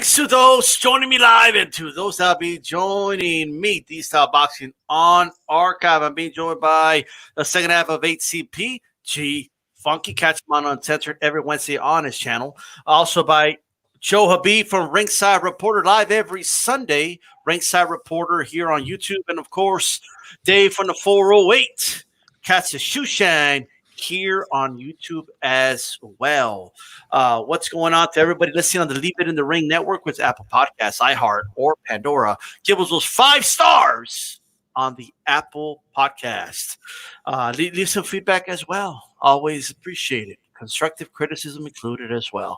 Thanks to those joining me live and to those that will be joining me, D-Style Boxing on Archive. I'm being joined by the second half of 8CP, G Funky. Catch him on Uncensored every Wednesday on his channel. Also by Joe Habib from Ringside Reporter, live every Sunday. Ringside Reporter here on YouTube. And, of course, Dave from the 408. Catch the Shushan here on YouTube as well. What's going on to everybody listening on the Leave It in the Ring network with Apple Podcasts, iHeart, or Pandora? Give us those 5 stars on the Apple Podcast. Leave some feedback as well. Always appreciate it. Constructive criticism included as well.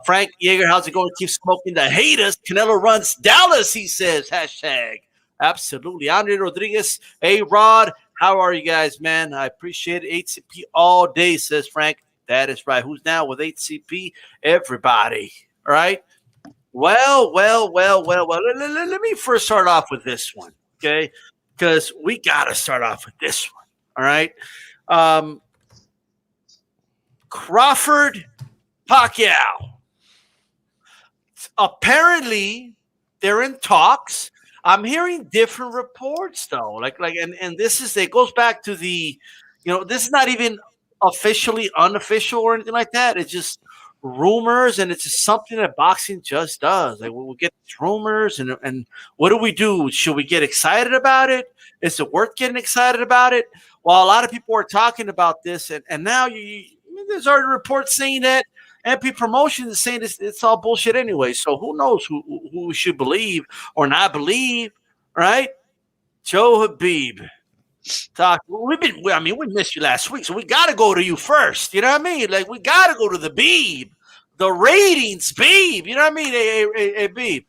Frank Yeager, how's it going? Keep smoking the haters. Canelo runs Dallas, he says. Hashtag. Absolutely. Andre Rodriguez, A-Rod, how are you guys, man? I appreciate it. 8CP all day, says Frank. That is right. Who's now with 8CP? Everybody. All right. Well. Let me first start off with this one, okay? Because we got to start off with this one. All right. Crawford, Pacquiao. Apparently, they're in talks. I'm hearing different reports though. And this is, it goes back to the, this is not even officially unofficial or anything like that. It's just rumors, and it's just something that boxing just does. Like, we'll get these rumors, and what do? Should we get excited about it? Is it worth getting excited about it? Well, a lot of people are talking about this, and now there's already reports saying that MP Promotions is saying it's all bullshit anyway. So who knows who we should believe or not believe, right? Joe Habib. We missed you last week, so we got to go to you first. You know what I mean? Like, we got to go to the Beeb. The ratings, Beeb. You know what I mean? Hey, Beeb.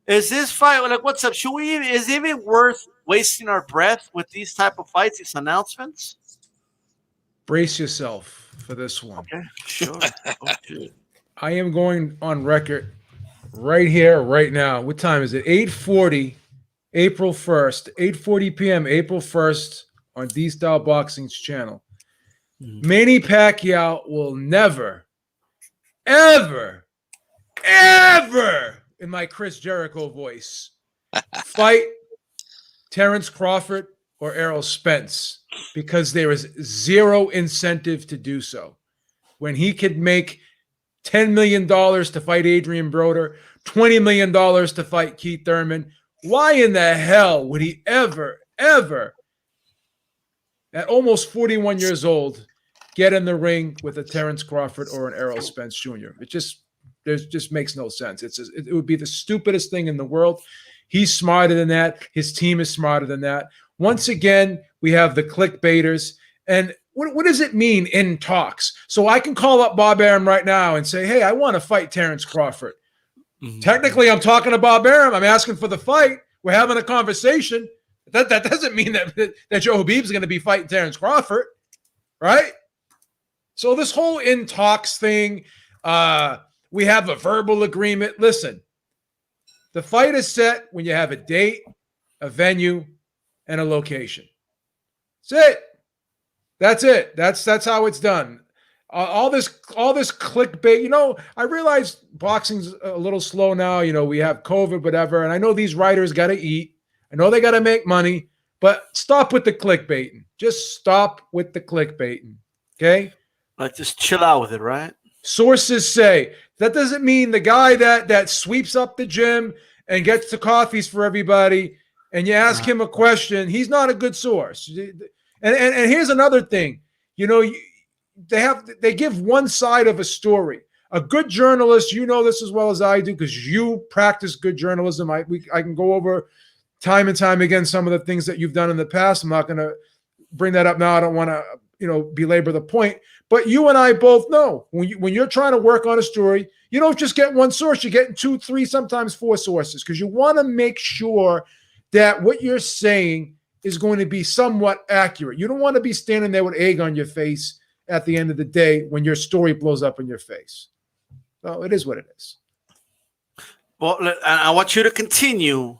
Is this fight, like, what's up? Is it even worth wasting our breath with these type of fights, these announcements? Brace yourself for this one. Okay, sure. Okay. I am going on record right here, right now. What time is it? 8:40, April 1st, 8:40 p.m., April 1st on D-Style Boxing's channel. Manny Pacquiao will never, ever, in my Chris Jericho voice, fight Terrence Crawford or Errol Spence, because there is zero incentive to do so. When he could make $10 million to fight Adrian Broder, $20 million to fight Keith Thurman, why in the hell would he ever, at almost 41 years old, get in the ring with a Terrence Crawford or an Errol Spence Jr.? It just makes no sense. It would be the stupidest thing in the world. He's smarter than that. His team is smarter than that. Once again, we have the clickbaiters. And what does it mean, in talks? So I can call up Bob Arum right now and say, hey, I want to fight Terrence Crawford. Mm-hmm. Technically, I'm talking to Bob Arum. I'm asking for the fight. We're having a conversation. That doesn't mean that Joe Habib's going to be fighting Terrence Crawford, right? So this whole in talks thing, we have a verbal agreement. Listen, the fight is set when you have a date, a venue, and a location. That's it. That's how it's done. All this clickbait. I realize boxing's a little slow now. We have COVID, whatever, and I know these writers got to eat. I know they got to make money, but stop with the clickbaiting. Just stop with the clickbaiting. Okay? Like, just chill out with it, right? Sources say that doesn't mean the guy that sweeps up the gym and gets the coffees for everybody, and you ask him a question, he's not a good source. And here's another thing. They give one side of a story. A good journalist, you know this as well as I do, because you practice good journalism. I can go over time and time again some of the things that you've done in the past. I'm not going to bring that up now. I don't want to belabor the point. But you and I both know when you're trying to work on a story, you don't just get one source. You're getting 2, 3, sometimes 4 sources, because you want to make sure that what you're saying is going to be somewhat accurate. You don't want to be standing there with egg on your face at the end of the day when your story blows up in your face. So it is what it is. Well, I want you to continue.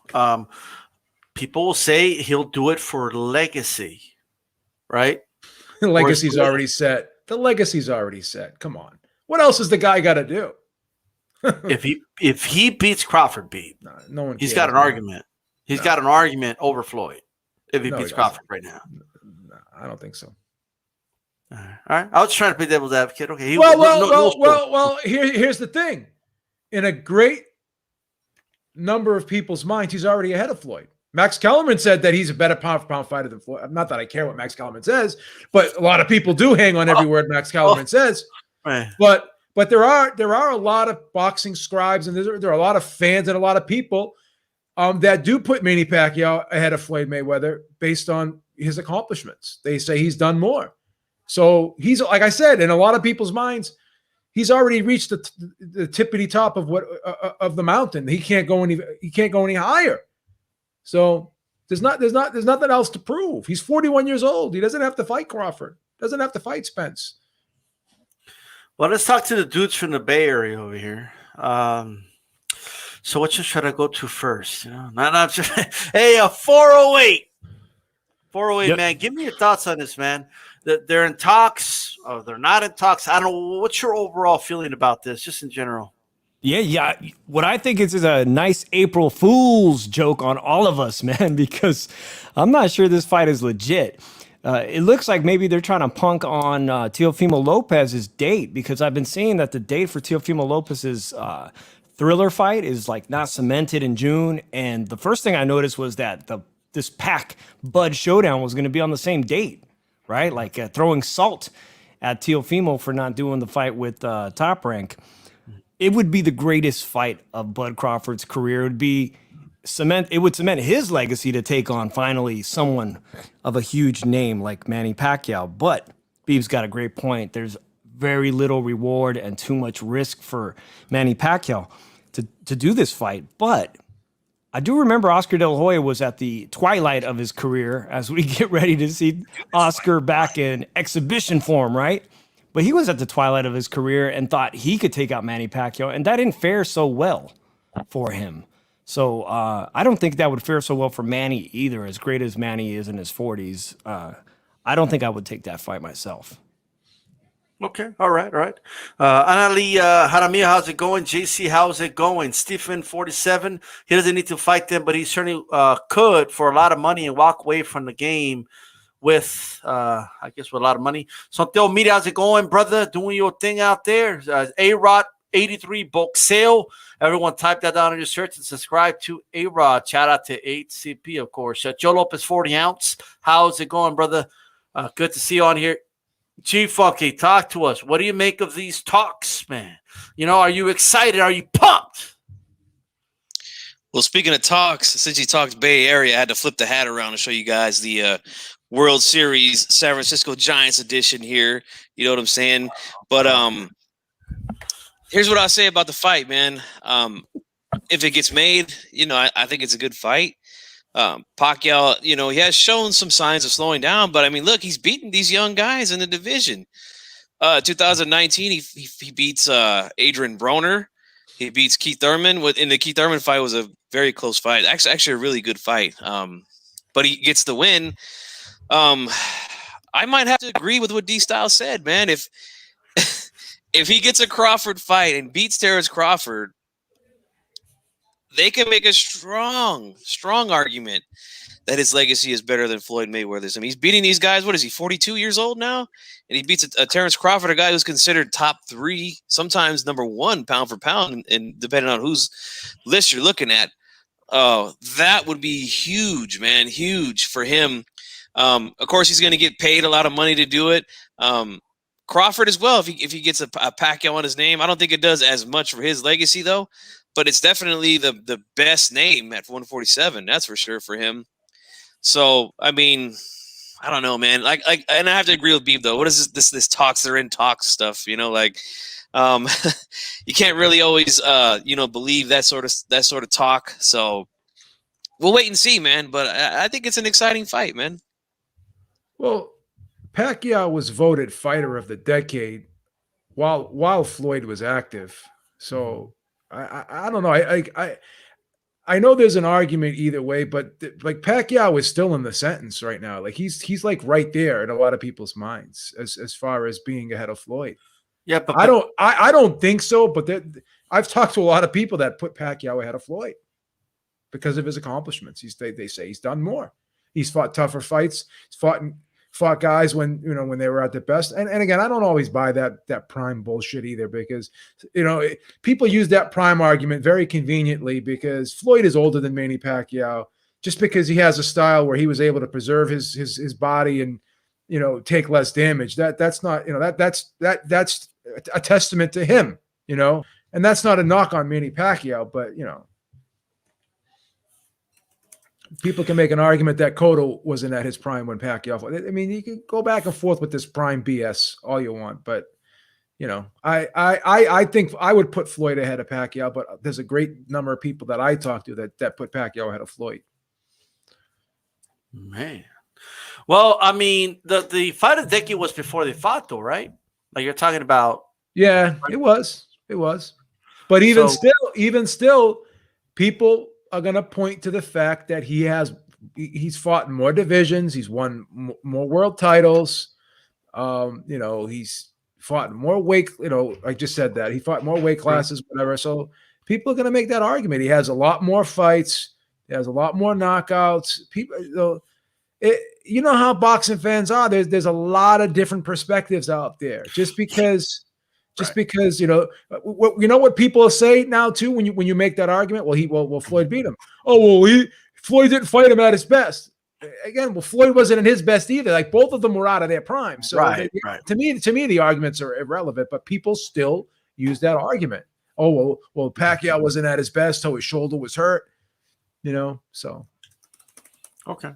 People will say he'll do it for legacy, right? The legacy's already set. The legacy's already set. Come on. What else has the guy got to do? if he beats Crawford, No one. He's cares, got an man. argument. He's got an argument over Floyd if he beats Crawford right now. No, I don't think so. All right. I was trying to play devil's advocate. Okay. Well. Here's the thing. In a great number of people's minds, he's already ahead of Floyd. Max Kellerman said that he's a better pound-for-pound fighter than Floyd. Not that I care what Max Kellerman says, but a lot of people do hang on every word Max Kellerman says. Right. But there are a lot of boxing scribes, and there are a lot of fans and a lot of people that do put Manny Pacquiao ahead of Floyd Mayweather based on his accomplishments. They say he's done more. So he's, like I said, in a lot of people's minds, he's already reached the tippity top of of the mountain. He can't go any higher. So there's nothing else to prove. He's 41 years old. He doesn't have to fight Crawford. Doesn't have to fight Spence. Well, let's talk to the dudes from the Bay Area over here. So what should I go to first? You know, not just, hey, 408. 408, yep. Man, give me your thoughts on this, man. They're in talks, or they're not in talks. I don't know. What's your overall feeling about this, just in general? Yeah. What I think is a nice April Fool's joke on all of us, man, because I'm not sure this fight is legit. It looks like maybe they're trying to punk on Teofimo Lopez's date, because I've been seeing that the date for Teofimo Lopez's Thriller fight is like not cemented in June. And the first thing I noticed was that this Pac Bud showdown was going to be on the same date, right? Like throwing salt at Teofimo for not doing the fight with Top Rank. It would be the greatest fight of Bud Crawford's career. It would cement his legacy to take on finally someone of a huge name like Manny Pacquiao. But Beeb's got a great point. There's very little reward and too much risk for Manny Pacquiao to do this fight. But I do remember Oscar De La Hoya was at the twilight of his career as we get ready to see Oscar back in exhibition form, right? But he was at the twilight of his career and thought he could take out Manny Pacquiao, and that didn't fare so well for him. So I don't think that would fare so well for Manny either, as great as Manny is in his 40s. I don't think I would take that fight myself. Okay. All right. Anali Jaramillo, how's it going? JC, how's it going? Stephen, 47. He doesn't need to fight them, but he certainly could for a lot of money and walk away from the game with, I guess, with a lot of money. Santiago Mira, how's it going, brother? Doing your thing out there. A-Rod 83 Boxeo. Everyone type that down in your search and subscribe to A-Rod. Shout out to HCP, of course. Joe Lopez, 40 ounce. How's it going, brother? Good to see you on here. G-Funky, talk to us. What do you make of these talks, man? You know, are you excited? Are you pumped? Well, speaking of talks, since you talked Bay Area, I had to flip the hat around and show you guys the World Series San Francisco Giants edition here. You know what I'm saying? But here's what I'll say about the fight, man. If it gets made, you know, I think it's a good fight. Pacquiao, you know, he has shown some signs of slowing down, but I mean, look, he's beaten these young guys in the division. 2019, he beats Adrian Broner. He beats Keith Thurman. In the Keith Thurman fight was a very close fight. Actually a really good fight. But he gets the win. I might have to agree with what D-Style said, man. If he gets a Crawford fight and beats Terrence Crawford, they can make a strong argument that his legacy is better than Floyd Mayweather's. I mean, he's beating these guys. What is he, 42 years old now? And he beats a Terrence Crawford, a guy who's considered top 3, sometimes number 1 pound for pound, and depending on whose list you're looking at. That would be huge, man, huge for him. Of course, he's going to get paid a lot of money to do it. Crawford as well, if he gets a Pacquiao on his name. I don't think it does as much for his legacy, though. But it's definitely the best name at 147. That's for sure for him. So, I mean, I don't know, man. Like, and I have to agree with Beeb though. What is this talks? They're in talks stuff, you know. Like, you can't really always, believe that sort of talk. So, we'll wait and see, man. But I think it's an exciting fight, man. Well, Pacquiao was voted fighter of the decade while Floyd was active. So. I don't know. I know there's an argument either way, but like Pacquiao is still in the sentence right now. Like he's like right there in a lot of people's minds as far as being ahead of Floyd. Yeah, but I don't think so. But I've talked to a lot of people that put Pacquiao ahead of Floyd because of his accomplishments. They say he's done more. He's fought tougher fights. He's fought guys when they were at their best. And again, I don't always buy that prime bullshit either, because people use that prime argument very conveniently because Floyd is older than Manny Pacquiao. Just because he has a style where he was able to preserve his body and take less damage, that's not that's a testament to him, and that's not a knock on Manny Pacquiao, but people can make an argument that Cotto wasn't at his prime when Pacquiao fought. I mean, you can go back and forth with this prime BS all you want, but I think I would put Floyd ahead of Pacquiao, but there's a great number of people that I talk to that put Pacquiao ahead of Floyd. Man. Well, I mean, the fight of the decade was before they fought, though, right? Like you're talking about. Yeah, it was. But even still, people are going to point to the fact that he's fought in more divisions. He's won more world titles. He's fought in more weight. I just said that he fought more weight classes, whatever. So people are going to make that argument. He has a lot more fights. He has a lot more knockouts. People, how boxing fans are. There's a lot of different perspectives out there. Just because what people say now too when you make that argument. Well, Floyd beat him. Oh well, Floyd didn't fight him at his best. Again, well, Floyd wasn't in his best either. Like both of them were out of their prime. So to me, the arguments are irrelevant. But people still use that argument. Oh well, Pacquiao wasn't at his best. So his shoulder was hurt. So. Okay.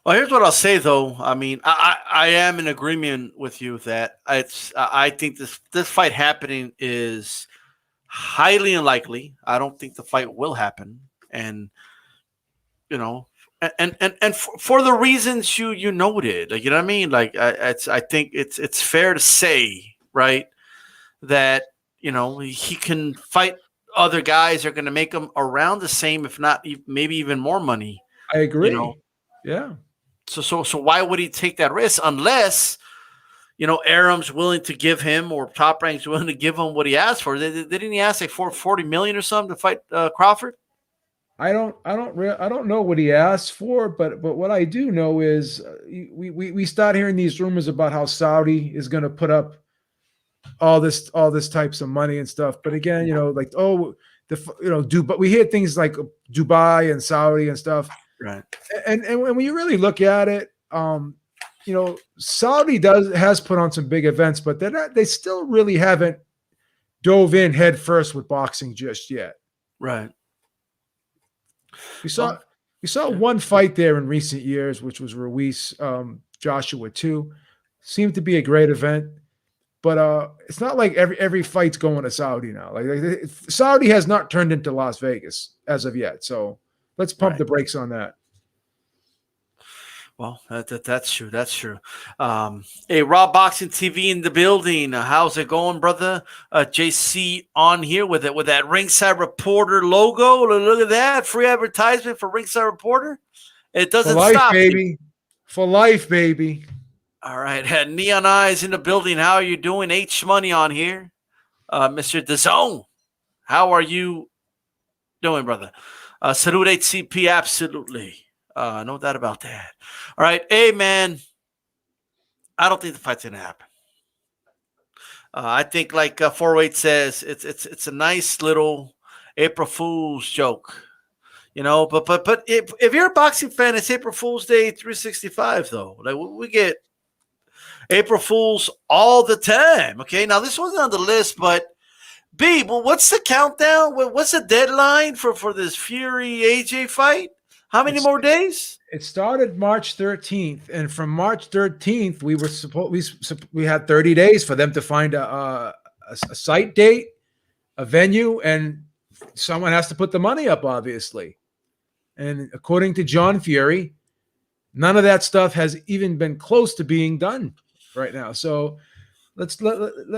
Well, here's what I'll say, though. I mean, I am in agreement with you that I think this fight happening is highly unlikely. I don't think the fight will happen, and for the reasons you noted, like, you know what I mean. Like, I think it's fair to say, right, that he can fight other guys are going to make him around the same, if not maybe even more money. I agree. Yeah. So why would he take that risk unless, Aram's willing to give him, or Top Rank's willing to give him what he asked for? Didn't he ask like $40 million or something to fight Crawford? I don't know what he asked for, but what I do know is we start hearing these rumors about how Saudi is going to put up all this types of money and stuff. But again, but we hear things like Dubai and Saudi and stuff. Right. And when you really look at it, Saudi has put on some big events, but they still really haven't dove in head first with boxing just yet. Right. We saw one fight there in recent years, which was Ruiz, Joshua 2. Seemed to be a great event. But it's not like every fight's going to Saudi now. Like Saudi has not turned into Las Vegas as of yet. So let's pump the brakes on that. Well, that's true. That's true. Hey, Raw Boxing TV in the building. How's it going, brother? JC on here with that Ringside Reporter logo. Look at that free advertisement for Ringside Reporter. It doesn't stop, baby. For life, baby. All right, Neon Eyes in the building. How are you doing? H Money on here, Mr. DAZN. How are you doing, brother? Salute HCP, absolutely. No doubt about that. All right, hey man, I don't think the fight's gonna happen. I think, like 408 says, it's a nice little April Fool's joke, But if you're a boxing fan, it's April Fool's Day 365 though. Like we get April Fools all the time. Okay, now this wasn't on the list, but well, what's the countdown? What's the deadline for this Fury AJ fight? How many more days? It started March 13th, and from March 13th, we had 30 days for them to find a site date, a venue, and someone has to put the money up, obviously. And according to John Fury, none of that stuff has even been close to being done right now. So let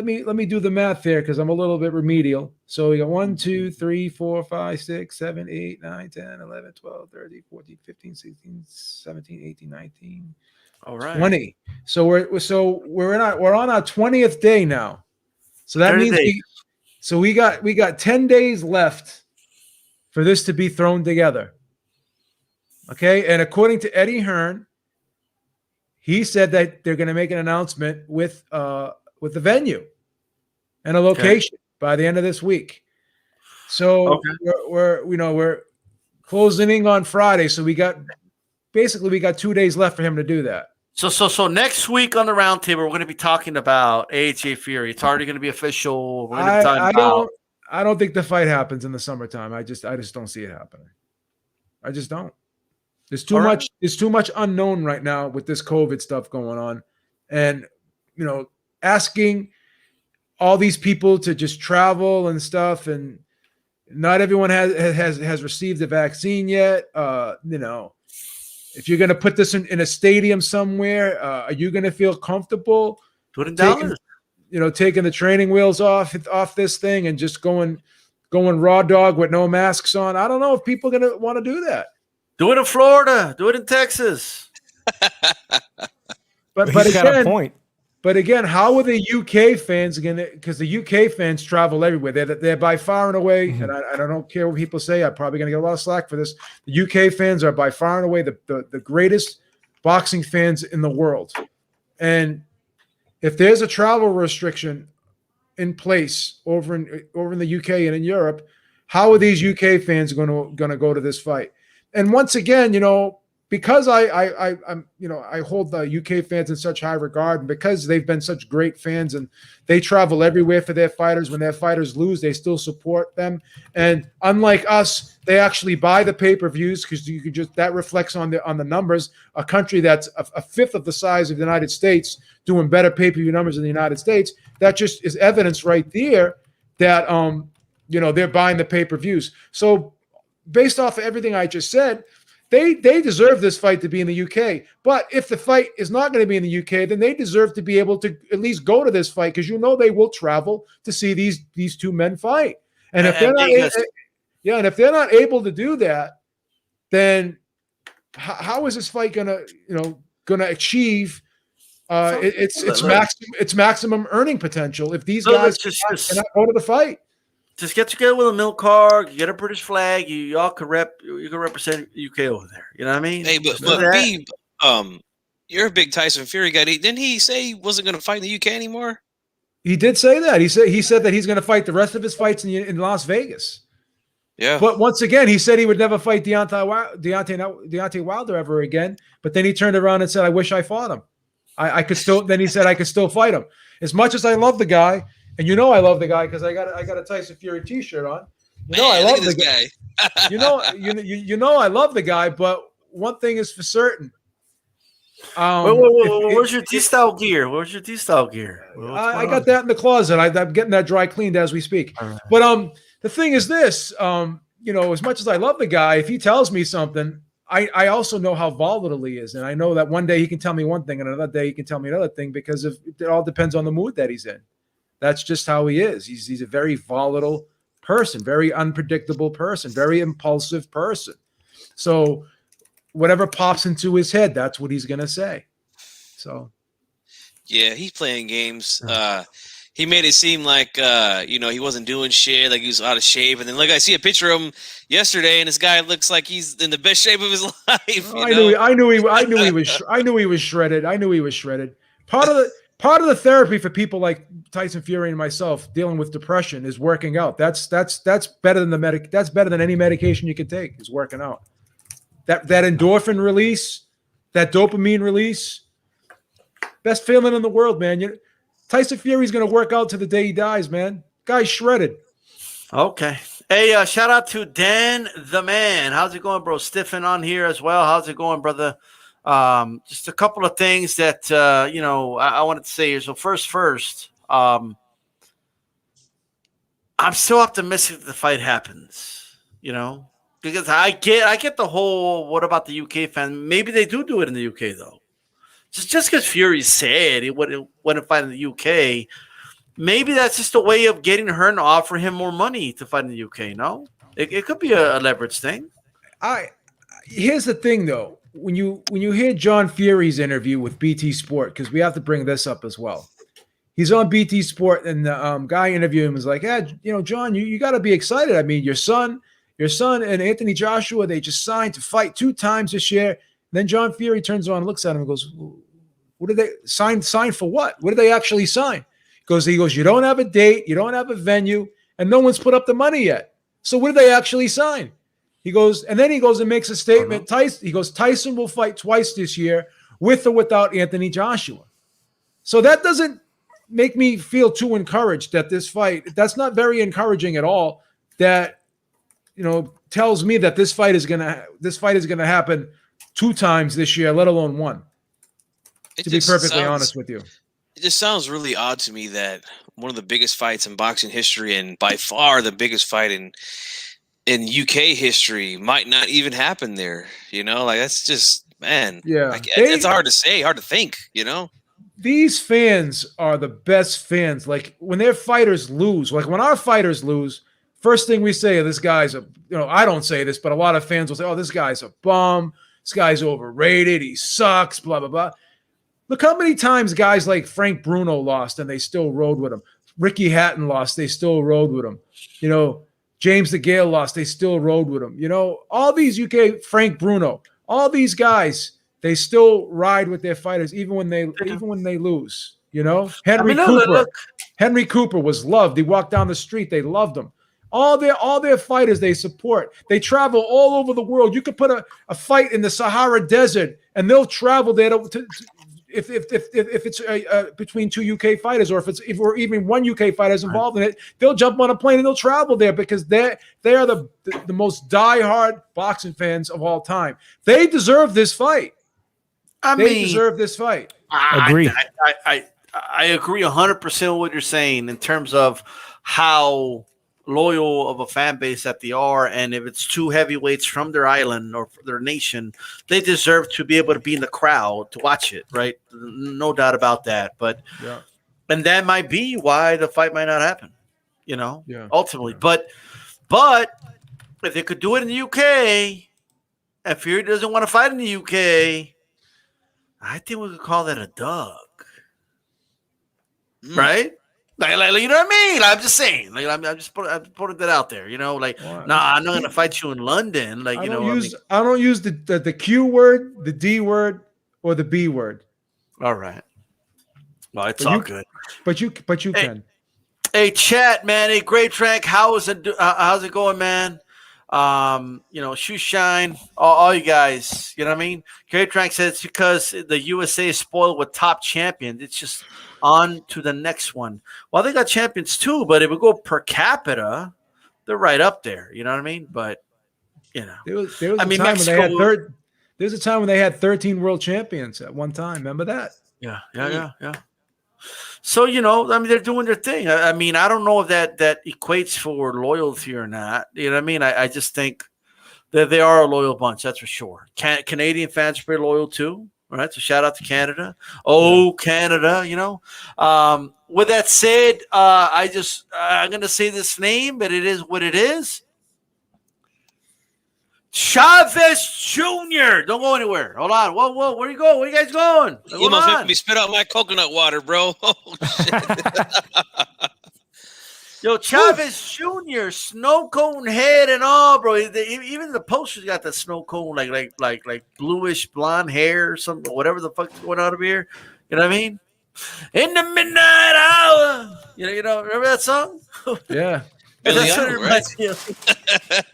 me do the math there, because I'm a little bit remedial. So we got 1, 2, 3, 4, 5, 6, 7, 8, 9, 10, 11, 12, 13, 14, 15, 16, 17, 18, 19, all right, 20. So we're on our 20th day now. So that means So we got 10 days left for this to be thrown together. Okay, and according to Eddie Hearn, he said that they're going to make an announcement with the venue and a location by the end of this week. So we're closing in on Friday. So we got 2 days left for him to do that. So next week on the roundtable, we're going to be talking about AJ Fury. It's already going to be official. We're going to I don't think the fight happens in the summertime. I just don't see it happening. I just don't. There's too much. There's too much unknown right now with this COVID stuff going on, and asking all these people to just travel and stuff, and not everyone has received the vaccine yet. If you're going to put this in a stadium somewhere, are you going to feel comfortable taking the training wheels off this thing and just going raw dog with no masks on? I don't know if people are going to want to do that. Do it in Florida. Do it in Texas. But He's got a point. But again, how are the UK fans going to? Because the UK fans travel everywhere. They're by far and away, and I don't care what people say. I'm probably going to get a lot of slack for this. The UK fans are by far and away the greatest boxing fans in the world. And if there's a travel restriction in place over in the UK and in Europe, how are these UK fans going to go to this fight? And once again, because I hold the UK fans in such high regard, and because they've been such great fans and they travel everywhere for their fighters. When their fighters lose, they still support them. And unlike us, they actually buy the pay-per-views because that reflects on the numbers. A country that's a fifth of the size of the United States doing better pay-per-view numbers than the United States. That just is evidence right there that they're buying the pay-per-views. So based off of everything I just said, they deserve this fight to be in the UK. But if the fight is not going to be in the UK, then they deserve to be able to at least go to this fight because they will travel to see these two men fight. And if they're not able to do that, then how is this fight gonna achieve its maximum earning potential if these guys cannot go to the fight? Just get together with a milk card, get a British flag. You all can represent UK over there. You know what I mean? Hey, but Beeb, you're a big Tyson Fury guy. Didn't he say he wasn't going to fight in the UK anymore? He did say that. He said that he's going to fight the rest of his fights in Las Vegas. Yeah. But once again, he said he would never fight Deontay Wilder ever again. But then he turned around and said, "I wish I fought him. I could still." Then he said, "I could still fight him." As much as I love the guy. And I love the guy because I got a Tyson Fury T-shirt on. I love the guy. I love the guy, but one thing is for certain. Where's your T-style gear? I got that in the closet. I'm getting that dry cleaned as we speak. Right. But the thing is this, as much as I love the guy, if he tells me something, I also know how volatile he is, and I know that one day he can tell me one thing, and another day he can tell me another thing because it all depends on the mood that he's in. That's just how he is. He's a very volatile person, very unpredictable person, very impulsive person. So whatever pops into his head, that's what he's going to say. So, yeah, he's playing games. He made it seem like, he wasn't doing shit, like he was out of shape. And then, I see a picture of him yesterday, and this guy looks like he's in the best shape of his life. I knew he was shredded. I knew he was shredded. Part of the therapy for people like Tyson Fury and myself dealing with depression is working out. That's better than that's better than any medication you can take is working out. That endorphin release, that dopamine release, best feeling in the world, man. Tyson Fury's going to work out to the day he dies, man. Guy's shredded. Okay. Hey, shout out to Dan the Man. How's it going, bro? Stiffen on here as well. How's it going, brother? Just a couple of things that I wanted to say here. So first, I'm so optimistic that the fight happens. Because I get the whole what about the UK fan? Maybe they do it in the UK though. Just because Fury said he wouldn't fight in the UK, maybe that's just a way of getting Hearn to offer him more money to fight in the UK. No, it could be a leverage thing. Here's the thing though. When you hear John Fury's interview with BT Sport, because we have to bring this up as well, He's on BT Sport, and the guy interviewing him was like, "Yeah, John, you got to be excited. I mean, your son and Anthony Joshua, they just signed to fight 2 times this year." And then John Fury turns around and looks at him and goes, "What did they sign for? What? What did they actually sign?" He goes, "You don't have a date, you don't have a venue, and no one's put up the money yet. So what did they actually sign?" He goes and makes a statement. Tyson will fight twice this year, with or without Anthony Joshua. So that doesn't make me feel too encouraged that this fight, that's not very encouraging at all. That, tells me that this fight is going to happen 2 times this year, let alone 1. To be perfectly honest with you. It just sounds really odd to me that one of the biggest fights in boxing history, and by far the biggest fight in UK history, might not even happen there. That's just, man. Yeah. It's hard to say, hard to think, These fans are the best fans. Like when their fighters lose, like when our fighters lose, first thing we say, this guy's I don't say this, but a lot of fans will say, "Oh, this guy's a bum. This guy's overrated. He sucks, blah, blah, blah." Look how many times guys like Frank Bruno lost and they still rode with him. Ricky Hatton lost, they still rode with him. James DeGale lost, they still rode with him. All these UK, Frank Bruno, all these guys, they still ride with their fighters even when they lose. Henry Cooper was loved. He walked down the street, they loved him. All their fighters they support. They travel all over the world. You could put a fight in the Sahara Desert, and they'll travel there if it's between 2 UK fighters, or if even 1 UK fighter is involved in it, they'll jump on a plane and they'll travel there because they are the most diehard boxing fans of all time. They deserve this fight. They deserve this fight. Agree. I agree 100% with what you're saying in terms of how loyal of a fan base that they are, and if it's 2 heavyweights from their island or their nation, they deserve to be able to be in the crowd to watch it, right? No doubt about that. But and that might be why the fight might not happen, ultimately. Yeah. But if they could do it in the UK, and Fury doesn't want to fight in the UK, I think we could call that a dub. Right? Like, you know what I mean? I'm just saying. Like, I'm just putting that out there. I'm not gonna fight you in London. Like, I don't use the Q word, the D word, or the B word. All right. Well, it's all good. But you can. Hey, chat, man. Hey, Great Track. How's it going, man? Shoe shine, all you guys. You know what I mean? Great Track says it's because the USA is spoiled with top champions. It's just on to the next one. Well, they got champions too, but if we go per capita, they're right up there. You know what I mean? But there was a time when they had 13 world champions at one time. Remember that? Yeah. So they're doing their thing. I mean, I don't know if that equates for loyalty or not. You know what I mean? I just think that they are a loyal bunch. That's for sure. Canadian fans are pretty loyal too. All right, so shout out to Canada. Canada, With that said, I'm gonna say this name, but it is what it is. Chavez Jr. Don't go anywhere. Hold on. Whoa, where you going? Where you guys going? You almost making me spit out my coconut water, bro. Oh, shit. Yo, Chavez Jr., snow cone head and all, bro. Even the posters got the snow cone, like bluish blonde hair or something, whatever the fuck's going on over here. You know what I mean? In the midnight hour. Remember that song? Yeah. That's what it reminds me of.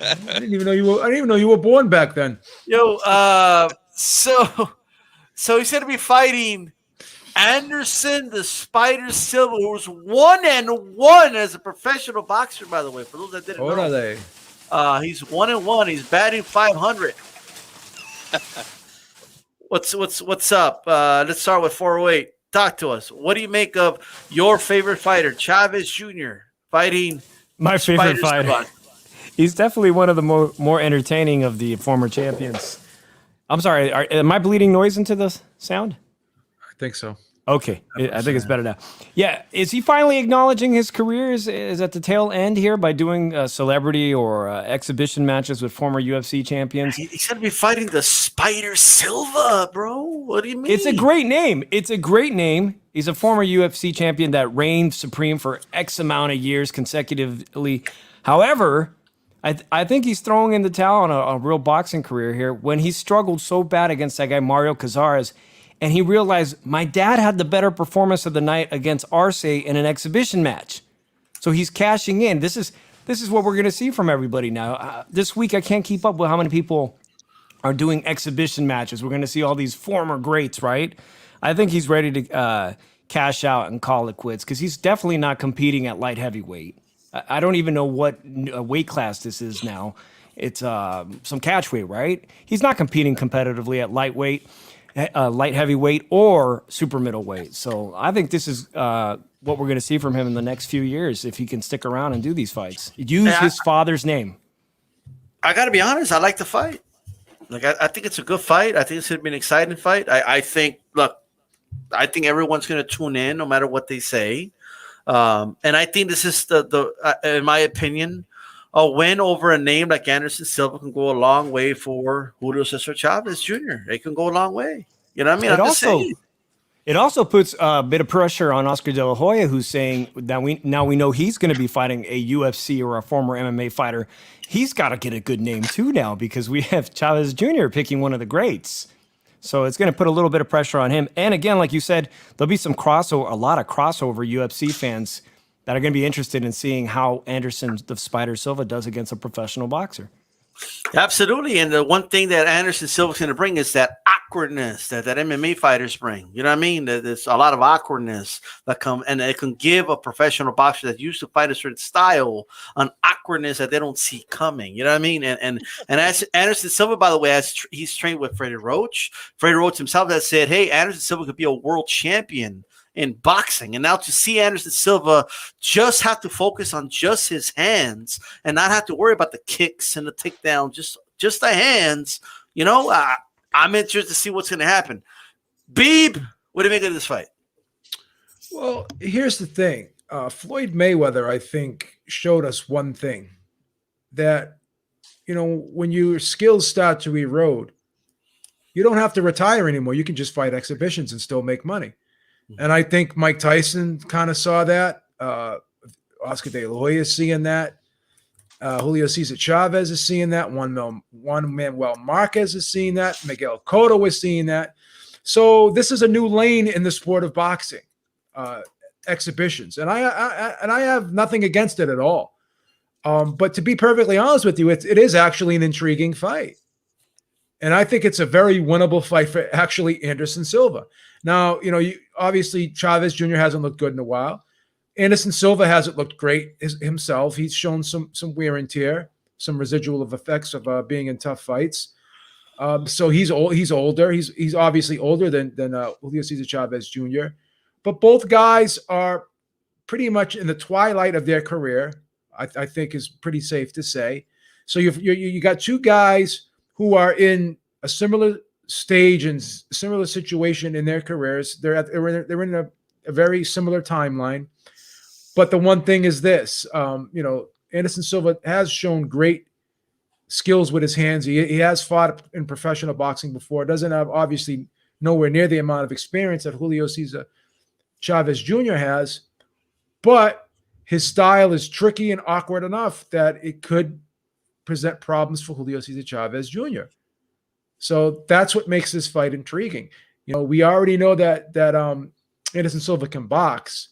I didn't even know you were born back then. Yo, so he's gonna be fighting Anderson the Spider Silva, who's 1-1 as a professional boxer, by the way. For those that didn't know, what are they? He's 1-1. He's batting .500. What's up? Let's start with 408. Talk to us. What do you make of your favorite fighter, Chavez Jr., fighting my favorite fighter? Silva? He's definitely one of the more entertaining of the former champions. I'm sorry. Am I bleeding noise into the sound? I think so. Okay, I think it's better now. Yeah, is he finally acknowledging his career is at the tail end here by doing celebrity or exhibition matches with former UFC champions? He's going to be fighting the Spider Silva, bro. What do you mean? It's a great name. He's a former UFC champion that reigned supreme for X amount of years consecutively. However, I think he's throwing in the towel on a real boxing career here when he struggled so bad against that guy Mario Cazares, and he realized my dad had the better performance of the night against Arce in an exhibition match. So he's cashing in. This is what we're going to see from everybody now. This week I can't keep up with how many people are doing exhibition matches. We're going to see all these former greats, right? I think he's ready to cash out and call it quits because he's definitely not competing at light heavyweight. I don't even know what weight class this is now. It's some catch weight, right? He's not competing competitively at lightweight, light heavyweight, or super middleweight. So I think this is what we're going to see from him in the next few years if he can stick around and do these fights. Use his father's name. I got to be honest. I like the fight. Like I think it's a good fight. I think it's going to be an exciting fight. I think everyone's going to tune in no matter what they say. And I think this is in my opinion, a win over a name like Anderson Silva can go a long way for Julio Cesar Chavez Jr. It can go a long way. You know what I mean? It also puts a bit of pressure on Oscar De La Hoya, who's saying that we know he's going to be fighting a UFC or a former MMA fighter. He's got to get a good name too now because we have Chavez Jr. picking one of the greats. So it's going to put a little bit of pressure on him. And again, like you said, there'll be a lot of crossover UFC fans that are going to be interested in seeing how Anderson the Spider Silva does against a professional boxer. Absolutely. And the one thing that Anderson Silva's going to bring is that awkwardness that MMA fighters bring. You know what I mean? There's a lot of awkwardness that come, and it can give a professional boxer that used to fight a certain style an awkwardness that they don't see coming. You know what I mean? And as Anderson Silva, by the way, he's trained with Freddie Roach. Freddie Roach himself has said, hey, Anderson Silva could be a world champion in boxing. And now to see Anderson Silva just have to focus on just his hands and not have to worry about the kicks and the takedown, just the hands, you know, I'm interested to see what's going to happen. Beeb, what do you make of this fight? Well, here's the thing. Floyd Mayweather, I think, showed us one thing, that, you know, when your skills start to erode, you don't have to retire anymore. You can just fight exhibitions and still make money. And I think Mike Tyson kind of saw that. Oscar De La Hoya is seeing that. Julio Cesar Chavez is seeing that. Juan Manuel Marquez is seeing that. Miguel Cotto is seeing that. So this is a new lane in the sport of boxing, exhibitions. And I have nothing against it at all. But to be perfectly honest with you, it is actually an intriguing fight. And I think it's a very winnable fight for actually Anderson Silva. Now, you know, obviously Chavez Jr. hasn't looked good in a while. Anderson Silva hasn't looked great himself. He's shown some wear and tear, some residual of effects of being in tough fights. So he's older. He's obviously older than Julio Cesar Chavez Jr. But both guys are pretty much in the twilight of their career, I think is pretty safe to say. So you got two guys who are in a similar stage and similar situation in their careers. They're in a very similar timeline. But the one thing is this, you know, Anderson Silva has shown great skills with his hands. He has fought in professional boxing before. Doesn't have, obviously, nowhere near the amount of experience that Julio Cesar Chavez Jr. has. But his style is tricky and awkward enough that it could present problems for Julio Cesar Chavez Jr. So that's what makes this fight intriguing. You know, we already know that Anderson Silva can box,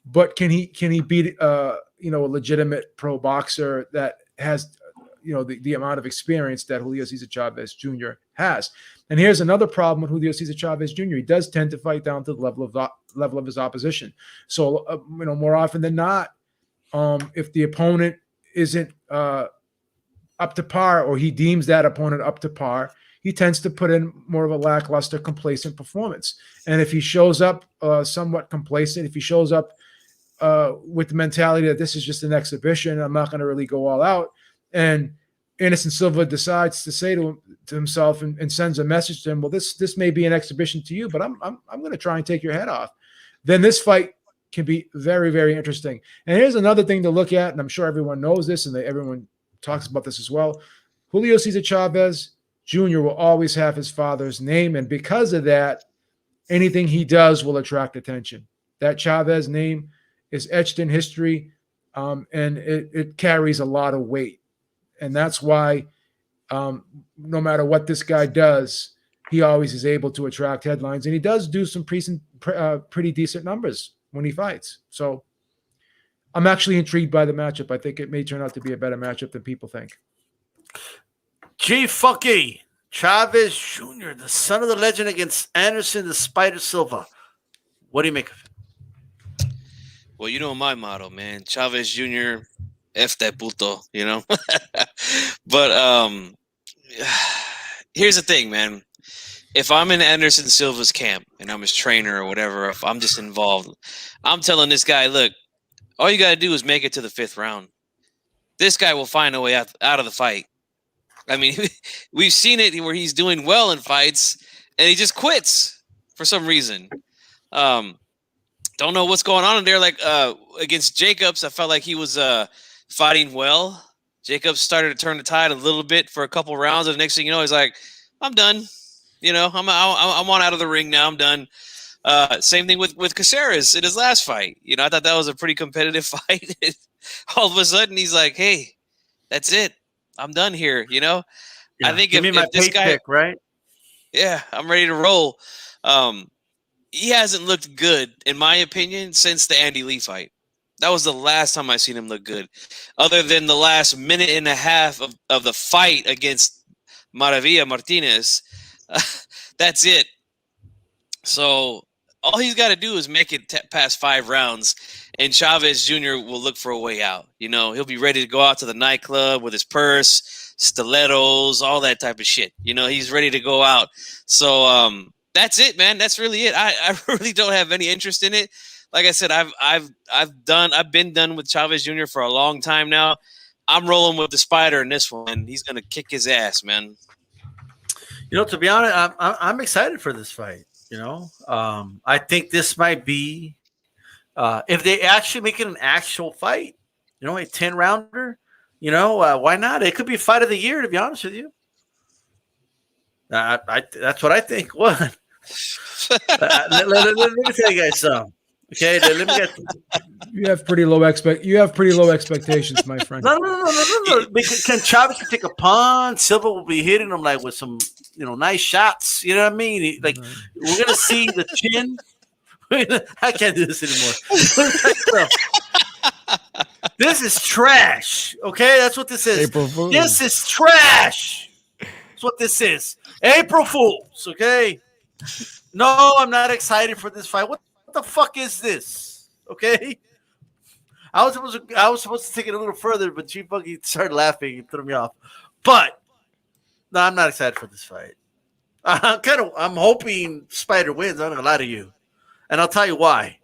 but can he beat you know, a legitimate pro boxer that has, you know, the amount of experience that Julio Cesar Chavez Jr. has? And here's another problem with Julio Cesar Chavez Jr. He does tend to fight down to the level of his opposition. So you know, more often than not, if the opponent isn't up to par, or he deems that opponent up to par, he tends to put in more of a lackluster, complacent performance. And if he shows up somewhat complacent, if he shows up with the mentality that this is just an exhibition, I'm not going to really go all out, and Anderson Silva decides to say to himself and sends a message to him, well, this may be an exhibition to you, but I'm going to try and take your head off, then this fight can be very, very interesting. And here's another thing to look at, and I'm sure everyone knows this, and everyone talks about this as well. Julio Cesar Chavez Jr. will always have his father's name, and because of that, anything he does will attract attention. That Chavez name is etched in history, and it carries a lot of weight. And that's why no matter what this guy does, he always is able to attract headlines. And he does do some pretty decent numbers when he fights. So I'm actually intrigued by the matchup. I think it may turn out to be a better matchup than people think. Funky, Chavez Jr., the son of the legend, against Anderson the Spider Silva. What do you make of it? Well, you know my motto, man. Chavez Jr., F that puto, you know? But here's the thing, man. If I'm in Anderson Silva's camp and I'm his trainer or whatever, if I'm just involved, I'm telling this guy, look, all you got to do is make it to the 5th round. This guy will find a way out of the fight. I mean, we've seen it where he's doing well in fights and he just quits for some reason. Don't know what's going on in there. Like against Jacobs, I felt like he was fighting well. Jacobs started to turn the tide a little bit for a couple rounds, and the next thing you know, he's like, "I'm done. You know, I'm on out of the ring now. I'm done." Same thing with Caceres in his last fight. You know, I thought that was a pretty competitive fight. All of a sudden, he's like, "Hey, that's it. I'm done here." You know, Yeah. I think Give me my this guy, pick, right? yeah, I'm ready to roll. He hasn't looked good, in my opinion, since the Andy Lee fight. That was the last time I seen him look good, other than the last minute and a half of the fight against Maravilla Martinez. That's it. So all he's got to do is make it past 5 rounds, and Chavez Jr. will look for a way out. You know, he'll be ready to go out to the nightclub with his purse, stilettos, all that type of shit. You know, he's ready to go out. So that's it, man. That's really it. I really don't have any interest in it. Like I said, I've been done with Chavez Jr. for a long time now. I'm rolling with the Spider in this one. He's gonna kick his ass, man. You know, to be honest, I'm excited for this fight. You know, I think this might be if they actually make it an actual fight. You know, a 10-rounder. You know, why not? It could be fight of the year. To be honest with you, that's what I think. What? let me tell you guys something. Okay, let me get. You have pretty low expectations, my friend. No. Can Chavez take a punch? Silva will be hitting him like with some, nice shots. You know what I mean? Like we're gonna see the chin. I can't do this anymore. This is trash. Okay, that's what this is. This is trash. That's what this is. April Fools. Okay. No, I'm not excited for this fight. What the fuck is this? Okay. I was supposed to take it a little further, but G Funky started laughing and threw me off. But no, I'm not excited for this fight. I'm hoping Spider wins. I'm not gonna lie to you, and I'll tell you why.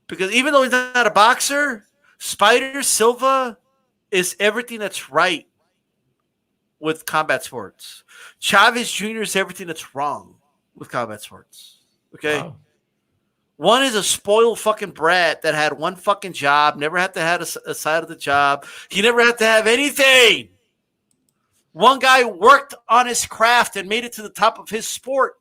Because even though he's not a boxer, Spider Silva is everything that's right with combat sports. Chavez Jr. is everything that's wrong with combat sports. Okay. Wow. One is a spoiled fucking brat that had one fucking job, never had to have a side of the job. He never had to have anything. One guy worked on his craft and made it to the top of his sport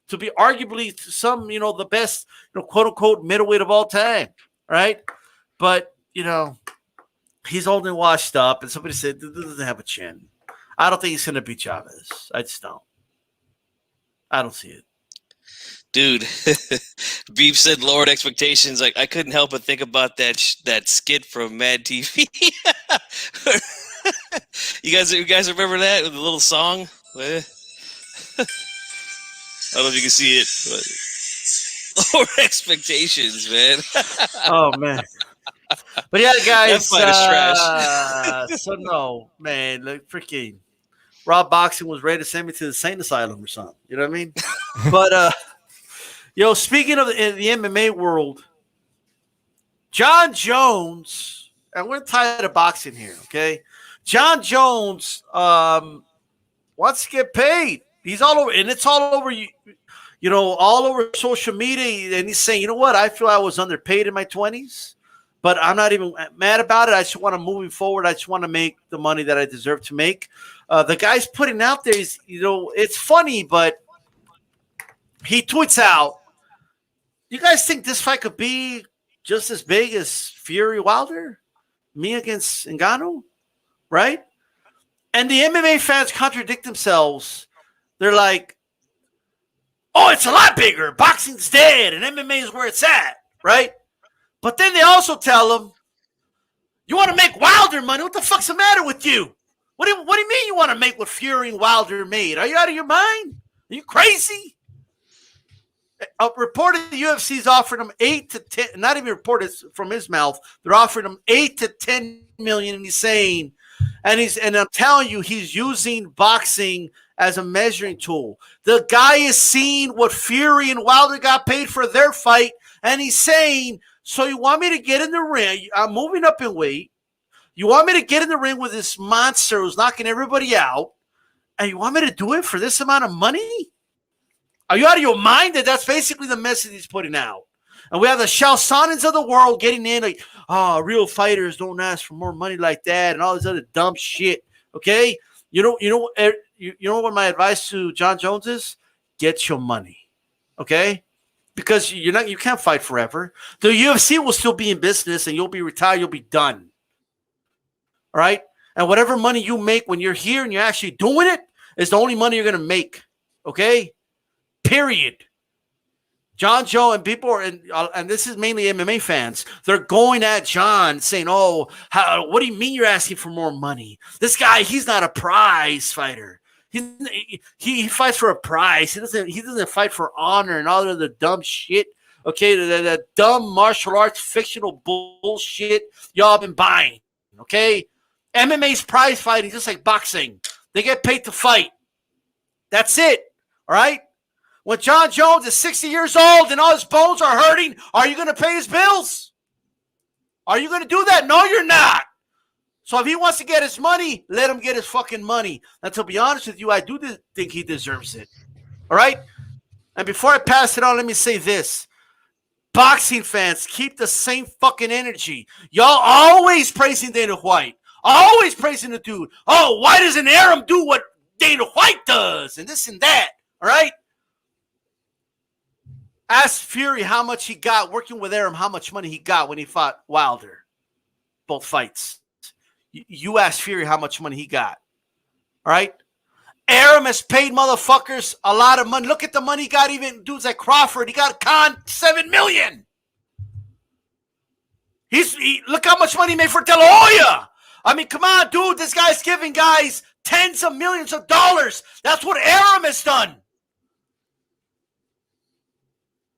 to be arguably some, the best, quote unquote middleweight of all time. Right. But, he's old and washed up, and somebody said he doesn't have a chin. I don't think he's going to beat Chavez. I just don't. I don't see it. Dude, Beef said lowered expectations. Like I couldn't help but think about that skit from Mad TV. You guys remember that with the little song? I don't know if you can see it, but lower expectations, man. Oh man. But yeah, guys. That fight is trash. So no, man, like freaking Raw Boxing was ready to send me to the Insane Asylum or something. You know what I mean? But speaking of the MMA world, Jon Jones, and we're tired of boxing here, okay? Jon Jones wants to get paid. He's all over, and it's all over all over social media. And he's saying, you know what? I feel I was underpaid in my 20s, but I'm not even mad about it. I just want to move forward. I just want to make the money that I deserve to make. The guy's putting out there is, it's funny, but he tweets out, "You guys think this fight could be just as big as Fury Wilder? Me against Ngannou, right?" And the MMA fans contradict themselves. They're like, "Oh, it's a lot bigger. Boxing's dead, and MMA is where it's at, right?" But then they also tell them, "You want to make Wilder money? What the fuck's the matter with you? What do you mean you want to make what Fury and Wilder made? Are you out of your mind? Are you crazy?" Reported the UFC's offered him 8 to 10, not even reported from his mouth. They're offering him 8 to 10 million, and he's saying, and I'm telling you, he's using boxing as a measuring tool. The guy is seeing what Fury and Wilder got paid for their fight, and he's saying, "So you want me to get in the ring? I'm moving up in weight. You want me to get in the ring with this monster who's knocking everybody out, and you want me to do it for this amount of money? Are you out of your mind?" That's basically the message he's putting out. And we have the Shao Sonens of the world getting in like, "Oh, real fighters don't ask for more money like that," and all this other dumb shit. Okay, you know what my advice to Jon Jones is? Get your money, okay? Because you can't fight forever. The UFC will still be in business, and you'll be retired. You'll be done. All right, and whatever money you make when you're here and you're actually doing it is the only money you're gonna make. Okay. Period. Jon Jones and people are, and this is mainly MMA fans. They're going at Jon, saying, "Oh, what do you mean you're asking for more money? This guy, he's not a prize fighter. He fights for a prize. He doesn't fight for honor and all of the dumb shit. Okay, the dumb martial arts fictional bullshit y'all been buying. Okay, MMA's prize fighting, just like boxing. They get paid to fight. That's it. All right." When Jon Jones is 60 years old and all his bones are hurting, are you going to pay his bills? Are you going to do that? No, you're not. So if he wants to get his money, let him get his fucking money. And to be honest with you, I do think he deserves it. All right? And before I pass it on, let me say this. Boxing fans, keep the same fucking energy. Y'all always praising Dana White. Always praising the dude. "Oh, why doesn't Arum do what Dana White does?" And this and that. All right? Ask Fury how much he got working with Arum, how much money he got when he fought Wilder. Both fights. You ask Fury how much money he got. All right? Arum has paid motherfuckers a lot of money. Look at the money he got, even dudes like Crawford. He got Khan $7 million. Look how much money he made for De La Hoya. I mean, come on, dude. This guy's giving guys tens of millions of dollars. That's what Arum has done.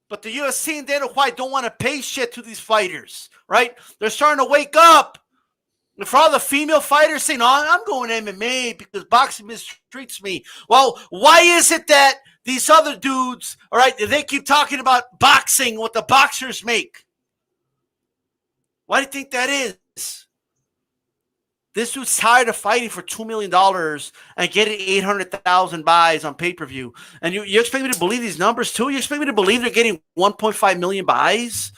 But the UFC and Dana White don't want to pay shit to these fighters, right? They're starting to wake up. And for all the female fighters saying, "Oh, I'm going MMA because boxing mistreats me." Well, why is it that these other dudes, all right, they keep talking about boxing, what the boxers make? Why do you think that is? This dude's tired of fighting for $2 million and getting 800,000 buys on pay-per-view. And you expect me to believe these numbers too? You expect me to believe they're getting 1.5 million buys?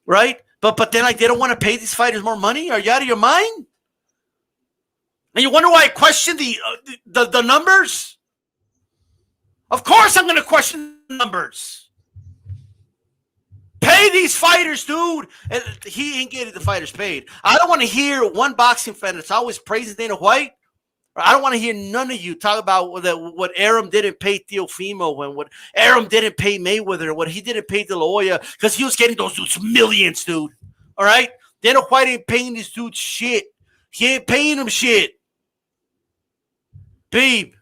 Right? But then like they don't want to pay these fighters more money? Are you out of your mind? And you wonder why I question the numbers? Of course I'm going to question the numbers. Pay these fighters, dude. And he ain't getting the fighters paid. I don't want to hear one boxing fan that's always praising Dana White. I don't want to hear none of you talk about what Arum didn't pay Teofimo and what Arum didn't pay Mayweather, what he didn't pay De La Hoya, because he was getting those dudes millions, dude. All right? Dana White ain't paying these dudes shit. He ain't paying them shit. Babe,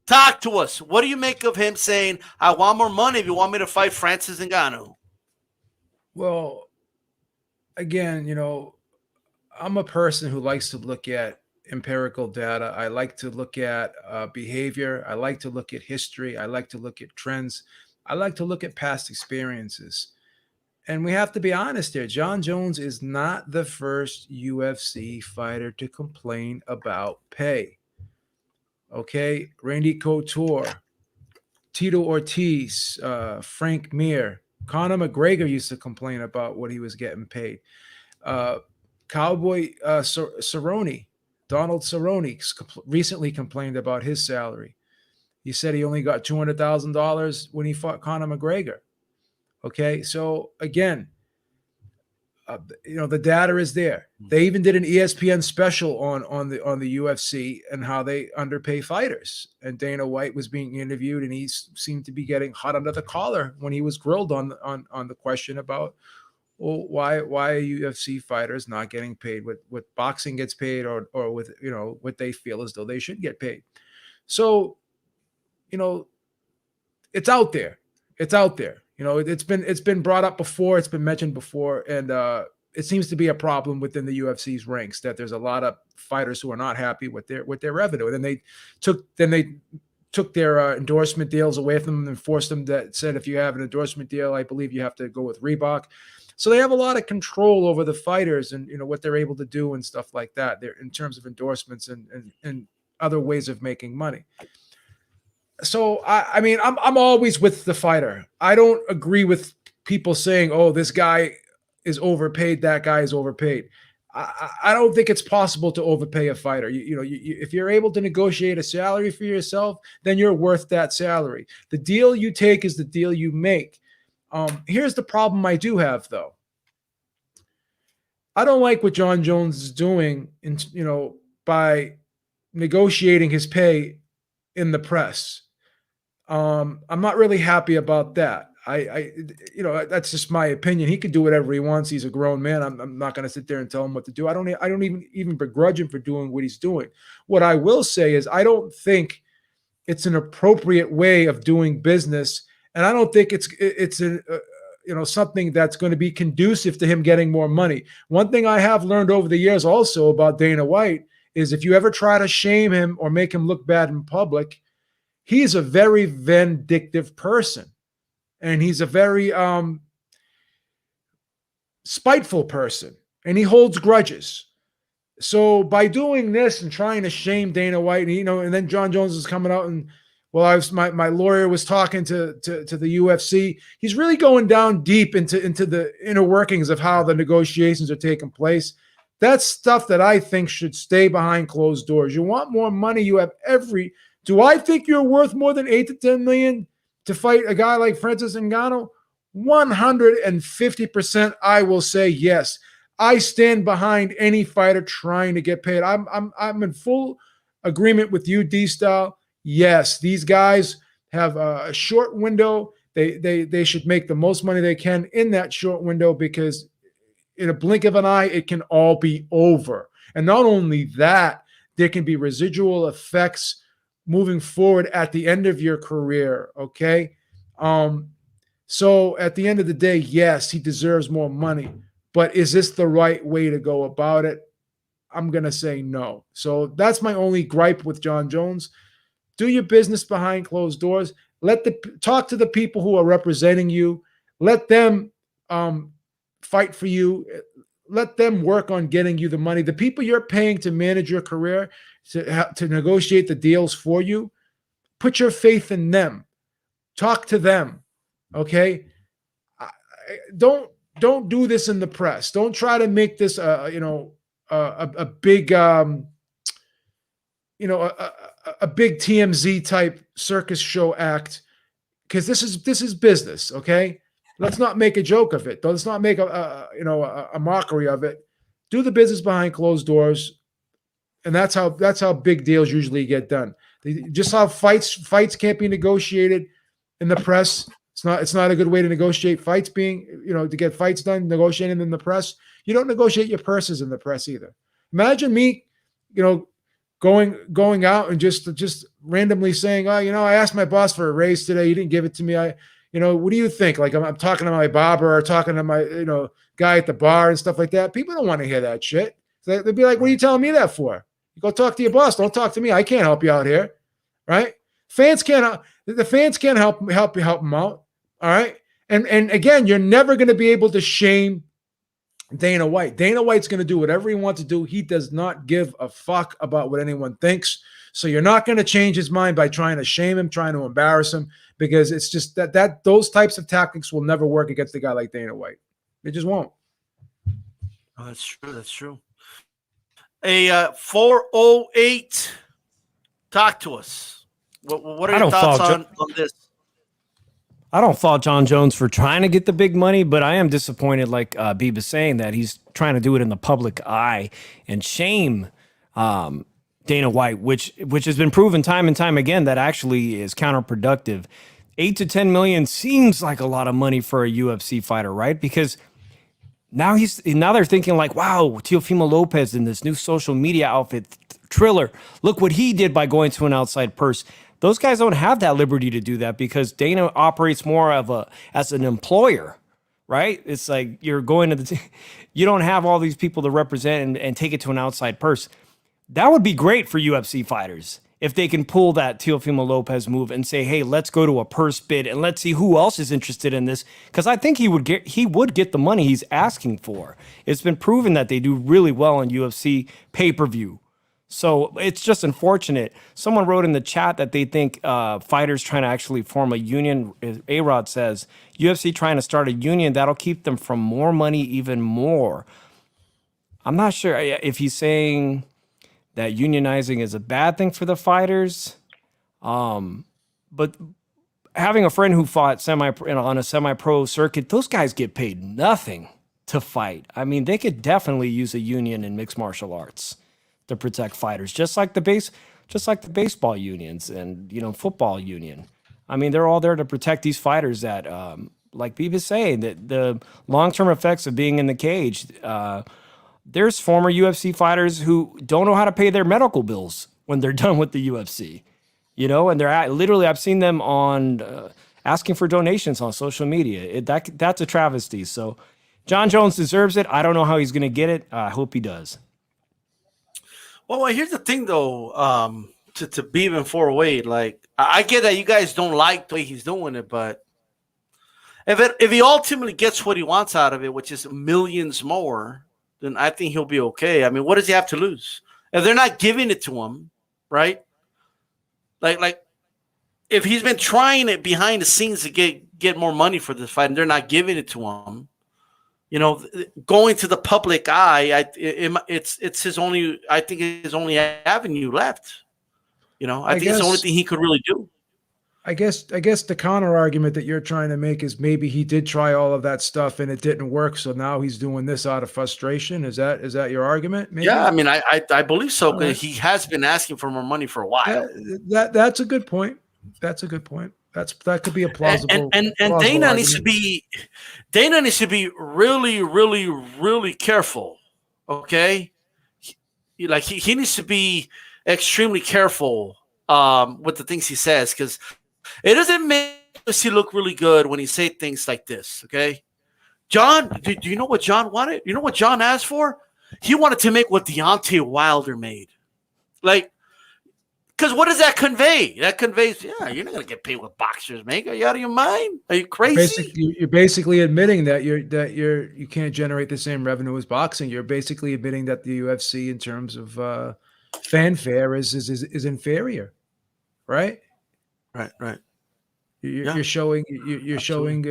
talk to us. What do you make of him saying, "I want more money if you want me to fight Francis Ngannou"? Well, again, I'm a person who likes to look at empirical data. I like to look at behavior. I like to look at history. I like to look at trends. I like to look at past experiences. And we have to be honest here. Jon Jones is not the first UFC fighter to complain about pay. Okay? Randy Couture, Tito Ortiz, Frank Mir, Conor McGregor used to complain about what he was getting paid. Cowboy Cerrone, Donald Cerrone recently complained about his salary. He said he only got $200,000 when he fought Conor McGregor. Okay, so again, the data is there. They even did an ESPN special on the UFC and how they underpay fighters. And Dana White was being interviewed, and he seemed to be getting hot under the collar when he was grilled on the question about, well, why are UFC fighters not getting paid what boxing gets paid, or with what they feel as though they should get paid. So it's out there. It's out there. It's been brought up before. It's been mentioned before, and it seems to be a problem within the UFC's ranks that there's a lot of fighters who are not happy with their revenue. And then they took their endorsement deals away from them and forced them, that said, if you have an endorsement deal, I believe you have to go with Reebok. So they have a lot of control over the fighters and what they're able to do and stuff like that. They're in terms of endorsements and other ways of making money. So I'm always with the fighter. I don't agree with people saying, "Oh, this guy is overpaid, that guy is overpaid." I don't think it's possible to overpay a fighter. If you're able to negotiate a salary for yourself, then you're worth that salary. The deal you take is the deal you make. Here's the problem I do have, though. I don't like what Jon Jones is doing, by negotiating his pay in the press. I'm not really happy about that. That's just my opinion. He could do whatever he wants. He's a grown man. I'm not going to sit there and tell him what to do. I don't even begrudge him for doing what he's doing. What I will say is I don't think it's an appropriate way of doing business, and I don't think it's something that's going to be conducive to him getting more money. One thing I have learned over the years also about Dana White is if you ever try to shame him or make him look bad in public, he's a very vindictive person. And he's a very spiteful person, and he holds grudges. So by doing this and trying to shame Dana White, and then Jon Jones is coming out and, well, my lawyer was talking to the UFC. He's really going down deep into the inner workings of how the negotiations are taking place. That's stuff that I think should stay behind closed doors. You want more money? You have every. Do I think you're worth more than $8 to $10 million? To fight a guy like Francis Ngannou? 150%, I will say yes. I stand behind any fighter trying to get paid. I'm in full agreement with you, D-Style. Yes, these guys have a short window. They should make the most money they can in that short window, because in a blink of an eye, it can all be over. And not only that, there can be residual effects moving forward at the end of your career, okay? So at the end of the day, yes, he deserves more money. But is this the right way to go about it? I'm going to say no. So that's my only gripe with Jon Jones. Do your business behind closed doors. Talk to the people who are representing you. Let them fight for you. Let them work on getting you the money. The people you're paying to manage your career, to negotiate the deals for you, put your faith in them. Talk to them, okay? Don't do this in the press. Don't try to make this a big a big TMZ type circus show act, because this is business, okay? Let's not make a joke of it. Let's not make a mockery of it. Do the business behind closed doors. And that's how big deals usually get done. Just how fights can't be negotiated in the press. It's not a good way to negotiate fights to get fights done, negotiating in the press. You don't negotiate your purses in the press either. Imagine me, going out and just randomly saying, "Oh, I asked my boss for a raise today. He didn't give it to me. What do you think?" Like I'm talking to my barber or talking to my, guy at the bar and stuff like that. People don't want to hear that shit. So they'd be like, "What are you telling me that for? You go talk to your boss. Don't talk to me. I can't help you out here." Right? The fans can't help them out. All right. And again, you're never going to be able to shame Dana White. Dana White's going to do whatever he wants to do. He does not give a fuck about what anyone thinks. So you're not going to change his mind by trying to shame him, trying to embarrass him, because it's just that those types of tactics will never work against a guy like Dana White. They just won't. Oh, that's true. That's true. A 408. Talk to us. What are your thoughts on this? I don't fault Jon Jones for trying to get the big money, but I am disappointed, like Beeb is saying, that he's trying to do it in the public eye and shame Dana White, which has been proven time and time again that actually is counterproductive. 8 to 10 million seems like a lot of money for a UFC fighter, right? Because now they're thinking like, wow, Teofimo Lopez in this new social media outfit, Triller, look what he did by going to an outside purse. Those guys don't have that liberty to do that because Dana operates more as an employer, right? It's like you're going to you don't have all these people to represent and take it to an outside purse. That would be great for UFC fighters if they can pull that Teofimo Lopez move and say, hey, let's go to a purse bid and let's see who else is interested in this. Because I think he would get the money he's asking for. It's been proven that they do really well in UFC pay-per-view. So it's just unfortunate. Someone wrote in the chat that they think fighters trying to actually form a union. A-Rod says, UFC trying to start a union, that'll keep them from more money even more. I'm not sure if he's saying that unionizing is a bad thing for the fighters. But having a friend who fought on a semi-pro circuit, those guys get paid nothing to fight. I mean, they could definitely use a union in mixed martial arts to protect fighters, just like the baseball unions and football union. I mean, they're all there to protect these fighters that, like Beeb is saying, that the long-term effects of being in the cage. There's former UFC fighters who don't know how to pay their medical bills when they're done with the UFC, and they're literally, I've seen them on asking for donations on social media. That's a travesty. So Jon Jones deserves it. I don't know how he's going to get it. I hope he does. Well, here's the thing, though, to be even for Wade, like, I get that you guys don't like the way he's doing it, but if he ultimately gets what he wants out of it, which is millions more, then I think he'll be okay. I mean, what does he have to lose? If they're not giving it to him, right? Like if he's been trying it behind the scenes to get more money for this fight and they're not giving it to him, going to the public eye, it's his only avenue left. I think it's the only thing he could really do. I guess the counter argument that you're trying to make is maybe he did try all of that stuff and it didn't work, so now he's doing this out of frustration. Is that your argument? Maybe? Yeah, I mean, I believe so, because he has been asking for more money for a while. That's a good point. That's a good point. That could be a plausible. And Dana needs to be really, really, really careful. Okay, he needs to be extremely careful with the things he says, because it doesn't make us look really good when he say things like this. Okay, John, do you know what John wanted? You know what John asked for? He wanted to make what Deontay Wilder made, like. Because what does that convey? That conveys, you're not gonna get paid what boxers make. Are you out of your mind? Are you crazy? You're basically admitting that you can't generate the same revenue as boxing. You're basically admitting that the UFC, in terms of fanfare, is inferior, right? Right. You're showing you're showing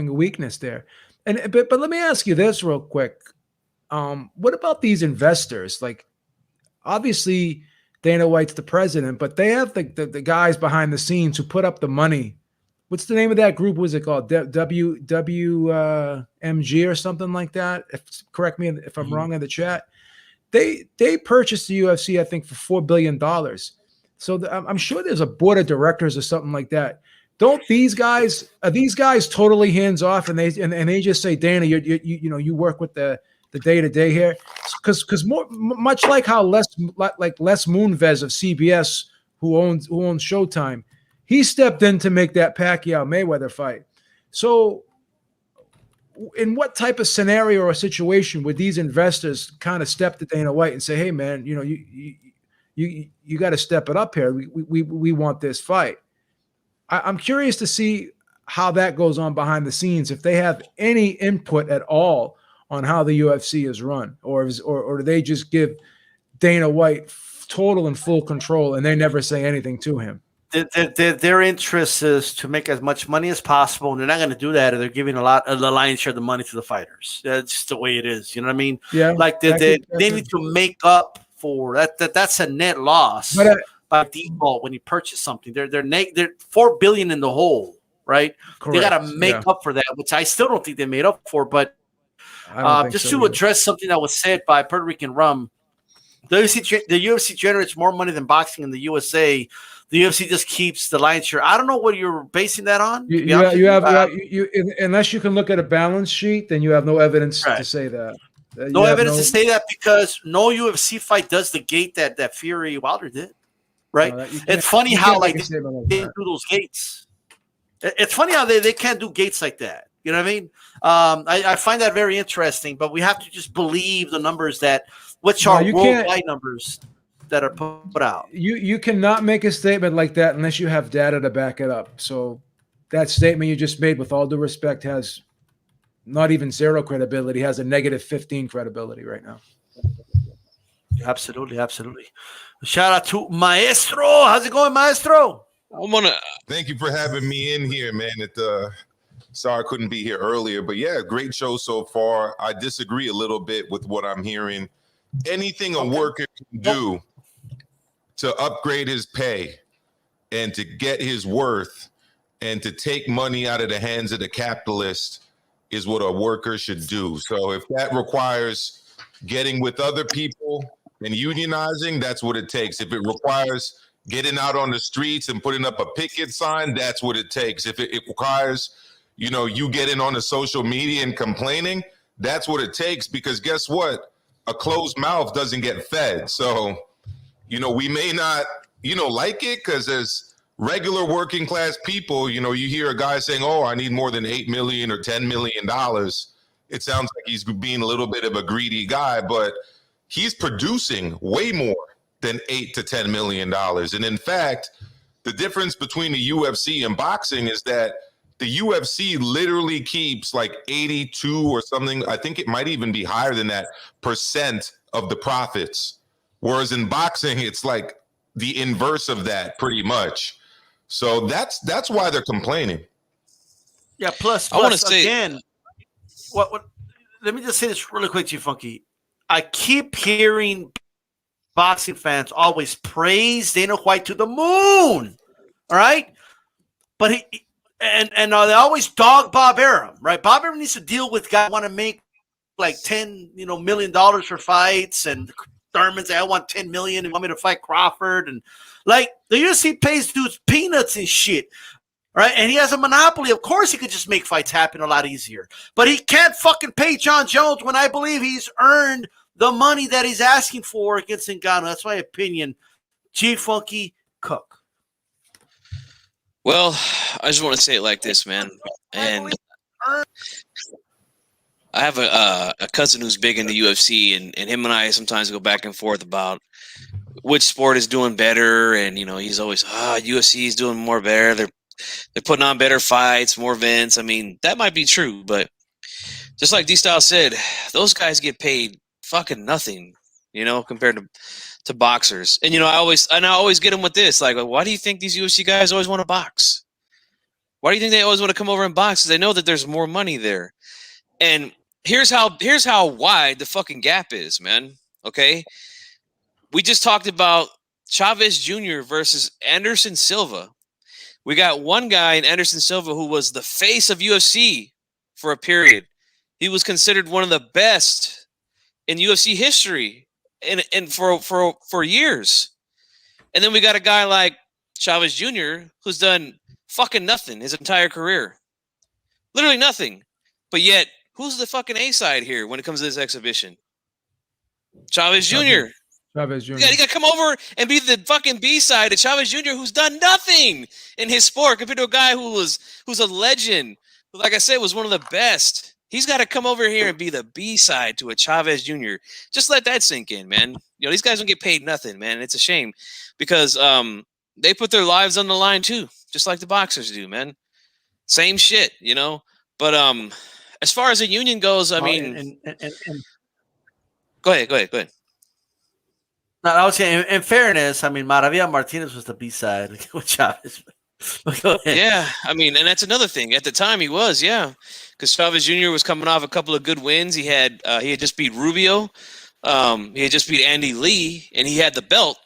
a weakness there. But let me ask you this real quick. What about these investors? Like, obviously, Dana White's the president, but they have the guys behind the scenes who put up the money. What's the name of that group? What was it called? WMG or something like that? Correct me if I'm wrong in the chat. They purchased the UFC, I think, for $4 billion. So I'm sure there's a board of directors or something like that. Are these guys totally hands off, and they just say, Dana, you work with the day-to-day here, because much like how Les Moonves of CBS, who owns Showtime, he stepped in to make that Pacquiao Mayweather fight. So in what type of scenario or situation would these investors kind of step to Dana White and say, hey man, you got to step it up here. We want this fight. I'm curious to see how that goes on behind the scenes, if they have any input at all on how the UFC is run, or do they just give Dana White total and full control and they never say anything to him? Their interest is to make as much money as possible, and they're not going to do that if they're giving the lion's share of the money to the fighters. That's just the way it is. You know what I mean? Yeah. Like they need to make up for that. That's a net loss by default when you purchase something. They're $4 billion in the hole, right? Correct. They got to make up for that, which I still don't think they made up for. But just to address something that was said by Puerto Rican Rum, the UFC generates more money than boxing in the USA. The UFC just keeps the lion's share. I don't know what you're basing that on. Unless you can look at a balance sheet, then you have no evidence to say that. No evidence to say that because no UFC fight does the gate that Fury Wilder did, right? It's funny how like they do those gates. It's funny how they can't do gates like that. You know what I mean? I find that very interesting, but we have to just believe the numbers which are worldwide numbers that are put out. You cannot make a statement like that unless you have data to back it up. So that statement you just made, with all due respect, has not even 0 credibility, has a negative 15 credibility right now. Absolutely. Shout out to Maestro. How's it going, Maestro? Thank you for having me in here, man. Sorry I couldn't be here earlier, but yeah, great show so far. I disagree a little bit with what I'm hearing. Anything a worker can do to upgrade his pay and to get his worth and to take money out of the hands of the capitalist is what a worker should do. So if that requires getting with other people and unionizing, that's what it takes. If it requires getting out on the streets and putting up a picket sign, that's what it takes. If it requires, you getting on the social media and complaining, that's what it takes. Because guess what? A closed mouth doesn't get fed. So, we may not, like it, because as regular working class people, you hear a guy saying, oh, I need more than $8 million or $10 million. It sounds like he's being a little bit of a greedy guy, but he's producing way more than $8 to $10 million. And in fact, the difference between the UFC and boxing is that the UFC literally keeps like 82 or something. I think it might even be higher than that % of the profits. Whereas in boxing, it's like the inverse of that pretty much. So that's why they're complaining. Yeah. Plus I want to say again, what? Let me just say this really quick to you, Funky. I keep hearing boxing fans always praise Dana White to the moon. All right, but they always dog Bob Arum, right? Bob Arum needs to deal with guys who want to make like $10 million for fights, and Thurman say I want $10 million and want me to fight Crawford, and like the UFC pays dudes peanuts and shit, right? And he has a monopoly. Of course, he could just make fights happen a lot easier, but he can't fucking pay Jon Jones when I believe he's earned the money that he's asking for against Ngannou. That's my opinion. G Funky Cook. Well, I just want to say it like this, man. And I have a cousin who's big in the UFC, and him and I sometimes go back and forth about which sport is doing better. And, he's always, UFC is doing more better. They're putting on better fights, more events. I mean, that might be true, but just like D-Style said, those guys get paid fucking nothing, compared to boxers. And I always get them with this, like, why do you think these UFC guys always want to box? Why do you think they always want to come over and box? Because they know that there's more money there. And here's how wide the fucking gap is, man. Okay, we just talked about Chavez Jr. versus Anderson Silva. We got one guy in Anderson Silva who was the face of UFC for a period. He was considered one of the best in UFC history and for years. And then we got a guy like Chavez Jr. who's done fucking nothing his entire career. Literally nothing. But yet, who's the fucking A side here when it comes to this exhibition? Chavez Jr. Chavez Jr. You got to come over and be the fucking B side to Chavez Jr., who's done nothing in his sport compared to a guy who's a legend, who, like I said, was one of the best. He's got to come over here and be the B side to a Chavez Jr. Just let that sink in, man. These guys don't get paid nothing, man. It's a shame because they put their lives on the line too, just like the boxers do, man. Same shit, But as far as the union goes, I mean, go ahead. No, I was saying, in fairness, I mean, Maravilla Martinez was the B side with Chavez. Yeah, I mean, and that's another thing. At the time, he was, because Chavez Jr. was coming off a couple of good wins. He had just beat Rubio, he had just beat Andy Lee, and he had the belt.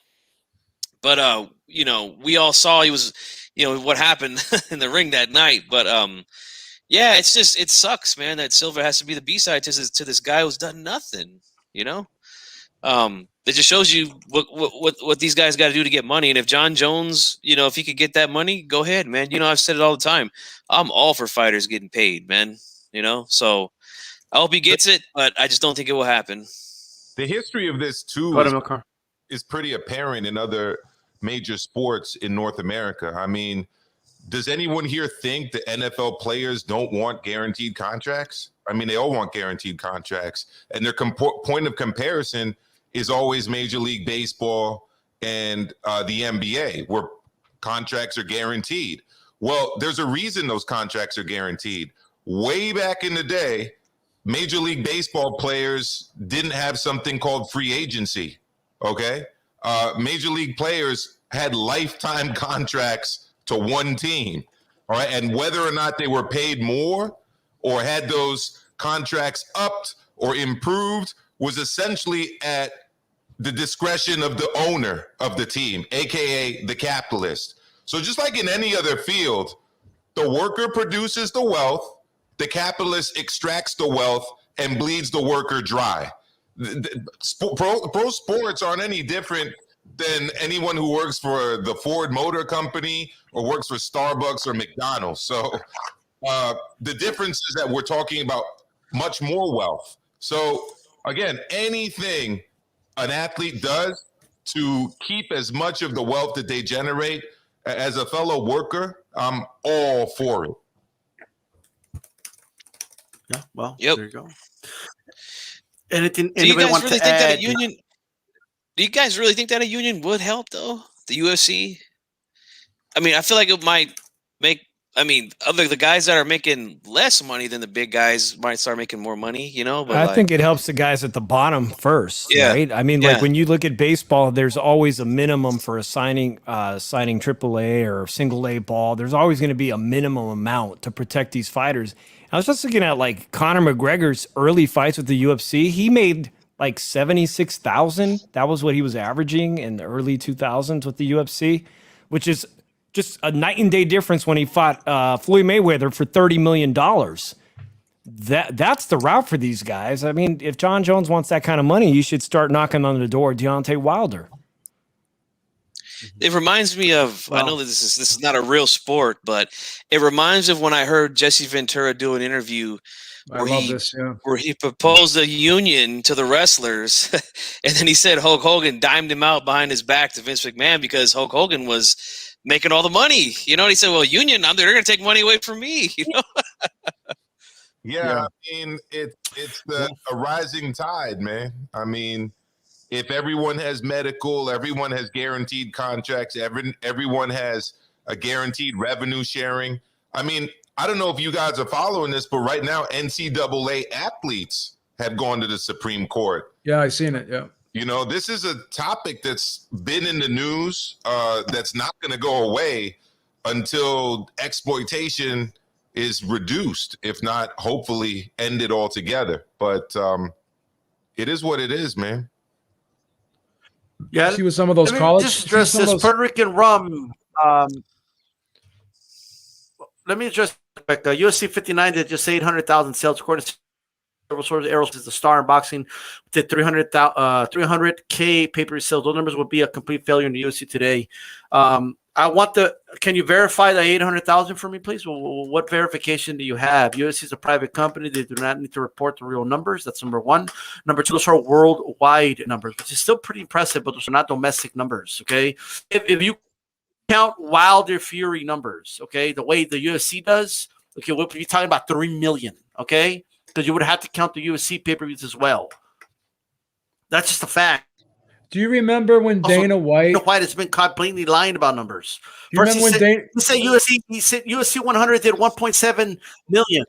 But we all saw he was, what happened in the ring that night. But yeah, it sucks, man, that Silva has to be the B-side to this guy who's done nothing. It just shows you what these guys got to do to get money. And if Jon Jones, if he could get that money, go ahead, man. I've said it all the time. I'm all for fighters getting paid, man. So I hope he gets it, but I just don't think it will happen. The history of this too is pretty apparent in other major sports in North America. I mean, does anyone here think the NFL players don't want guaranteed contracts? I mean, they all want guaranteed contracts, and their point of comparison is always Major League Baseball and the NBA, where contracts are guaranteed. Well, there's a reason those contracts are guaranteed. Way back in the day, Major League Baseball players didn't have something called free agency, okay? Major League players had lifetime contracts to one team, all right? And whether or not they were paid more or had those contracts upped or improved was essentially at the discretion of the owner of the team, AKA the capitalist. So just like in any other field, the worker produces the wealth, the capitalist extracts the wealth and bleeds the worker dry. Pro sports aren't any different than anyone who works for the Ford Motor Company or works for Starbucks or McDonald's. So the difference is that we're talking about much more wealth. So again, anything an athlete does to keep as much of the wealth that they generate as a fellow worker, I'm all for it. Yeah, well, yep. There you go. Anything? Do you guys want really to think add? that a union? Do you guys really think that a union would help, though? The UFC? I mean, I feel like it might make. I mean, the guys that are making less money than the big guys might start making more money, But I think it helps the guys at the bottom first, right? I mean, like when you look at baseball, there's always a minimum for signing AAA or single A ball. There's always going to be a minimum amount to protect these fighters. I was just looking at like Conor McGregor's early fights with the UFC. He made like $76,000. That was what he was averaging in the early 2000s with the UFC, which is just a night and day difference when he fought Floyd Mayweather for $30 million. That's the route for these guys. I mean, if Jon Jones wants that kind of money, you should start knocking on the door of Deontay Wilder. It reminds me of, I know that this is not a real sport, but it reminds me of when I heard Jesse Ventura do an interview where he proposed a union to the wrestlers, and then he said Hulk Hogan dimed him out behind his back to Vince McMahon because Hulk Hogan was making all the money. And he said, well, union, they're going to take money away from me, Yeah, I mean, it's a rising tide, man. I mean, if everyone has medical, everyone has guaranteed contracts, everyone has a guaranteed revenue sharing. I mean, I don't know if you guys are following this, but right now NCAA athletes have gone to the Supreme Court. Yeah, I've seen it. Yeah. This is a topic that's been in the news that's not going to go away until exploitation is reduced, if not hopefully ended altogether. But it is what it is, man. Yeah, see with some of those colleges. Just address this Puerto Rican rum. Let me address UFC 59 did just 800,000 sales according to several sources. Errol is the star in boxing. Did 300K pay-per-view sales. Those numbers would be a complete failure in the UFC today. Can you verify the 800,000 for me, please? Well, what verification do you have? UFC is a private company. They do not need to report the real numbers. That's number one. Number two, those are worldwide numbers, which is still pretty impressive, but those are not domestic numbers, okay? If you count Wilder Fury numbers, okay, the way the UFC does, okay, we'll be talking about 3 million, okay? Because you would have to count the UFC pay-per-views as well. That's just a fact. Do you remember when Dana White has been caught blatantly lying about numbers? You remember when he said UFC 100 did 1.7 million.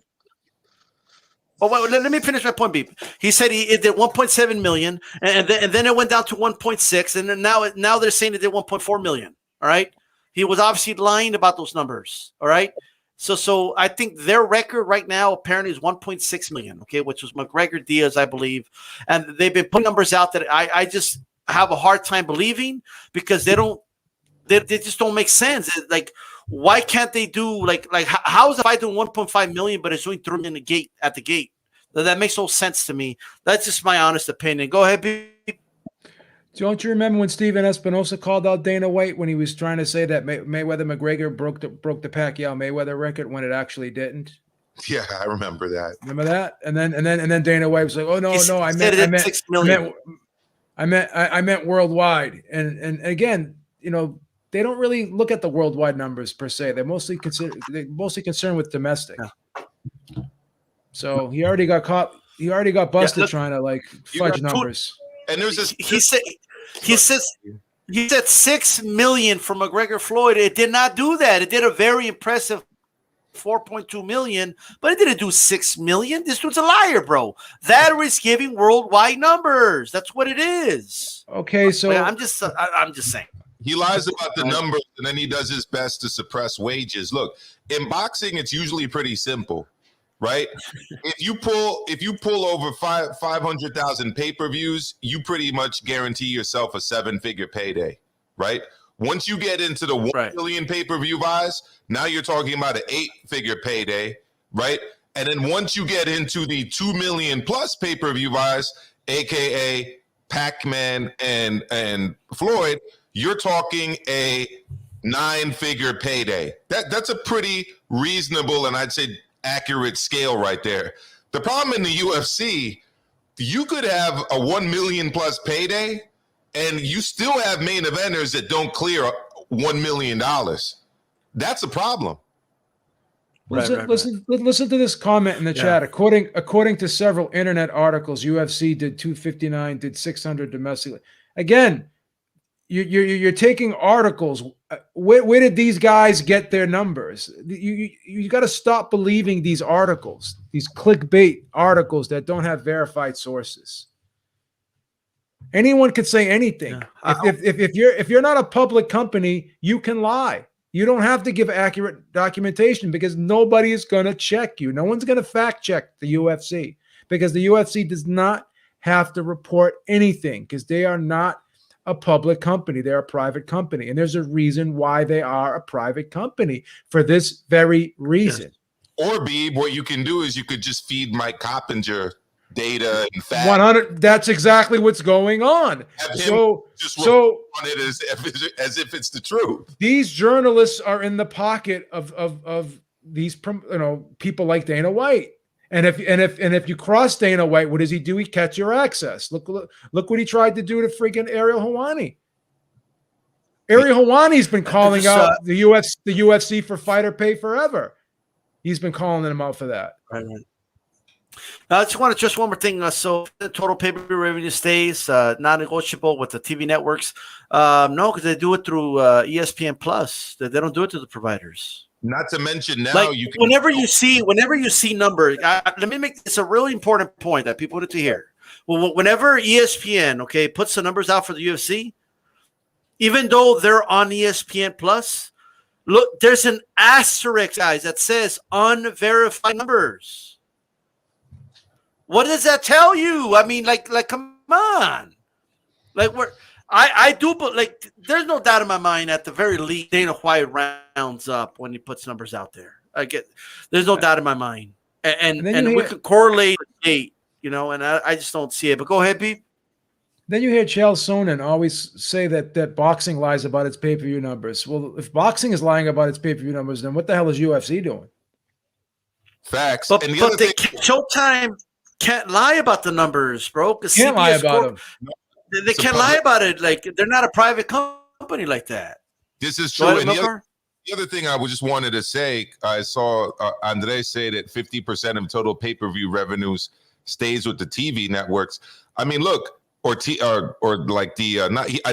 Oh, wait, let me finish my point, Beep. He said it did 1.7 million, and then it went down to 1.6, and then now they're saying it did 1.4 million. All right, he was obviously lying about those numbers. All right, so I think their record right now apparently is 1.6 million. Okay, which was McGregor Diaz, I believe, and they've been putting numbers out that I just have a hard time believing because they don't They just don't make sense. Like, why can't they do like how is the fight doing 1.5 million, but it's doing 3 million at the gate? That makes no sense to me. That's just my honest opinion. Go ahead, B. Don't you remember when Steven Espinosa called out Dana White when he was trying to say that Mayweather McGregor broke the Pacquiao Mayweather record when it actually didn't? Yeah, I remember that. Remember that? And then Dana White was like, "Oh no, I meant 6 million. I meant worldwide." And again, you know, they don't really look at the worldwide numbers per se. They're mostly concerned with domestic. Yeah. So he already got caught. He already got busted trying to like fudge numbers. And there's this. He said 6 million for McGregor Floyd. It did not do that. It did a very impressive 4.2 million, but it didn't do 6 million. This dude's a liar, bro. That is giving worldwide numbers. That's what it is. Okay, so I'm just saying. He lies about the numbers and then he does his best to suppress wages. Look, in boxing, it's usually pretty simple, right? If you pull over 500,000 pay-per-views, you pretty much guarantee yourself a 7-figure payday, right? Once you get into the 1 million pay-per-view buys, now you're talking about an 8-figure payday, right? And then once you get into the 2 million plus pay-per-view buys, aka Pac-Man and Floyd, you're talking a 9-figure payday. That's a pretty reasonable and I'd say accurate scale right there. The problem in the UFC, you could have a 1 million plus payday and you still have main eventers that don't clear $1 million. That's a problem. Listen to this comment in the chat. According to several internet articles, UFC did 259, did 600 domestically. Again, you're taking articles. Where did these guys get their numbers? You got to stop believing these articles, these clickbait articles that don't have verified sources. Anyone could say anything. Yeah. If you're not a public company, you can lie. You don't have to give accurate documentation because nobody is going to check you. No one's going to fact check the UFC because the UFC does not have to report anything because they are not a public company. They're a private company. And there's a reason why they are a private company for this very reason. Or Beeb, what you can do is you could just feed Mike Coppinger data and facts. 100. That's exactly what's going on. So on it as if it's the truth. These journalists are in the pocket of these people like Dana White. And if you cross Dana White, what does he do? He cuts your access. Look what he tried to do to freaking Ariel Helwani. Ariel Helwani's been calling out the UFC for fighter pay forever. He's been calling them out for that. Right. I just one more thing. So the total pay-per-view revenue stays non-negotiable with the TV networks. No, because they do it through ESPN Plus. They don't do it to the providers. Not to mention now, like, whenever you see numbers, let me make this a really important point that people need to hear. Well, whenever ESPN puts the numbers out for the UFC, even though they're on ESPN Plus, look, there's an asterisk, guys, that says unverified numbers. What does that tell you? I mean, like, come on. Like, I do, but like, there's no doubt in my mind at the very least, Dana White rounds up when he puts numbers out there. There's no doubt in my mind. And we could correlate the date, and I just don't see it. But go ahead, Pete. Then you hear Chael Sonnen always say that boxing lies about its pay-per-view numbers. Well, if boxing is lying about its payper-view numbers, then what the hell is UFC doing? Facts. But Showtime can't lie about the numbers, bro. Can't lie about them. They can't lie about it. Like, they're not a private company like that. This is true. And the other thing I just wanted to say, I saw Andre say that 50% of total pay-per-view revenues stays with the TV networks. I mean, look, I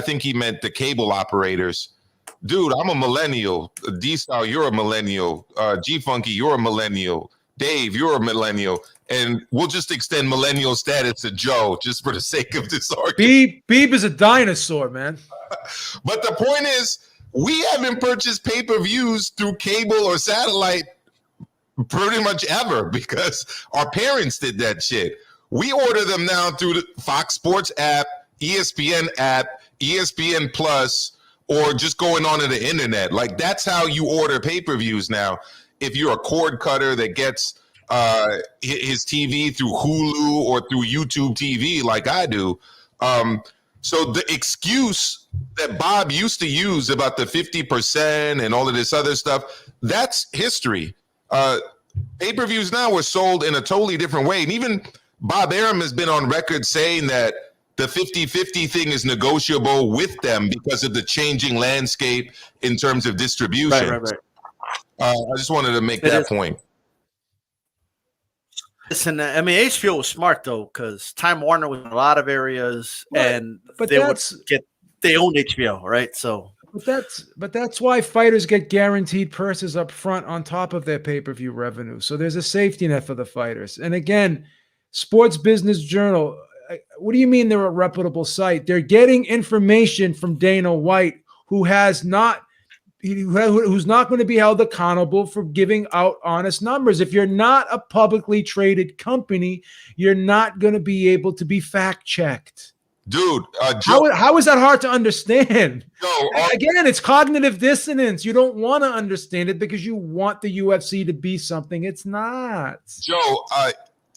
think he meant the cable operators. Dude, I'm a millennial. D-Style, you're a millennial. G-Funky, you're a millennial. Dave, you're a millennial. And we'll just extend millennial status to Joe just for the sake of this argument. Beeb is a dinosaur, man. But the point is, we haven't purchased pay-per-views through cable or satellite pretty much ever because our parents did that shit. We order them now through the Fox Sports app, ESPN app, ESPN Plus, or just going onto the internet. Like, that's how you order pay-per-views now. If you're a cord cutter that gets his TV through Hulu or through YouTube TV like I do. So the excuse that Bob used to use about the 50% and all of this other stuff, that's history. Pay-per-views now were sold in a totally different way. And even Bob Arum has been on record saying that the 50-50 thing is negotiable with them because of the changing landscape in terms of distribution. Right. I just wanted to make that point. Listen, I mean, HBO was smart though, because Time Warner was in a lot of areas, and they own HBO, right? So, but that's why fighters get guaranteed purses up front on top of their pay-per-view revenue. So there's a safety net for the fighters. And again, Sports Business Journal. What do you mean they're a reputable site? They're getting information from Dana White, who's not going to be held accountable for giving out honest numbers. If you're not a publicly traded company, you're not going to be able to be fact-checked. Dude, Joe, how is that hard to understand? Joe, again, it's cognitive dissonance. You don't want to understand it because you want the UFC to be something it's not. Joe,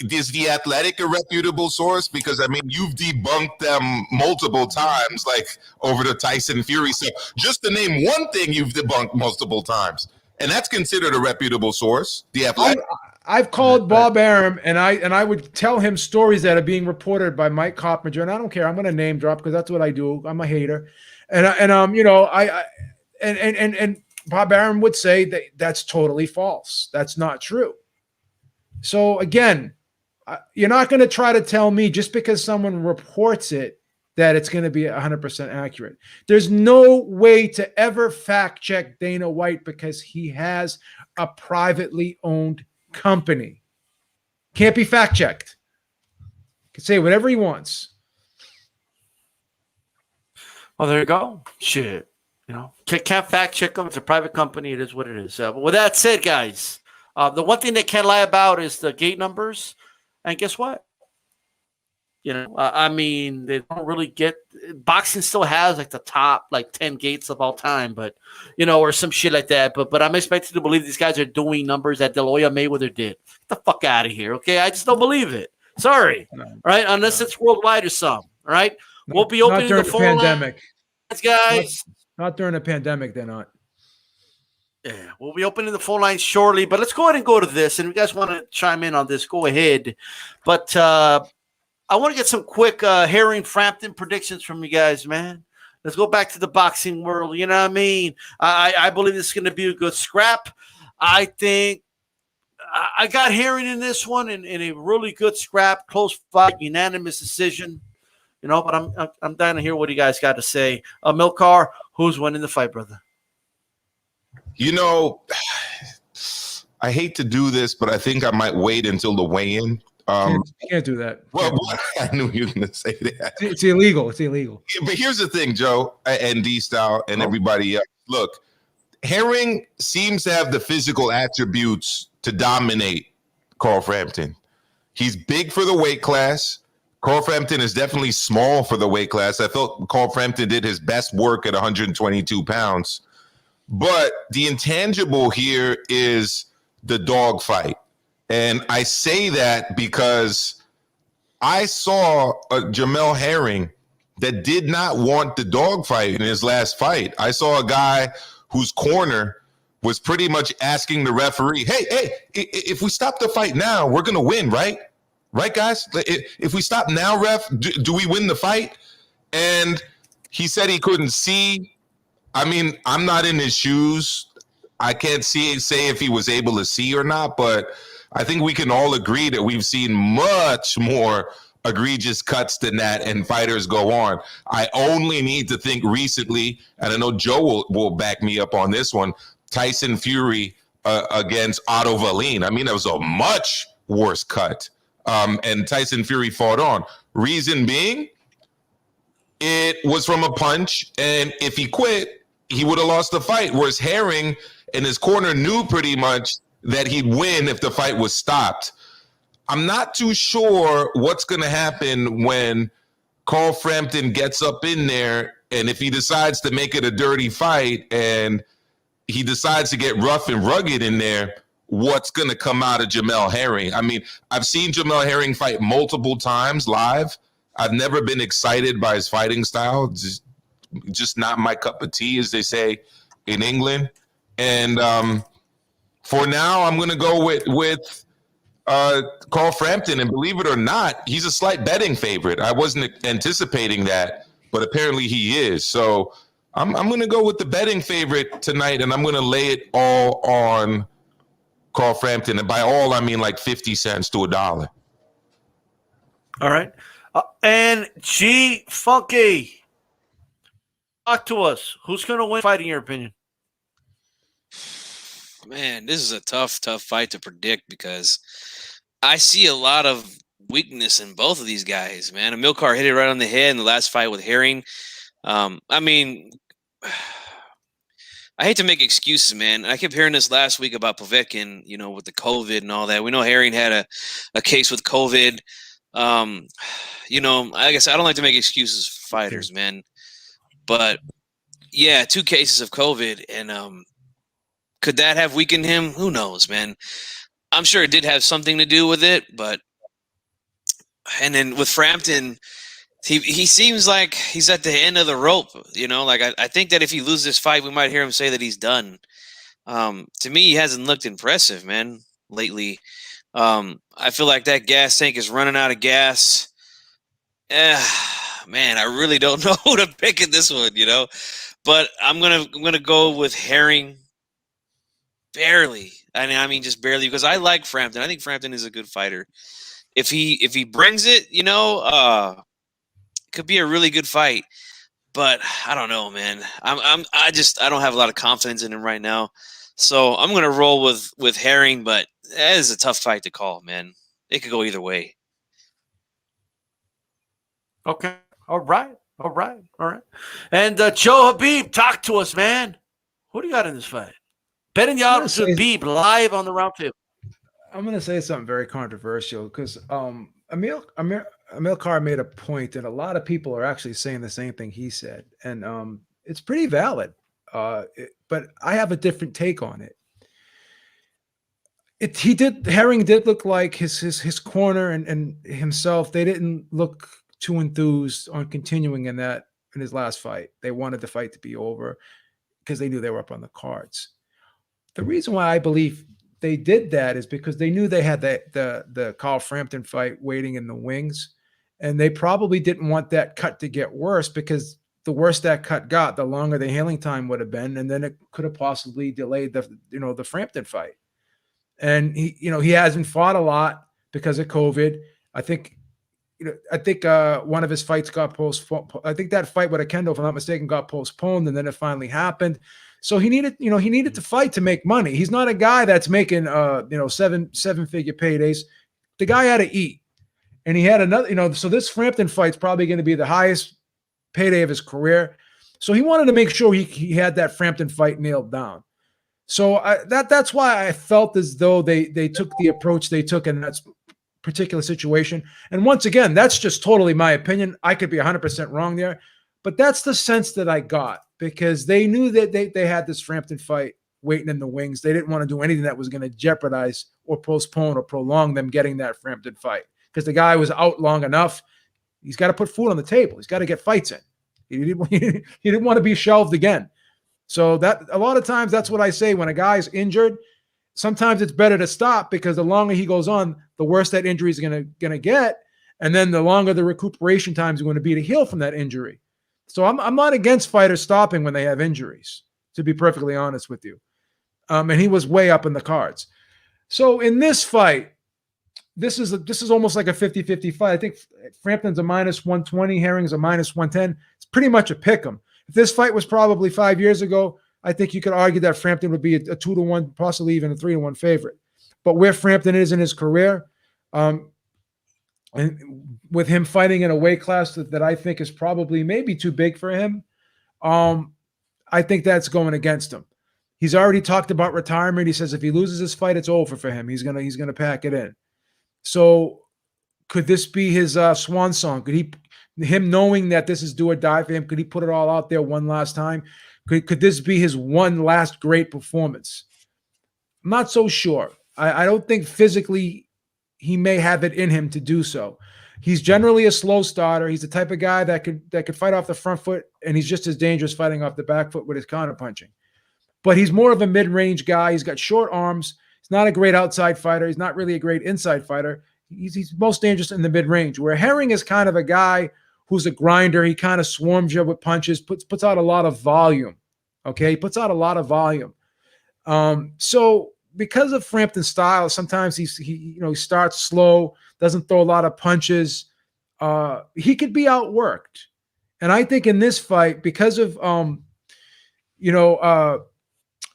is The Athletic a reputable source? Because, I mean, you've debunked them multiple times, like over the Tyson Fury stuff. Just to name one thing you've debunked multiple times. And that's considered a reputable source, The Athletic. I've called Bob Arum, and I would tell him stories that are being reported by Mike Coppinger, and I don't care. I'm going to name drop because that's what I do. I'm a hater. And Bob Arum would say that that's totally false. That's not true. So, again, you're not going to try to tell me just because someone reports it that it's going to be 100% accurate. There's no way to ever fact check Dana White because he has a privately owned company. Can't be fact checked. Can say whatever he wants. Well, there you go. Shit. Can't fact check them. It's a private company. It is what it is. But with that said, guys, the one thing they can't lie about is the gate numbers. And guess what? I mean, they don't really get boxing still has like the top 10 gates of all time, but or some shit like that. But I'm expected to believe these guys are doing numbers that De La Hoya Mayweather did. Get the fuck out of here, okay? I just don't believe it. Sorry, right? Unless it's worldwide or something, right? We'll be opening the phone pandemic, guys. Not during a pandemic, they're not. Yeah, we'll be opening the phone lines shortly, but let's go ahead and go to this. And if you guys want to chime in on this, go ahead. But I want to get some quick Herring Frampton predictions from you guys, man. Let's go back to the boxing world. You know what I mean? I believe this is going to be a good scrap. I think I got Herring in this one in a really good scrap, close fight, unanimous decision. But I'm dying to hear what you guys got to say. Milcar, who's winning the fight, brother? I hate to do this, but I think I might wait until the weigh-in. You can't do that. Well, I knew you were going to say that. It's illegal. It's illegal. But here's the thing, Joe, and D-Style, and everybody else. Look, Herring seems to have the physical attributes to dominate Carl Frampton. He's big for the weight class. Carl Frampton is definitely small for the weight class. I felt Carl Frampton did his best work at 122 pounds. But the intangible here is the dog fight. And I say that because I saw a Jamel Herring that did not want the dog fight in his last fight. I saw a guy whose corner was pretty much asking the referee, hey, if we stop the fight now, we're going to win, right? Right, guys? If we stop now, ref, do we win the fight? And he said he couldn't see. I mean, I'm not in his shoes. I can't say if he was able to see or not, but I think we can all agree that we've seen much more egregious cuts than that, and fighters go on. I only need to think recently, and I know Joe will back me up on this one, Tyson Fury against Otto Wallin. I mean, that was a much worse cut, and Tyson Fury fought on. Reason being, it was from a punch, and if he quit, he would have lost the fight, whereas Herring in his corner knew pretty much that he'd win if the fight was stopped. I'm not too sure what's going to happen when Carl Frampton gets up in there, and if he decides to make it a dirty fight and he decides to get rough and rugged in there, what's going to come out of Jamel Herring? I mean, I've seen Jamel Herring fight multiple times live. I've never been excited by his fighting style. Just not my cup of tea, as they say in England. And for now, I'm going to go with Carl Frampton. And believe it or not, he's a slight betting favorite. I wasn't anticipating that, but apparently he is. So I'm going to go with the betting favorite tonight, and I'm going to lay it all on Carl Frampton. And by all, I mean like 50 cents to $1. All right. And G Funky, talk to us. Who's going to win the fight in your opinion? Man, this is a tough fight to predict because I see a lot of weakness in both of these guys, man. Amilcar hit it right on the head in the last fight with Herring. I mean, I hate to make excuses, man. I kept hearing this last week about Povetkin, you know, with the COVID and all that. We know Herring had a case with COVID. You know, I guess I don't like to make excuses for fighters, man. But yeah, 2 cases of COVID, and could that have weakened him? Who knows, man. I'm sure it did have something to do with it, but and then with Frampton, he seems like he's at the end of the rope, you know. Like I think that if he loses this fight, we might hear him say that he's done. To me, he hasn't looked impressive, man, lately. I feel like that gas tank is running out of gas. Man, I really don't know who to pick in this one, you know. But I'm gonna go with Herring. Barely. I mean, just barely, because I like Frampton. I think Frampton is a good fighter. If he brings it, you know, it could be a really good fight. But I don't know, man. I don't have a lot of confidence in him right now. So I'm gonna roll with Herring, but that is a tough fight to call, man. It could go either way. Okay. All right. And Joe Habib, talk to us, man. Who do you got in this fight? Betting Habib live on the round table. I'm going to say something very controversial because Amilcar made a point, and a lot of people are actually saying the same thing he said, and it's pretty valid. But I have a different take on it. Herring did look like his corner and himself. They didn't look too enthused on continuing in his last fight. They wanted the fight to be over because they knew they were up on the cards. The reason why I believe they did that is because they knew they had the Carl Frampton fight waiting in the wings, and they probably didn't want that cut to get worse, because the worse that cut got, the longer the healing time would have been, and then it could have possibly delayed the Frampton fight. And he hasn't fought a lot because of COVID. I think one of his fights got postponed. I think that fight with Akendo, if I'm not mistaken, got postponed, and then it finally happened. So he needed to fight to make money. He's not a guy that's making seven-figure paydays. The guy had to eat, and he had another. So this Frampton fight's probably going to be the highest payday of his career. So he wanted to make sure he had that Frampton fight nailed down. So that's why I felt as though they took the approach they took in that particular situation. And once again, that's just totally my opinion. I could be 100% wrong there, but that's the sense that I got, because they knew that they had this Frampton fight waiting in the wings. They didn't want to do anything that was going to jeopardize or postpone or prolong them getting that Frampton fight, because the guy was out long enough. He's got to put food on the table. He's got to get fights in. He didn't want to be shelved again. So that a lot of times, that's what I say when a guy's injured. Sometimes it's better to stop, because the longer he goes on, the worse that injury is going to get, and then the longer the recuperation time is going to be to heal from that injury. So I'm not against fighters stopping when they have injuries, to be perfectly honest with you. And he was way up in the cards. So in this fight, this is almost like a 50-50 fight. I think Frampton's a -120, Herring's a -110. It's pretty much a pick 'em. If this fight was probably 5 years ago, I think you could argue that Frampton would be a 2-1, possibly even a 3-1 favorite. But where Frampton is in his career, and with him fighting in a weight class that I think is probably maybe too big for him, I think that's going against him. He's already talked about retirement. He says if he loses this fight, it's over for him. He's gonna pack it in. So could this be his swan song? Could he him knowing that this is do or die for him? Could he put it all out there one last time? Could this be his one last great performance? I'm not so sure. I don't think physically he may have it in him to do so. He's generally a slow starter. He's the type of guy that could fight off the front foot, and he's just as dangerous fighting off the back foot with his counterpunching. But he's more of a mid-range guy. He's got short arms. He's not a great outside fighter. He's not really a great inside fighter. He's most dangerous in the mid-range, where Herring is kind of a guy who's a grinder. He kind of swarms you with punches, puts out a lot of volume. Okay, he puts out a lot of volume. So because of Frampton's style, sometimes he starts slow, doesn't throw a lot of punches. He could be outworked. And I think in this fight, because of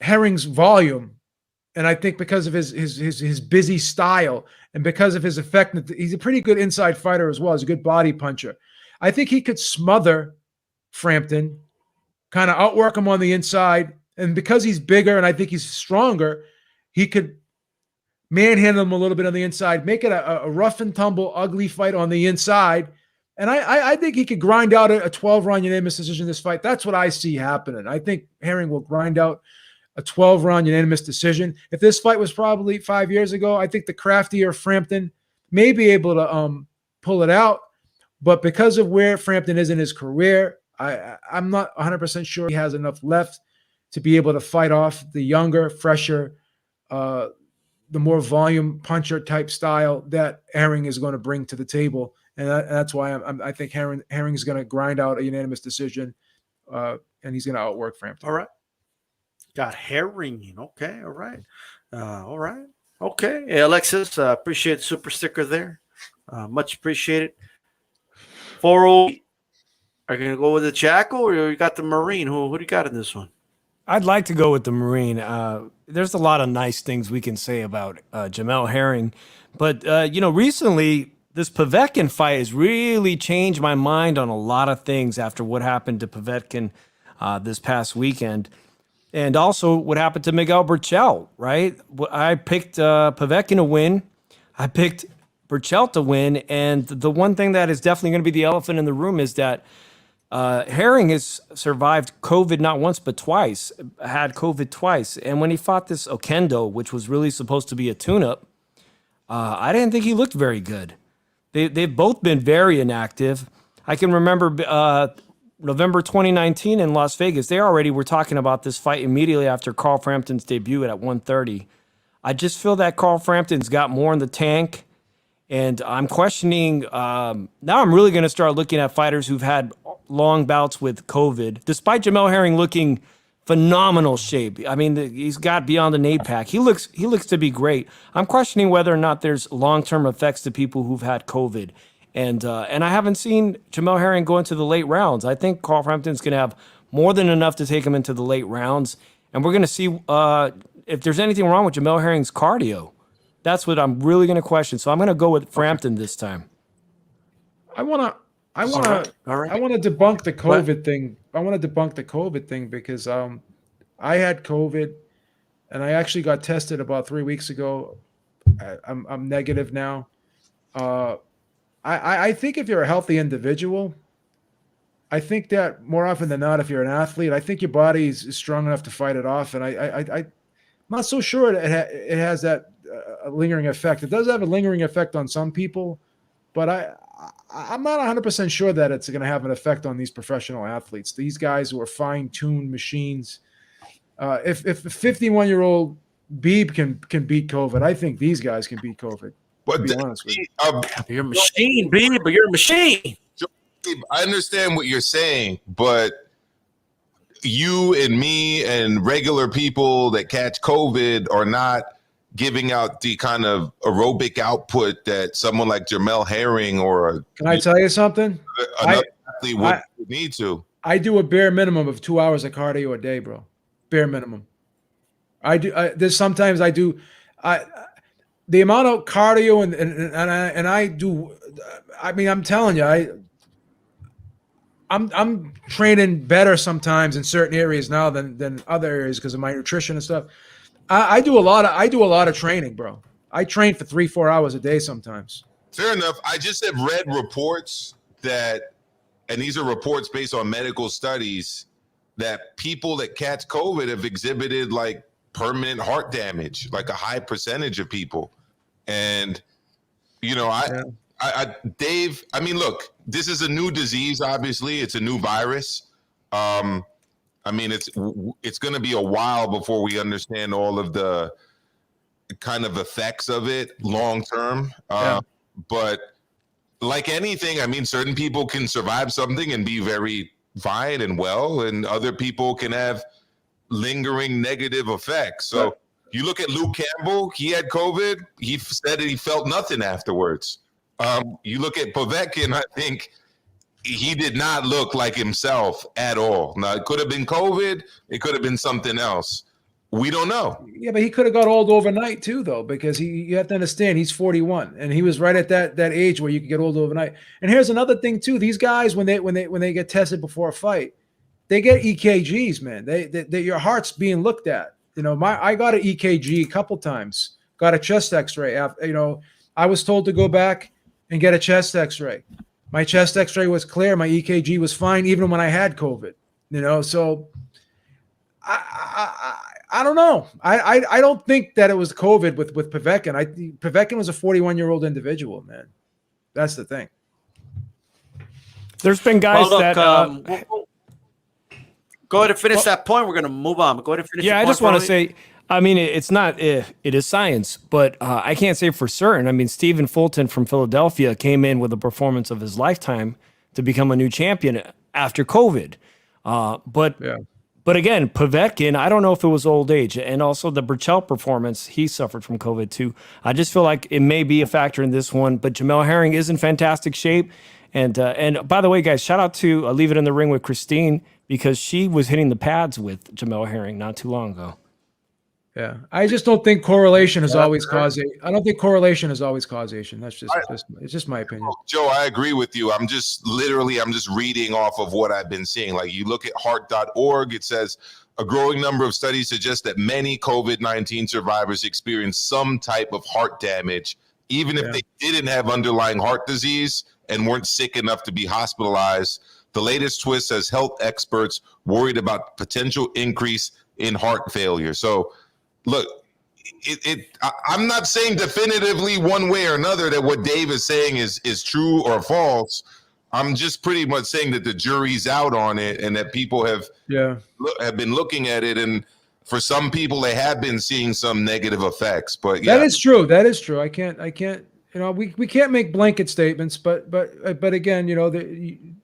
Herring's volume, and I think because of his busy style, and because of his effectiveness, he's a pretty good inside fighter as well. He's a good body puncher. I think he could smother Frampton, kind of outwork him on the inside. And because he's bigger and I think he's stronger, he could manhandle him a little bit on the inside, make it a rough and tumble, ugly fight on the inside. And I think he could grind out a 12-round unanimous decision in this fight. That's what I see happening. I think Herring will grind out a 12-round unanimous decision. If this fight was probably 5 years ago, I think the craftier Frampton may be able to pull it out. But because of where Frampton is in his career, I'm not 100% sure he has enough left to be able to fight off the younger, fresher, the more volume puncher type style that Herring is going to bring to the table. And that's why I think Herring is going to grind out a unanimous decision, and he's going to outwork Frampton. All right. Got Herring. Okay. All right. All right. Okay. Hey, Alexis, appreciate the super sticker there. Much appreciated. 408. Are you going to go with the Jackal or you got the Marine? Who do you got in this one? I'd like to go with the Marine. There's a lot of nice things we can say about Jamel Herring. But, recently this Povetkin fight has really changed my mind on a lot of things after what happened to Povetkin this past weekend. And also what happened to Miguel Berchelt, right? I picked Povetkin to win. I picked Berchelt to win. And the one thing that is definitely going to be the elephant in the room is that Herring has survived COVID not once but twice, had COVID twice. And when he fought this Oquendo, which was really supposed to be a tune-up, I didn't think he looked very good. They've both been very inactive. I can remember November 2019 in Las Vegas, they already were talking about this fight immediately after Carl Frampton's debut at 130. I just feel that Carl Frampton's got more in the tank, and I'm questioning. Now I'm really going to start looking at fighters who've had long bouts with COVID, despite Jamel Herring looking phenomenal shape. I mean, he's got beyond an 8-pack. He looks to be great. I'm questioning whether or not there's long-term effects to people who've had COVID. And I haven't seen Jamel Herring go into the late rounds. I think Carl Frampton's going to have more than enough to take him into the late rounds. And we're going to see if there's anything wrong with Jamel Herring's cardio. That's what I'm really going to question. So I'm going to go with Frampton this time. I want to debunk the COVID thing. I want to debunk the COVID thing because I had COVID and I actually got tested about 3 weeks ago. I'm negative now. I think if you're a healthy individual, I think that more often than not, if you're an athlete, I think your body is strong enough to fight it off. And I'm not so sure that it has that lingering effect. It does have a lingering effect on some people, but I'm not 100% sure that it's going to have an effect on these professional athletes. These guys who are fine-tuned machines. If a 51-year-old Beeb can beat COVID, I think these guys can beat COVID. But be honest with you. You're a machine, Beeb, but you're a machine. I understand what you're saying, but you and me and regular people that catch COVID are not giving out the kind of aerobic output that someone like Jamel Herring or can I tell you something? Another athlete would need to. I do a bare minimum of 2 hours of cardio a day, bro. Bare minimum. There's sometimes I do. The amount of cardio and I do. I mean, I'm telling you, I'm training better sometimes in certain areas now than other areas because of my nutrition and stuff. I do a lot of training, bro. I train for 3-4 hours a day sometimes. Fair enough. I just have read reports that and these are reports based on medical studies, that people that catch COVID have exhibited like permanent heart damage, like a high percentage of people. And, you know, Dave, I mean, look, this is a new disease. Obviously, it's a new virus. I mean, it's going to be a while before we understand all of the kind of effects of it long term. But like anything, I mean, certain people can survive something and be very fine and well, and other people can have lingering negative effects. So you look at Luke Campbell, he had COVID. He said that he felt nothing afterwards. You look at Povetkin, I think he did not look like himself at all. Now, it could have been COVID. It could have been something else. We don't know. Yeah, but he could have got old overnight too, though, because you have to understand he's 41, and he was right at that age where you could get old overnight. And here's another thing too: these guys, when they get tested before a fight, they get EKGs, man. They your heart's being looked at. You know, I got an EKG a couple times. Got a chest X-ray. You know, I was told to go back and get a chest X-ray. My chest X-ray was clear. My EKG was fine, even when I had COVID. You know, so I don't know. I don't think that it was COVID with Povetkin. Povetkin was a 41-year-old individual, man. That's the thing. There's been guys that. Go ahead and finish that point. We're going to move on. Go ahead and finish. Yeah, I just want to say, I mean, it's not. It is science, but I can't say for certain. I mean, Stephen Fulton from Philadelphia came in with a performance of his lifetime to become a new champion after COVID. But again, Povetkin, I don't know if it was old age, and also the Burchell performance, he suffered from COVID too. I just feel like it may be a factor in this one, but Jamel Herring is in fantastic shape. And by the way, guys, shout out to Leave It in the Ring with Christine, because she was hitting the pads with Jamel Herring not too long ago. Yeah, I just don't think correlation is always causation. I don't think correlation is always causation. That's it's just my opinion. Joe, I agree with you. I'm just reading off of what I've been seeing. Like, you look at heart.org, it says a growing number of studies suggest that many COVID-19 survivors experience some type of heart damage, even if they didn't have underlying heart disease and weren't sick enough to be hospitalized. The latest twist has health experts worried about potential increase in heart failure. So, look, I'm not saying definitively one way or another that what Dave is saying is true or false. I'm just pretty much saying that the jury's out on it, and that people have been looking at it, and for some people they have been seeing some negative effects. But yeah, that is true. That is true. I can't. You know, we can't make blanket statements, but again, you know,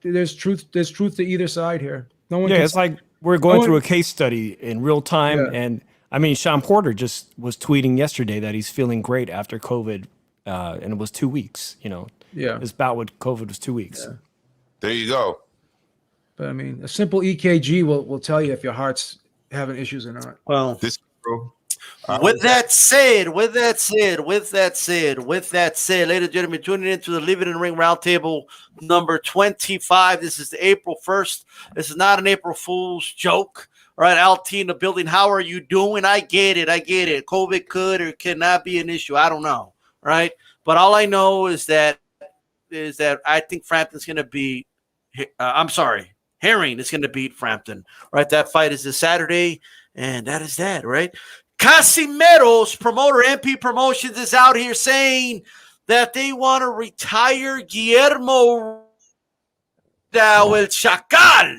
there's truth. There's truth to either side here. No one. Yeah, it's like we're going through a case study in real time, and I mean, Sean Porter just was tweeting yesterday that he's feeling great after COVID, and it was 2 weeks. You know, his bout with COVID was 2 weeks. Yeah. There you go. But I mean, a simple EKG will tell you if your heart's having issues or not. Well, with that said, ladies and gentlemen, tuning into the Leave It in the Ring Roundtable number 25. This is the April 1st. This is not an April Fool's joke. All right, LT in the building. How are you doing? I get it. COVID could or cannot be an issue. I don't know. Right? But all I know is that I think Frampton's going to beat Herring is going to beat Frampton. Right? That fight is this Saturday, and that is that, right? Casimero's promoter, MP Promotions, is out here saying that they want to retire Guillermo El Chacal.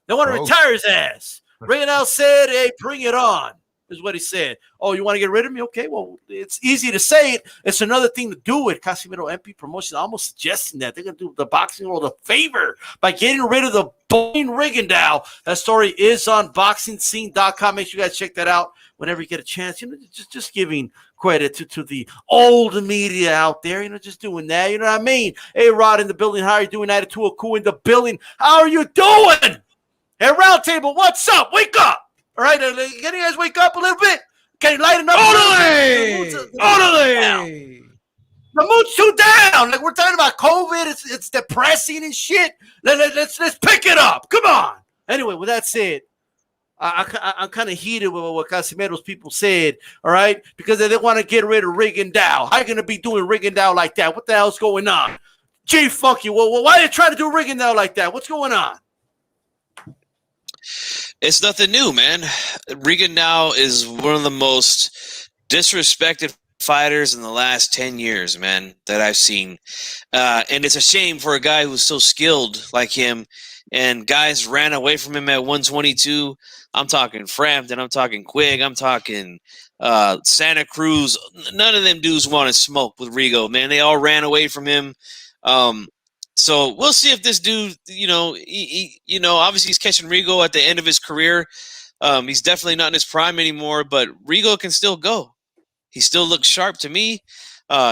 They want to retire his ass. Rigondeaux said, hey, bring it on, is what he said. Oh, you want to get rid of me? Okay, well, it's easy to say it. It's another thing to do it. Casimero MP Promotions almost suggesting that they're going to do the boxing world a favor by getting rid of the boring Rigondeaux. That story is on BoxingScene.com. Make sure you guys check that out whenever you get a chance. You know, just giving credit to the old media out there, you know, just doing that. You know what I mean? Hey, Rod in the building. How are you doing? Attitude Cool in the building. How are you doing? Hey, Roundtable, what's up? Wake up. All right, can you guys wake up a little bit? Can you lighten up? Totally. The mood's too down. Like, we're talking about COVID. It's depressing and shit. Let's pick it up. Come on. Anyway, with that said, I'm kind of heated with what Casimero's people said, all right? Because they want to get rid of Rigondeaux. How are you going to be doing Rigondeaux like that? What the hell's going on? Gee, fuck you. Well, why are you trying to do Rigondeaux like that? What's going on? It's nothing new, man. Rigondeaux is one of the most disrespected fighters in the last 10 years, man, that I've seen. And it's a shame for a guy who's so skilled like him, and guys ran away from him at 122. I'm talking Frampton, I'm talking Quigg, I'm talking Santa Cruz. None of them dudes want to smoke with Rigo, man. They all ran away from him. So we'll see if this dude, obviously he's catching Rigo at the end of his career. He's definitely not in his prime anymore, but Rigo can still go. He still looks sharp to me.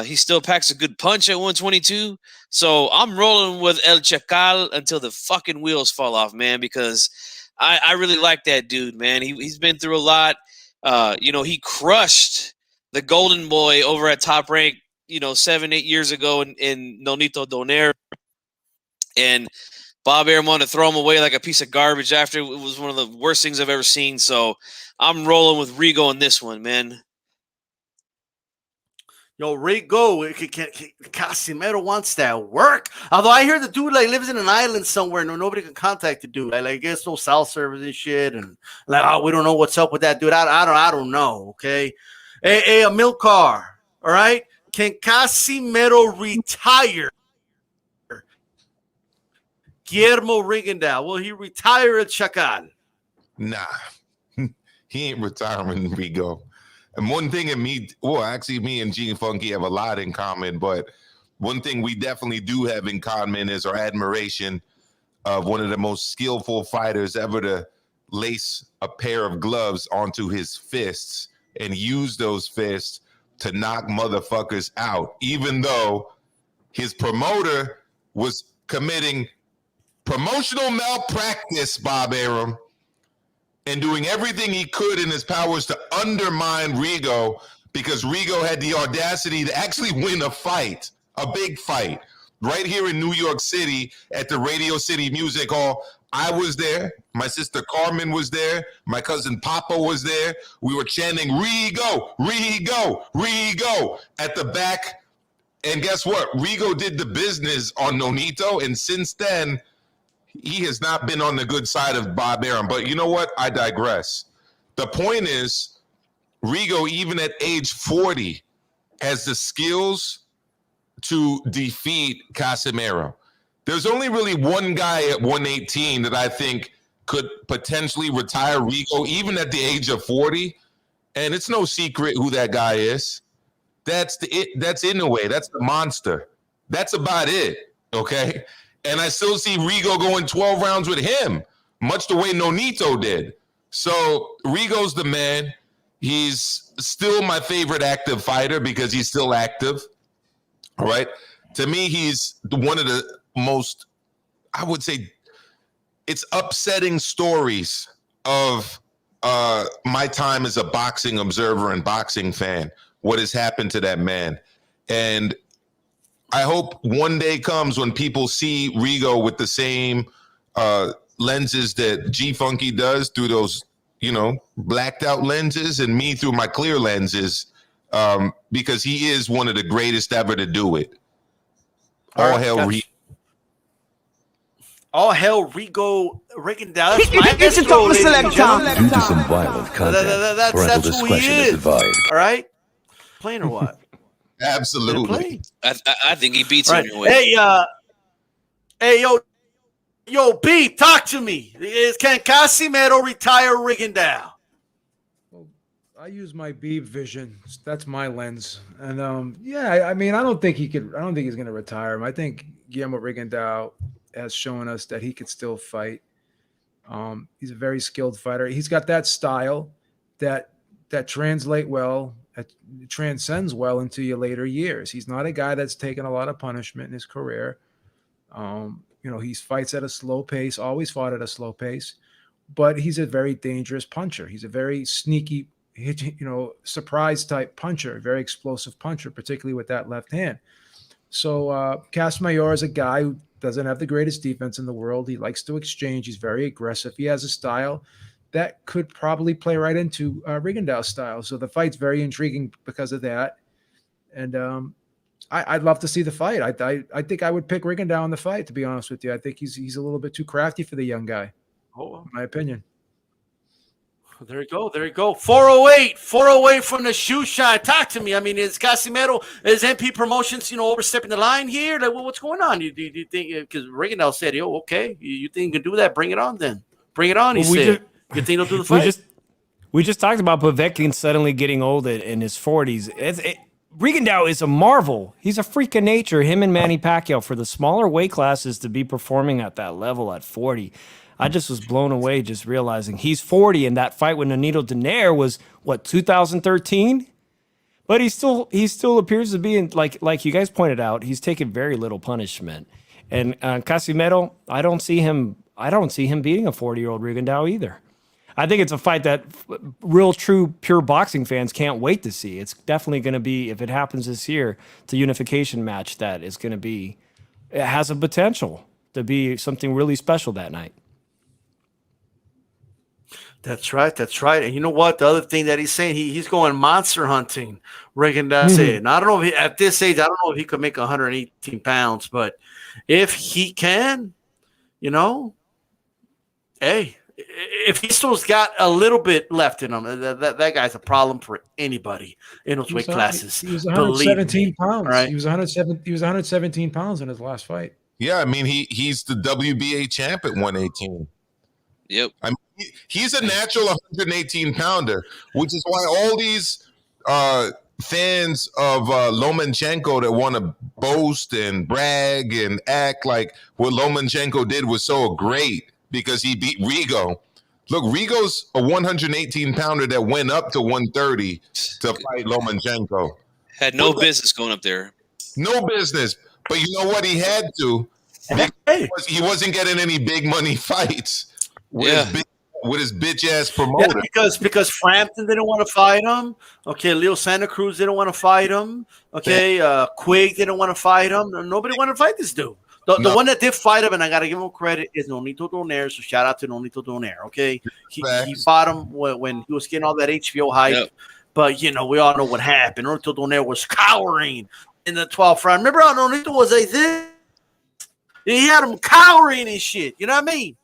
He still packs a good punch at 122. So I'm rolling with El Chacal until the fucking wheels fall off, man, because I really like that dude, man. He's been through a lot. He crushed the Golden Boy over at Top Rank, 7-8 years ago in Nonito Donaire. And Bob Arum wanted to throw him away like a piece of garbage after. It was one of the worst things I've ever seen. So I'm rolling with Rigo on this one, man. Yo, Rigo, Casimero wants that work. Although I hear the dude lives in an island somewhere and nobody can contact the dude. I guess no cell service and shit, and we don't know what's up with that dude. I don't know. Okay, hey, a milk car. All right, can Casimero retire Guillermo Rigondeaux? Will he retire at Chacal? Nah, he ain't retiring Rigo. And one thing me and G Funky have a lot in common, but one thing we definitely do have in common is our admiration of one of the most skillful fighters ever to lace a pair of gloves onto his fists and use those fists to knock motherfuckers out, even though his promoter was committing promotional malpractice, Bob Arum, and doing everything he could in his powers to undermine Rigo, because Rigo had the audacity to actually win a fight, a big fight, right here in New York City at the Radio City Music Hall. I was there. My sister Carmen was there. My cousin Papa was there. We were chanting, Rigo, Rigo, Rigo at the back. And guess what? Rigo did the business on Nonito, and since then, he has not been on the good side of Bob Arum. But you know what? I digress. The point is, Rigo, even at age 40, has the skills to defeat Casimero. There's only really one guy at 118 that I think could potentially retire Rigo, even at the age of 40. And it's no secret who that guy is. That's Inoue. That's the monster. That's about it. Okay. And I still see Rigo going 12 rounds with him, much the way Nonito did. So Rigo's the man. He's still my favorite active fighter because he's still active. All right. To me, he's one of the most, I would say, it's upsetting stories of my time as a boxing observer and boxing fan, what has happened to that man. And I hope one day comes when people see Rigo with the same lenses that G Funky does, through those, blacked out lenses, and me through my clear lenses, because he is one of the greatest ever to do it. All hail Rigo. All hail Rigondeaux. That's my intro, ladies and gentlemen. Due to some violent content, parental discretion is advised. All right? Playing or what? Absolutely. I think he beats right. him anyway. Hey, yo, B, talk to me. Can Casimero retire Rigondeaux? Well, I use my B vision. That's my lens. And I don't think he's going to retire him. I think Guillermo Rigondeaux has shown us that he could still fight. He's a very skilled fighter. He's got that style that translate well. It transcends well into your later years. He's not a guy that's taken a lot of punishment in his career. He fights at a slow pace, always fought at a slow pace, but he's a very dangerous puncher. He's a very sneaky, surprise type puncher, very explosive puncher, particularly with that left hand. So Casimero is a guy who doesn't have the greatest defense in the world. He likes to exchange. He's very aggressive. He has a style that could probably play right into Rigondeaux's style. So the fight's very intriguing because of that. And I'd love to see the fight. I think I would pick Rigondeaux in the fight, to be honest with you. I think he's a little bit too crafty for the young guy, in my opinion. There you go. There you go. 408 from the shoe shine. Talk to me. I mean, is Casimero, is MP Promotions, overstepping the line here? Like, what's going on? You think, because Rigondeaux said, okay, you think you can do that? Bring it on then. Bring it on, he said. You think he'll do the fight? We just talked about Povetkin suddenly getting old in his 40s. Rigondeaux is a marvel. He's a freak of nature. Him and Manny Pacquiao, for the smaller weight classes to be performing at that level at 40. I just was blown away just realizing he's 40, and that fight with Nonito Donaire was, 2013? But he still appears to be, like you guys pointed out, he's taken very little punishment. And Casimero, I don't see him beating a 40-year-old Rigondeaux either. I think it's a fight that real, true, pure boxing fans can't wait to see. It's definitely going to be, if it happens this year, it's a unification match that is going to be, it has a potential to be something really special that night. That's right. That's right. And you know what? The other thing that he's saying, he's going monster hunting. Rigondeaux said. Now, I don't know if at this age, I don't know if he could make 118 pounds, but if he can, hey, if he still's got a little bit left in him, that guy's a problem for anybody in those weight classes. He was 117 pounds. Right? He was 117 pounds in his last fight. Yeah, I mean he's the WBA champ at 118. Yep. I mean, he's a natural 118 pounder, which is why all these fans of Lomachenko that want to boast and brag and act like what Lomachenko did was so great because he beat Rigo. Look, Rigo's a 118 pounder that went up to 130 to fight Lomachenko. Had no business going up there. No business. But you know what? He had to. He wasn't getting any big money fights with his bitch ass promoter. Yeah, because Frampton didn't want to fight him. Okay, Leo Santa Cruz didn't want to fight him. Okay, Quig didn't want to fight him. Nobody wanted to fight this dude. The one that did fight him, and I got to give him credit, is Nonito Donaire. So shout out to Nonito Donaire. Okay, he fought him when he was getting all that HBO hype. Yep. But we all know what happened. Nonito Donaire was cowering in the 12th round. Remember how Nonito was like this? He had him cowering and shit. You know what I mean?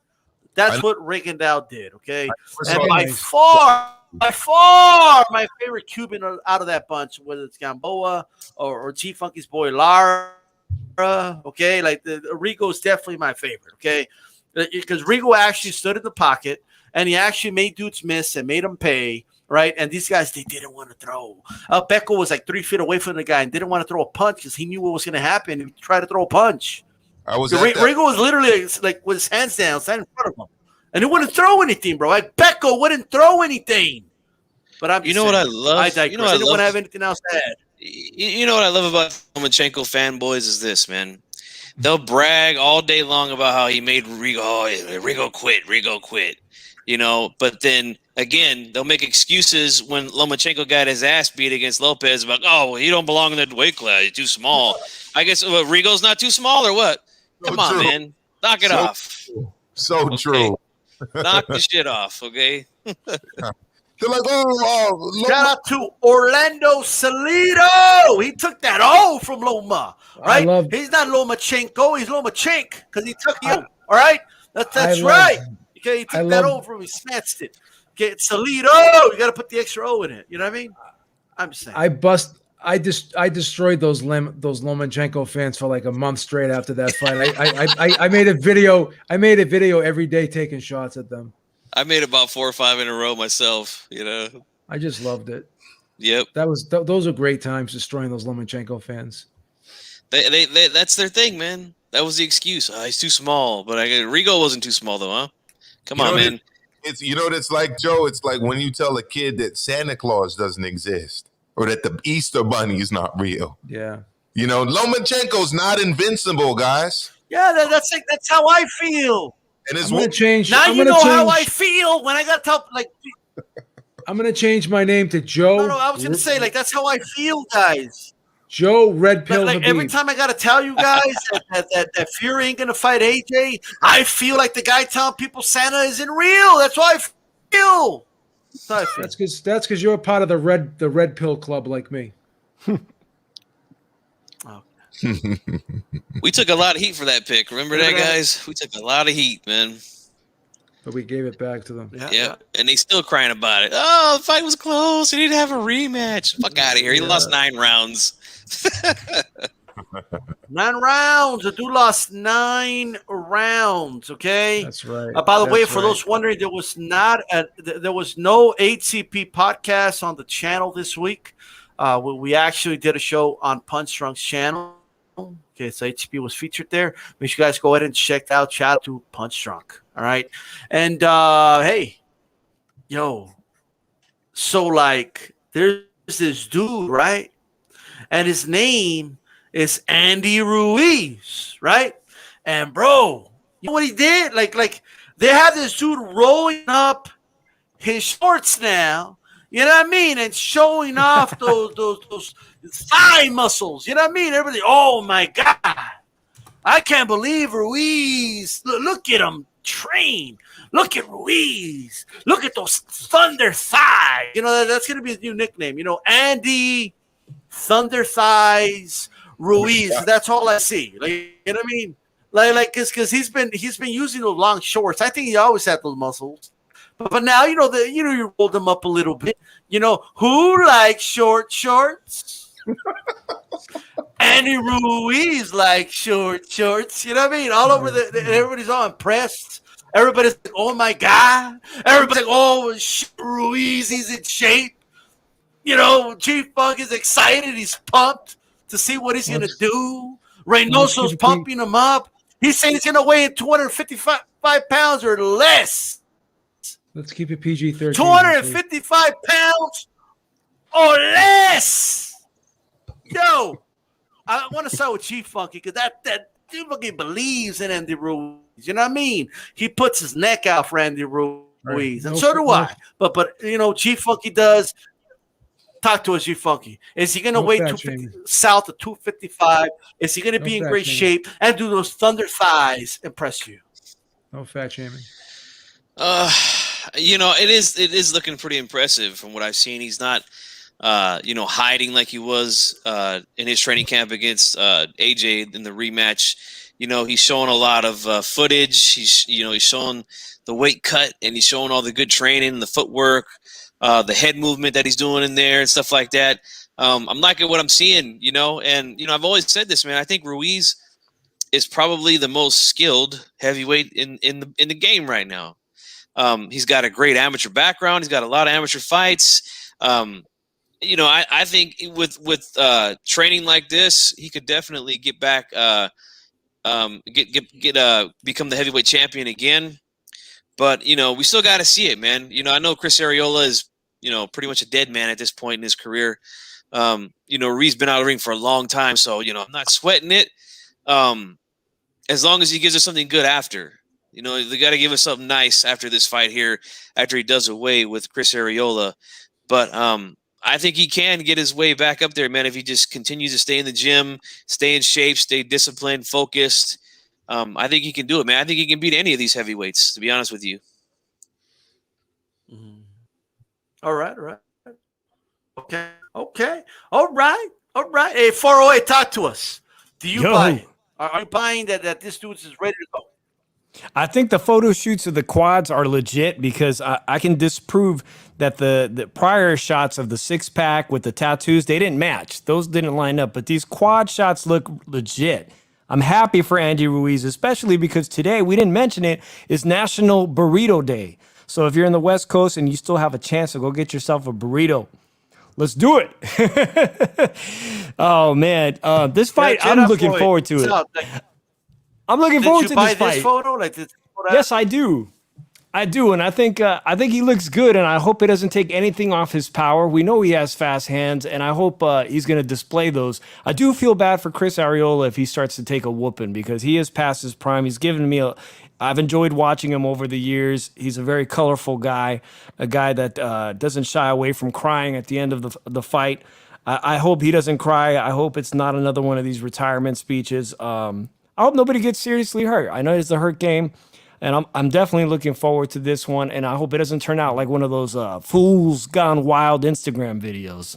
That's what Rigondeaux did. Okay, and by far, my favorite Cuban out of that bunch, whether it's Gamboa or G Funky's boy Lara. Okay, like the Rigo is definitely my favorite. Okay, because Rigo actually stood in the pocket and he actually made dudes miss and made them pay. Right, and these guys, they didn't want to throw. Becco was like 3 feet away from the guy and didn't want to throw a punch because he knew what was going to happen. He tried to throw a punch. Rigo was literally like with his hands down, standing in front of him, and he wouldn't throw anything, bro. Like Becco wouldn't throw anything. But I'm what I love. I digress. I didn't want to have anything else to add. You know what I love about Lomachenko fanboys is this, man. They'll brag all day long about how he made Rigo. Oh, Rigo quit. But then again, they'll make excuses when Lomachenko got his ass beat against Lopez about, he don't belong in that weight class. He's too small. I guess Rigo's not too small or what? Come on, man. Knock it off. So true. Knock the shit off, okay? They're like, shout out to Orlando Salido. He took that O from Loma, right? He's not Lomachenko. He's Lomachenk because he took you. All right? That's right. Okay, he took that O from him. He snatched it. Okay, it's Salido. You got to put the extra O in it. You know what I mean? I'm just saying. I destroyed those Lomachenko fans for like a month straight after that fight. I made a video. I made a video every day taking shots at them. I made about 4 or 5 in a row myself. I just loved it. Yep. Those are great times destroying those Lomachenko fans. They that's their thing, man. That was the excuse. He's too small, but Rigo wasn't too small though, huh? Come on, man. It's what it's like, Joe. It's like when you tell a kid that Santa Claus doesn't exist or that the Easter Bunny is not real. Yeah. Lomachenko's not invincible, guys. Yeah, that's how I feel. And it's I'm gonna change. Now you know how I feel when I got to I'm gonna change my name to Joe. No, I was gonna say that's how I feel, guys. Joe Red Pill. Like every time I gotta tell you guys that Fury ain't gonna fight AJ, I feel like the guy telling people Santa isn't real. That's why I feel. That's because you're a part of the red pill club like me. We took a lot of heat for that pick. Remember that, guys? We took a lot of heat, man. But we gave it back to them. Yeah. And they still crying about it. Oh, the fight was close. He didn't have a rematch. Fuck out of here. He lost 9 rounds. 9 rounds. The dude lost 9 rounds. Okay, that's right. By the way, for those wondering, there was no 8CP podcast on the channel this week. We actually did a show on Punch Drunk's channel. Okay, so HCP was featured there. Make sure you guys go ahead and check out. Shout out to Punch Drunk. All right, and hey, yo, so like there's this dude, right, and his name is Andy Ruiz, right? And bro, you know what he did? Like they have this dude rolling up his shorts now. You know what I mean? And showing off those thigh muscles. You know what I mean? Everybody, oh my God. I can't believe Ruiz. Look at him train. Look at Ruiz. Look at those thunder thighs. You know, that's going to be his new nickname. You know, Andy Thunder Thighs Ruiz. That's all I see. Like, you know what I mean? Like, because he's been using those long shorts. I think he always had those muscles. But now, you rolled them up a little bit. You know, who likes short shorts? Andy Ruiz likes short shorts. You know what I mean? All over everybody's all impressed. Everybody's like, oh, my God. Everybody's like, oh, Ruiz, he's in shape. You know, Chief Funk is excited. He's pumped to see what he's going to do. Reynoso's pumping him up. He's saying he's going to weigh in 255 pounds or less. Let's keep it PG-13. 255 pounds or less. Yo, I want to start with Chief Funky because that Chief Funky believes in Andy Ruiz. You know what I mean? He puts his neck out for Andy Ruiz, right. And so do I. But you know, Chief Funky does. Talk to us, Chief Funky. Is he going to weigh south of 255? Is he going to be in great shape and do those thunder thighs impress you? No fat shaming. You know, it is looking pretty impressive from what I've seen. He's not, hiding like he was in his training camp against AJ in the rematch. You know, he's showing a lot of footage. He's showing the weight cut, and he's showing all the good training, the footwork, the head movement that he's doing in there and stuff like that. I'm liking what I'm seeing, and, I've always said this, man. I think Ruiz is probably the most skilled heavyweight in the game right now. He's got a great amateur background. He's got a lot of amateur fights. I think with training like this, he could definitely get back, become the heavyweight champion again. But, we still got to see it, man. I know Chris Arreola is, pretty much a dead man at this point in his career. Ruiz been out of the ring for a long time, so, I'm not sweating it. As long as he gives us something good after. They got to give us something nice after this fight here, after he does away with Chris Arreola. But I think he can get his way back up there, man, if he just continues to stay in the gym, stay in shape, stay disciplined, focused. I think he can do it, man. I think he can beat any of these heavyweights, to be honest with you. Mm-hmm. All right. Okay. All right. Hey, 408, talk to us. Do you buy? Are you buying that this dude is ready to go? I think the photo shoots of the quads are legit because I can disprove that the prior shots of the six-pack with the tattoos, they didn't match. Those didn't line up, but these quad shots look legit. I'm happy for Andy Ruiz, especially because today, we didn't mention it, is National Burrito Day. So if you're in the West Coast and you still have a chance to go get yourself a burrito, let's do it. Oh, man. This fight, I'm looking forward to it. I'm looking forward to this fight. This photo? Yes, I do. And I think he looks good, and I hope it doesn't take anything off his power. We know he has fast hands, and I hope he's going to display those. I do feel bad for Chris Arreola if he starts to take a whooping because he is past his prime. He's given me I've enjoyed watching him over the years. He's a very colorful guy, a guy that doesn't shy away from crying at the end of the fight. I hope he doesn't cry. I hope it's not another one of these retirement speeches. I hope nobody gets seriously hurt. I know it's a hurt game, and I'm definitely looking forward to this one, and I hope it doesn't turn out like one of those fools gone wild Instagram videos.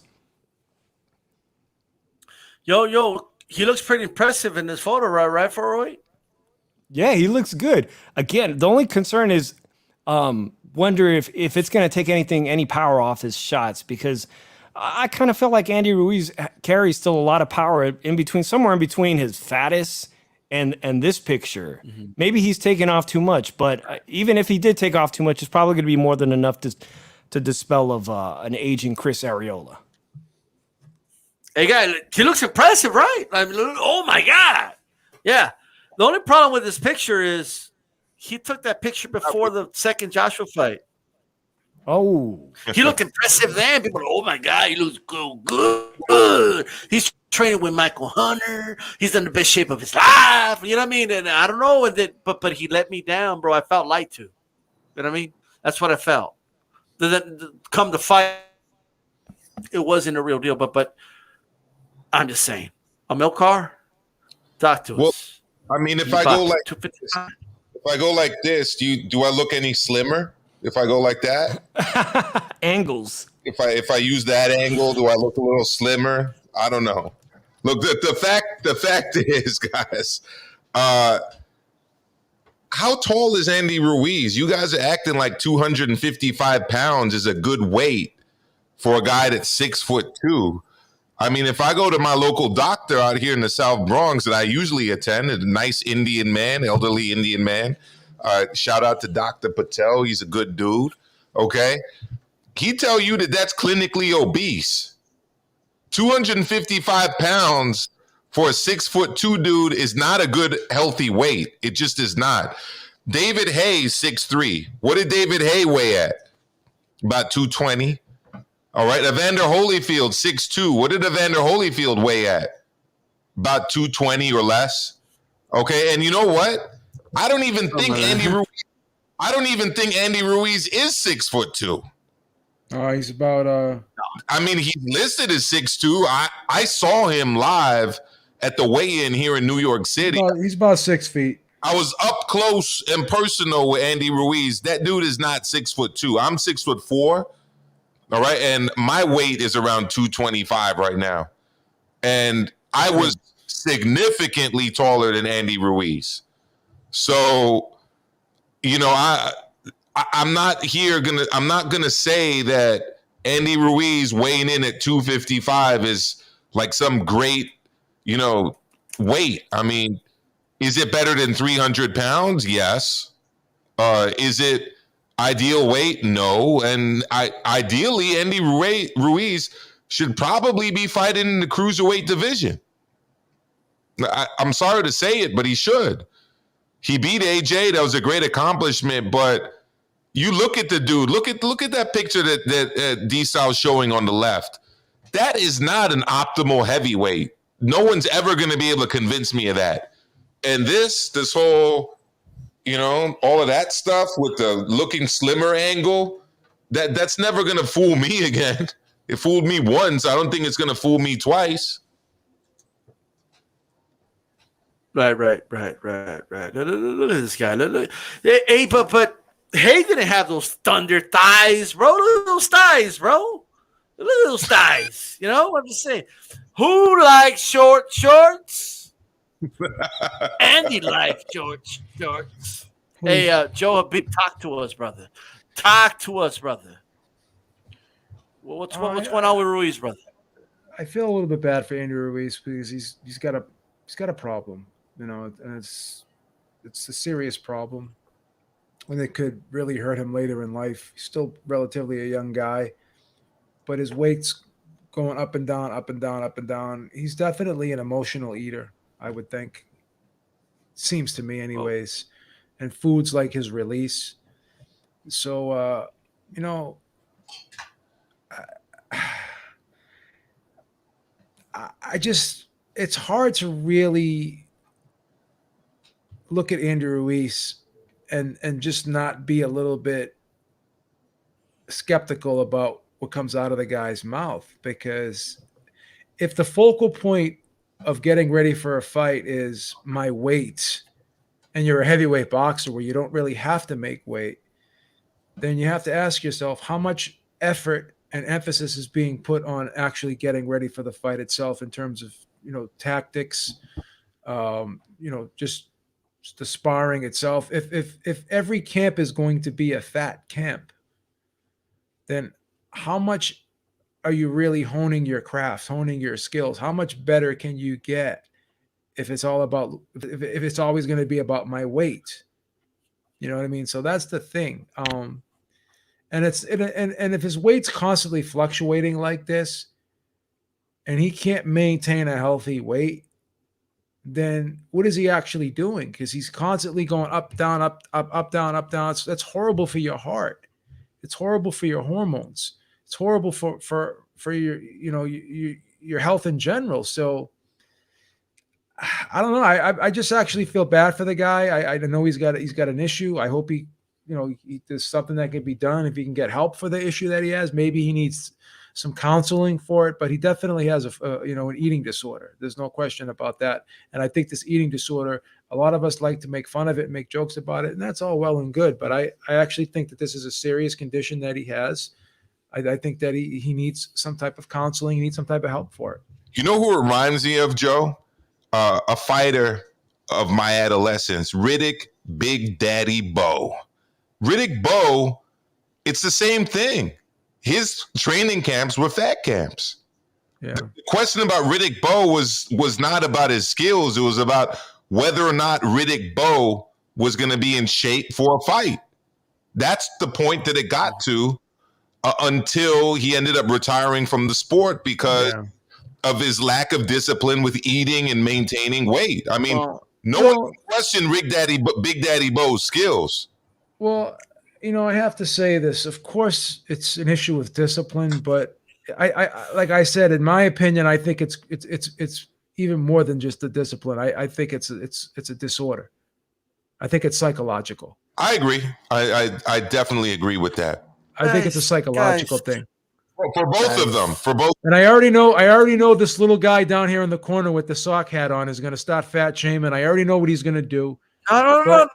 Yo, He looks pretty impressive in this photo, right, for Roy? Yeah, he looks good. Again, the only concern is wonder if it's going to take any power off his shots, because I kind of feel like Andy Ruiz carries still a lot of power somewhere in between his fattest and this picture. Mm-hmm. Maybe he's taken off too much, but even if he did take off too much, it's probably going to be more than enough to dispel of an aging Chris Arreola. Hey, guy, he looks impressive, right? I mean, oh my God. Yeah. The only problem with this picture is he took that picture before the second Joshua fight. Oh, He looked impressive then. People are, oh my God, he looks good. He's training with Michael Hunter. He's in the best shape of his life. You know what I mean? And I don't know, but he let me down, bro. I felt lied to. You know what I mean? That's what I felt. Come to fight, it wasn't a real deal. But I'm just saying, a milk car, talk to us. I mean, if I go like this, do I look any slimmer? If I go like that, angles. If I use that angle, do I look a little slimmer? I don't know. Look, the fact is, guys, how tall is Andy Ruiz? You guys are acting like 255 pounds is a good weight for a guy that's 6'2". I mean, if I go to my local doctor out here in the South Bronx that I usually attend, a nice Indian man, elderly Indian man, shout out to Dr. Patel. He's a good dude. Okay. He tell you that that's clinically obese. 255 pounds for a 6'2" dude is not a good, healthy weight. It just is not. David Haye, 6'3". What did David Haye weigh at? About 220. All right. Evander Holyfield, 6'2". What did Evander Holyfield weigh at? About 220 or less. Okay. And you know what? I don't even think Andy Ruiz is 6'2". He's about I mean, he's listed as 6'2". I saw him live at the weigh-in here in New York City. He's about 6 feet. I was up close and personal with Andy Ruiz. That dude is not 6'2". I'm 6'4". All right, and my weight is around 225 right now, and I was significantly taller than Andy Ruiz. So, you know, I'm not gonna say that Andy Ruiz weighing in at 255 is like some great, you know, weight. I mean, is it better than 300 pounds? Yes. Is it ideal weight? No. And ideally, Andy Ruiz should probably be fighting in the cruiserweight division. I'm sorry to say it, but he should. He beat AJ. That was a great accomplishment. But you look at the dude. Look at that picture that D-Style's showing on the left. That is not an optimal heavyweight. No one's ever going to be able to convince me of that. And this whole, you know, all of that stuff with the looking slimmer angle, that's never going to fool me again. It fooled me once. I don't think it's going to fool me twice. Right. Look at this guy. Look. Hey, but Haye didn't have those thunder thighs, bro. Look at those thighs, bro. Look at those thighs. You know, I'm just saying. Who likes short shorts? Andy likes short shorts. Hey, Joe Habib, talk to us, brother. What's going on with Ruiz, brother? I feel a little bit bad for Andy Ruiz because he's got a problem, you know, and it's a serious problem, and it could really hurt him later in life. He's still relatively a young guy, but his weight's going up and down, up and down, up and down. He's definitely an emotional eater, I would think. Seems to me anyways. And foods like his release. So, you know, I just, it's hard to really look at Andy Ruiz and just not be a little bit skeptical about what comes out of the guy's mouth, because if the focal point of getting ready for a fight is my weight, and you're a heavyweight boxer where you don't really have to make weight, then you have to ask yourself how much effort and emphasis is being put on actually getting ready for the fight itself in terms of tactics, just the sparring itself. If every camp is going to be a fat camp, then how much are you really honing your craft, honing your skills? How much better can you get if it's all about, if it's always going to be about my weight? You know what I mean? So that's the thing. And if his weight's constantly fluctuating like this, and he can't maintain a healthy weight, then what is he actually doing? Because he's constantly going up, down, up, down, up, down. That's horrible for your heart. It's horrible for your hormones. It's horrible for your your health in general. So I don't know. I just actually feel bad for the guy. I know he's got an issue. I hope there's something that can be done. If he can get help for the issue that he has, maybe he needs some counseling for it, but he definitely has an eating disorder. There's no question about that. And I think this eating disorder, a lot of us like to make fun of it and make jokes about it, and that's all well and good. But I actually think that this is a serious condition that he has. I think that he needs some type of counseling. He needs some type of help for it. You know who it reminds me of, Joe? A fighter of my adolescence, Riddick Big Daddy Bo. Riddick Bo, it's the same thing. His training camps were fat camps. Yeah. The question about Riddick Bowe was not about his skills. It was about whether or not Riddick Bowe was going to be in shape for a fight. That's the point that it got to until he ended up retiring from the sport because of his lack of discipline with eating and maintaining weight. I mean, no one can question Big Daddy Bowe's skills. Well, I have to say this. Of course, it's an issue with discipline, but I like I said, in my opinion, I think it's even more than just the discipline. I think it's a disorder. I think it's psychological. I agree. I definitely agree with that. I think it's a psychological thing. For both of them. For both. And I already know this little guy down here in the corner with the sock hat on is going to start fat shaming. I already know what he's going to do. I don't know.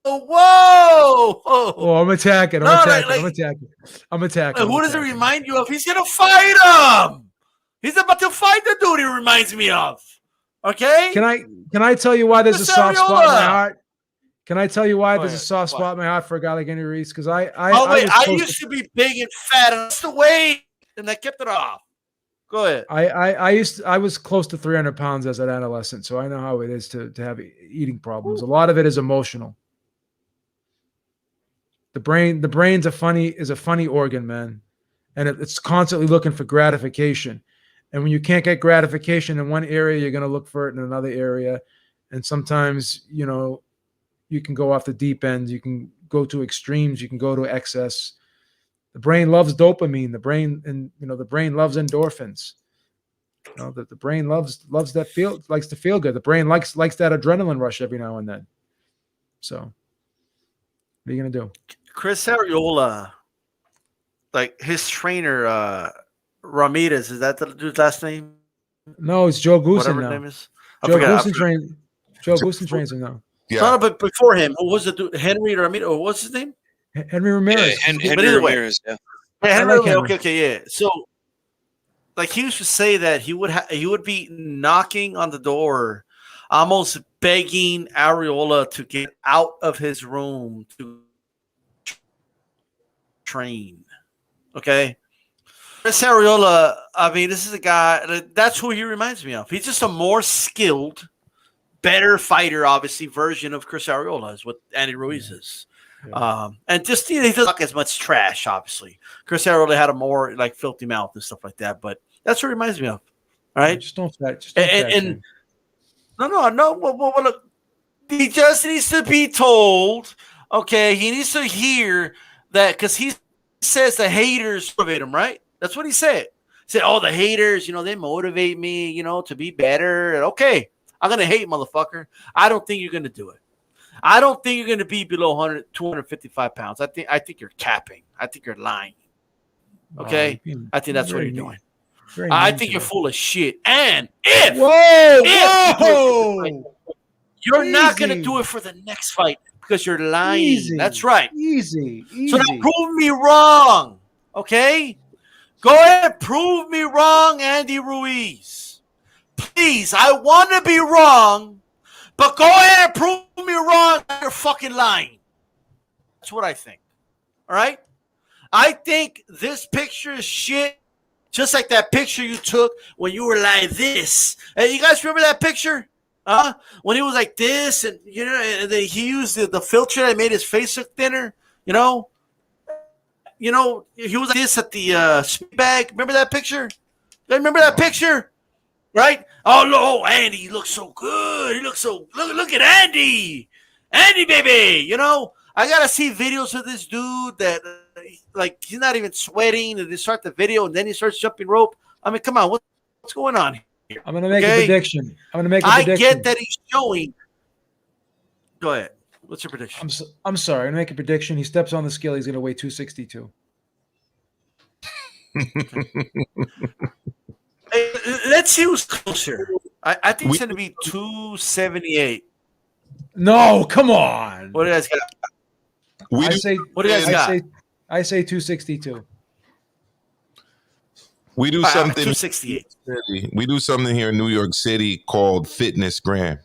Whoa! Oh, I'm attacking. I'm attacking. Who does it remind you of? He's gonna fight him. He's about to fight the dude. He reminds me of. Okay. Can I tell you why there's a soft spot in my heart? Can I tell you why there's a soft spot in my heart for a guy like Andy Ruiz? Because I used to be big and fat, and that's the weight, and I kept it off. Go ahead. I was close to 300 pounds as an adolescent, so I know how it is to have eating problems. A lot of it is emotional. The brain's a funny organ, man, and it's constantly looking for gratification. And when you can't get gratification in one area, you're going to look for it in another area. And sometimes, you can go off the deep end. You can go to extremes. You can go to excess. The brain loves dopamine. The brain loves endorphins. The brain loves that likes to feel good. The brain likes that adrenaline rush every now and then. So, what are you going to do? Chris Arreola, like his trainer, Ramirez, is that the dude's last name? No, it's Joe Goosen Whatever now. his name is. Joe Goosen trains him now. Yeah. No, but before him, who was the dude? Henry Ramirez, or what's his name? Henry Ramirez. Yeah, Henry Ramirez, yeah. Henry, Henry. Okay, yeah. So, like, he used to say that he would be knocking on the door, almost begging Arreola to get out of his room to train. Okay? Chris Arreola, I mean, this is a guy, that's who he reminds me of. He's just a more skilled, better fighter, obviously, version of Chris Arreola is what Andy Ruiz is. Yeah. And just, he doesn't talk as much trash, obviously. Chris Arreola had a more, like, filthy mouth and stuff like that, but that's what it reminds me of. All right? Just don't No. Well, look, he just needs to be told, okay, he needs to hear that, because he says the haters motivate him, right? That's what he said. He said, the haters, they motivate me, to be better. And okay, I'm going to hate, motherfucker. I don't think you're going to do it. I don't think you're going to be below 255 pounds. I think you're capping. I think you're lying. Okay? I think that's what you're doing. I think you're full of shit. And if you're not going to do it for the next fight because you're lying. Easy. That's right. Easy. So now prove me wrong. Okay? Go ahead, prove me wrong, Andy Ruiz. Please, I want to be wrong, but go ahead and prove me wrong. You're fucking lying. That's what I think. All right? I think this picture is shit, just like that picture you took when you were like this. Hey, you guys remember that picture? When he was like this, and and then he used the filter that made his face look thinner. He was like this at the speed bag. Remember that picture? You remember that picture? Right? Oh no, Andy, he looks so good. He looks so look at Andy, baby. I gotta see videos of this dude that like he's not even sweating, and they start the video, and then he starts jumping rope. I mean, come on, what's going on here? I'm going to make a prediction. I get that he's showing. Go ahead. What's your prediction? I'm sorry. I'm going to make a prediction. He steps on the scale. He's going to weigh 262. Hey, let's see who's closer. I think it's going to be 278. No, come on. What do you guys got? What do you guys got? I say 262. We do something. 268. We do something here in New York City called Fitness Gram,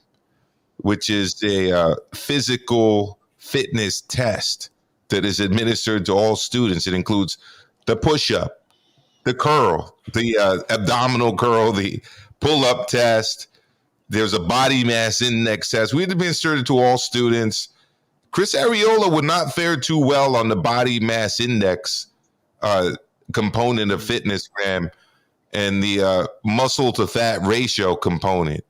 which is a physical fitness test that is administered to all students. It includes the push-up, the curl, the abdominal curl, the pull-up test. There's a body mass index test. We've administered it to all students. Chris Arreola would not fare too well on the body mass index component of Fitness Gram and the muscle to fat ratio component.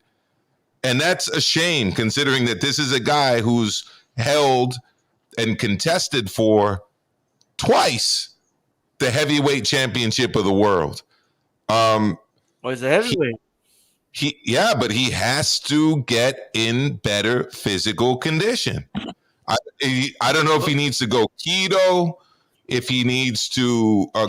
And that's a shame, considering that this is a guy who's held and contested for twice the heavyweight championship of the world. He's a heavyweight. But he has to get in better physical condition. I don't know if he needs to go keto, if he needs to go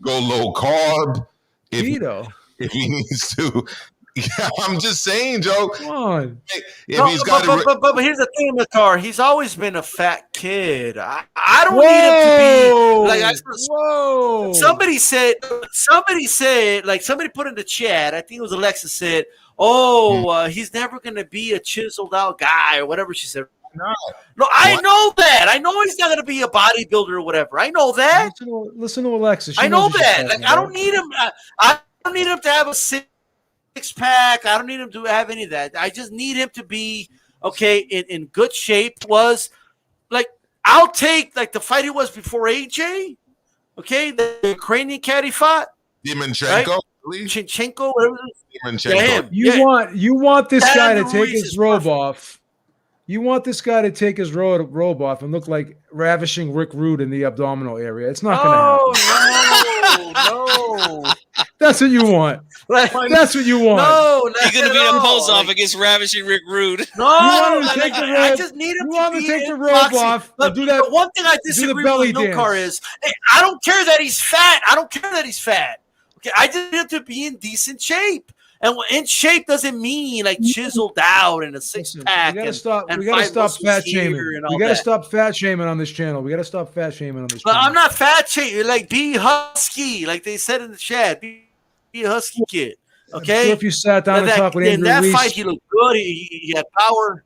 low carb, if he needs to. Yeah, I'm just saying, Joe. Come on. But here's the thing, Makar. He's always been a fat kid. I don't need him to be like. Somebody said, like somebody put in the chat. I think it was Alexa said, he's never going to be a chiseled out guy or whatever she said. No, I know that. I know he's not going to be a bodybuilder or whatever. I know that. Listen to Alexa. I know that. Like, I don't need him. I don't need him to have a six-pack. I don't need him to have any of that. I just need him to be in good shape. Was like I'll take like the fight he was before AJ. Okay, the Ukrainian cat he fought. Dimanchenko. Right? Chinchenko, whatever. Dimanchenko. You want this guy to take his robe off. You want this guy to take his robe off and look like ravishing Rick Rude in the abdominal area. It's not going to happen. No. That's what you want. That's what you want. No, he's going to be in a pose-off against ravishing Rick Rude. No, I just need him to take the robe off. Do that. One thing I disagree with Milcar is I don't care that he's fat. Okay, I just need him to be in decent shape. And in shape doesn't mean like chiseled out and a six-pack. We gotta stop fat shaming. We gotta stop fat shaming on this channel. But I'm not fat shaming. Like, be husky, like they said in the chat. Be a husky kid. Okay. Sure if you sat down and talked with Andrew in that Reese. fight, he looked good. He had power.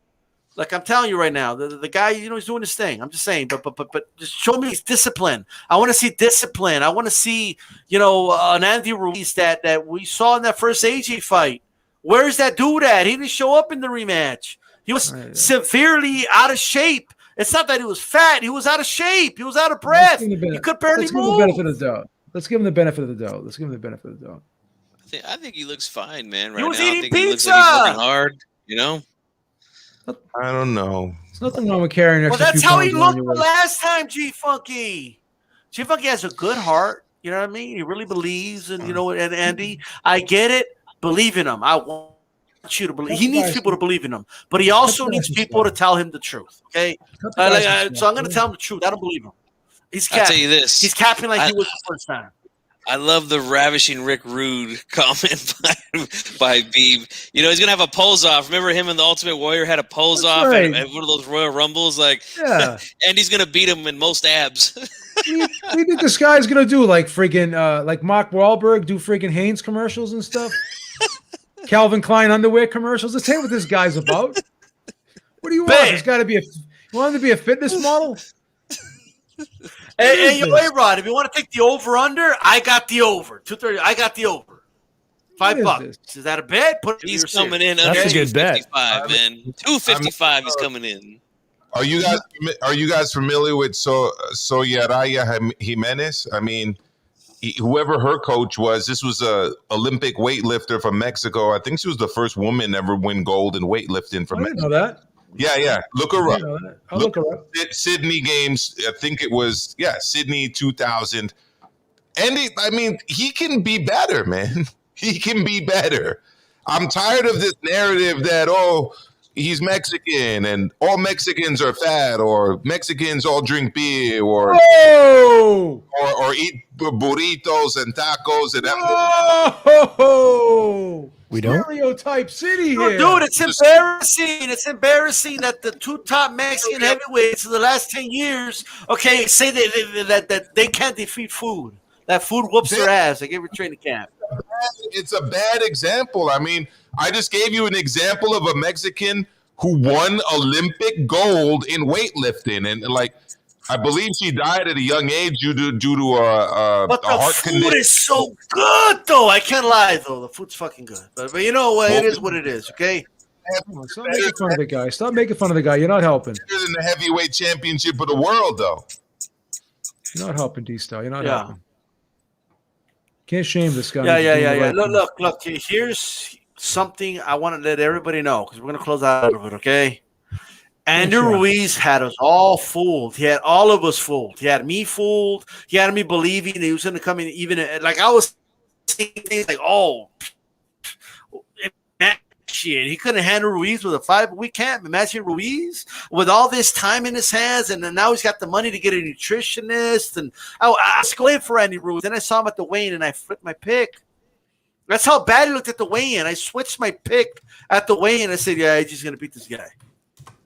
Like I'm telling you right now, the guy, he's doing his thing. I'm just saying, but just show me his discipline. I want to see discipline. I want to see, an Andy Ruiz that we saw in that first AJ fight. Where's that dude at? He didn't show up in the rematch. He was severely out of shape. It's not that he was fat. He was out of shape. He was out of breath. He could barely move. Let's give him the benefit of the doubt. I think he looks fine, man. Right he was now, eating I think he looks pizza. like he's working hard. I don't know. There's nothing wrong with carrying extra. Well, that's how he looked the last time, G Funky. G Funky has a good heart. You know what I mean? He really believes, and and Andy, I get it. Believe in him. I want you to believe. He needs people to believe in him, but he also needs people to tell him the truth. Okay, so I'm going to tell him the truth. I don't believe him. He's capping. I'll tell you this. He's capping like he was the first time. I love the ravishing Rick Rude comment by Beeb. He's going to have a pose off. Remember him and the Ultimate Warrior had a pose off at one of those Royal Rumbles? And he's going to beat him in most abs. do you think this guy's gonna do? Like friggin' like Mark Wahlberg do friggin' Hanes commercials and stuff? Calvin Klein underwear commercials. Let's hear what this guy's about. What do you want? There's got to be you want him to be a fitness model? Hey, Rod, if you want to take the over-under, I got the over. 230, I got the over. $5. Is that a bet? He's coming in. That's a good bet, man. 255 is coming in. Are you guys familiar with Soyaraya Jimenez? I mean, whoever her coach was, this was a Olympic weightlifter from Mexico. I think she was the first woman ever win gold in weightlifting from Mexico. I didn't know that. Yeah. Look her up. I'll look her up. Sydney Games. I think it was Sydney 2000. And he can be better, man. He can be better. I'm tired of this narrative that he's Mexican and all Mexicans are fat, or Mexicans all drink beer, or eat burritos and tacos and we don't stereotype city here. Dude, it's embarrassing. It's embarrassing that the two top Mexican heavyweights in the last 10 years, say that they can't defeat food. That food whoops their ass like every training camp. It's a bad example. I mean, I just gave you an example of a Mexican who won Olympic gold in weightlifting, and I believe she died at a young age due to a but a heart the food condition. is so good, though. I can't lie, though. The food's fucking good. But you know what? It is what it is, okay? Stop making fun of the guy. Stop making fun of the guy. You're not helping. Better than the heavyweight championship of the world, though. You're not helping, D-Star. You're not helping. Can't shame this guy. Yeah. Look. Here's something I want to let everybody know, because we're going to close out of it, okay? Andy Ruiz had us all fooled. He had all of us fooled. He had me fooled. He had me believing that he was going to come in even like I was saying things like, shit, he couldn't handle Ruiz with a fight. But we can't imagine Ruiz with all this time in his hands, and then now he's got the money to get a nutritionist. And I was going for Andy Ruiz. Then I saw him at the weigh-in, and I flipped my pick. That's how bad he looked at the weigh-in. I switched my pick at the weigh-in. I said, yeah, he's just going to beat this guy.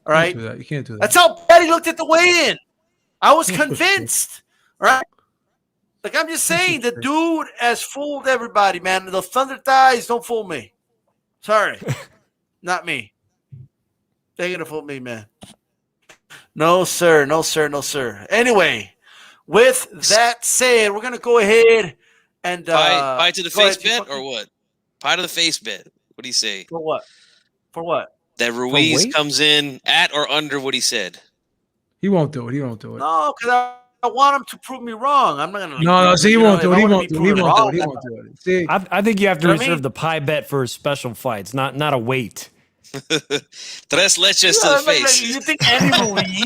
All right? You can't do that. That's how bad he looked at the weigh-in. I was convinced. All right? Like, I'm just saying, the dude has fooled everybody, man. The Thunder Thighs don't fool me. Sorry. Not me. They're going to fool me, man. No, sir. Anyway, with that said, we're going to go ahead and pie to the face bet or what? Pie to the face bet. What do you say? For what? That Ruiz comes in at or under what he said. He won't do it. No, because I want him to prove me wrong. I'm not going to. No. See, he won't do it. He won't do it. See, I think you have to reserve the pie bet for special fights, not a weight. Tres leches to the face. You think Andy Ruiz?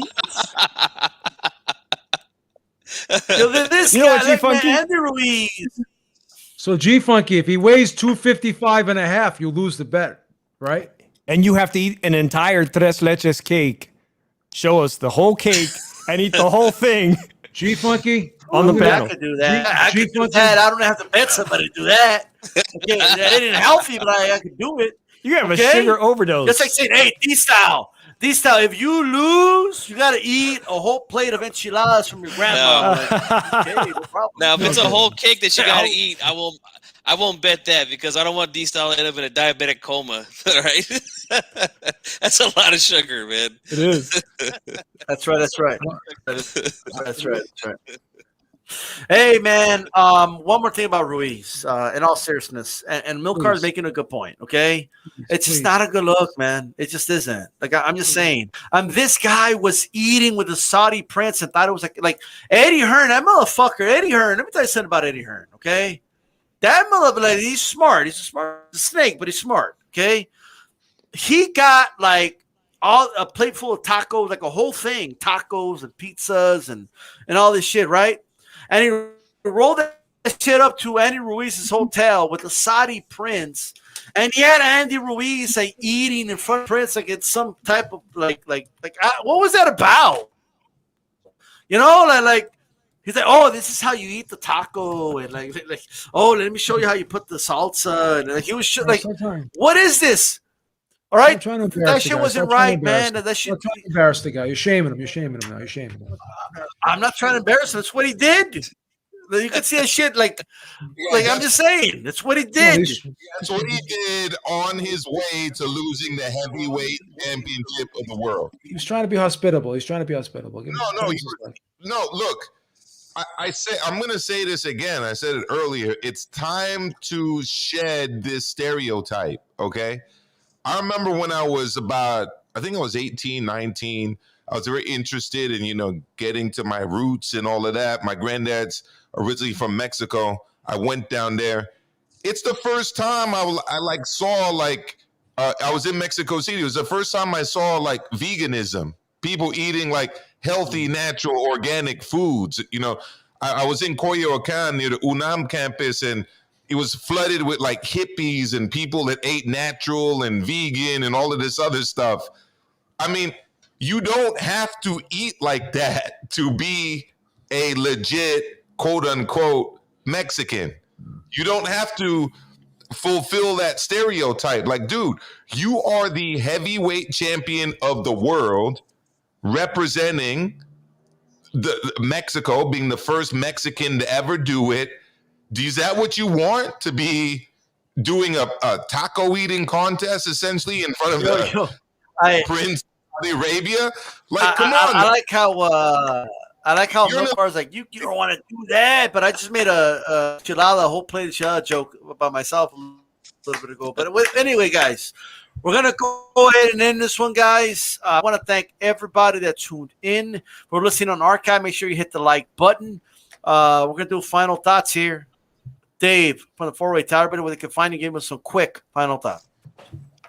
This guy, Andy Ruiz. So G-Funky, if he weighs 255 and a half, you lose the bet, right? And you have to eat an entire tres leches cake. Show us the whole cake and eat the whole thing. G-Funky? On the panel. I could do that. I could do that. I don't have to bet somebody to do that. Okay, that ain't healthy, but I could do it. You have a sugar overdose. Just like saying, hey, D-Style, if you lose, you got to eat a whole plate of enchiladas from your grandma. Okay, no problem. Now, if it's a whole cake that you got to eat, I won't bet that, because I don't want D-Style to end up in a diabetic coma. All right? That's a lot of sugar, man. It is. That's right. Hey, man, one more thing about Ruiz, in all seriousness, and Milcar is making a good point, okay? It's just not a good look, man. It just isn't. Like, I'm just saying. This guy was eating with the Saudi prince and thought it was like Eddie Hearn, that motherfucker, Eddie Hearn. Let me tell you something about Eddie Hearn, okay? That motherfucker, he's smart. He's a snake, but he's smart, okay? He got, like, a plate full of tacos, like a whole thing, tacos and pizzas and all this shit, right? And he rolled that shit up to Andy Ruiz's hotel with the Saudi prince. And he had Andy Ruiz like eating in front of Prince, like it's some type of like what was that about? You know, like he's like, oh, this is how you eat the taco, and like oh, let me show you how you put the salsa, and like he was like, what is this? All right, that shit wasn't right, man. That shit. Embarrass the guy. You're shaming him. You're shaming him now. You're shaming him. I'm not trying to embarrass him. That's what he did. You can see that shit like I'm just saying. That's what he did. That's what he did on his way to losing the heavyweight championship of the world. He was trying to be hospitable. He's trying to be hospitable. No, look. I say I'm going to say this again. I said it earlier. It's time to shed this stereotype, okay? I remember when I was I think I was 18, 19. I was very interested in, getting to my roots and all of that. My granddad's originally from Mexico. I went down there. It's the first time I saw I was in Mexico City. It was the first time I saw veganism, people eating healthy, natural, organic foods. I was in Coyoacán near the UNAM campus, and it was flooded with hippies and people that ate natural and vegan and all of this other stuff. I mean, you don't have to eat like that to be a legit, quote unquote, Mexican. You don't have to fulfill that stereotype. Dude, you are the heavyweight champion of the world, representing Mexico, being the first Mexican to ever do it. Is that what you want, to be doing a taco eating contest essentially in front of Prince of Arabia? Come on. I like how Milcar's you don't want to do that, but I just made a whole plate of enchilada joke about myself a little bit ago. But anyway, guys, we're going to go ahead and end this one, guys. I want to thank everybody that tuned in. We're listening on archive. Make sure you hit the like button. We're going to do final thoughts here. Dave, from the 4-way tower, where they can find you, give us some quick final thoughts.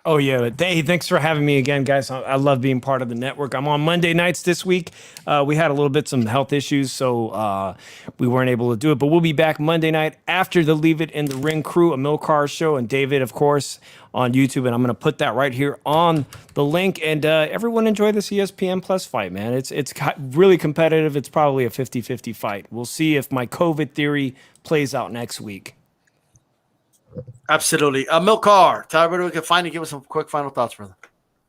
Oh, yeah. Hey, thanks for having me again, guys. I love being part of the network. I'm on Monday nights this week. We had some health issues, so we weren't able to do it. But we'll be back Monday night after the Leave It in the Ring crew, a Milcar show, and David, of course, on YouTube. And I'm going to put that right here on the link. And everyone enjoy this ESPN Plus fight, man. It's really competitive. It's probably a 50-50 fight. We'll see if my COVID theory plays out next week. Absolutely. Milcar, Tyler, we can find you. Give us some quick final thoughts, brother.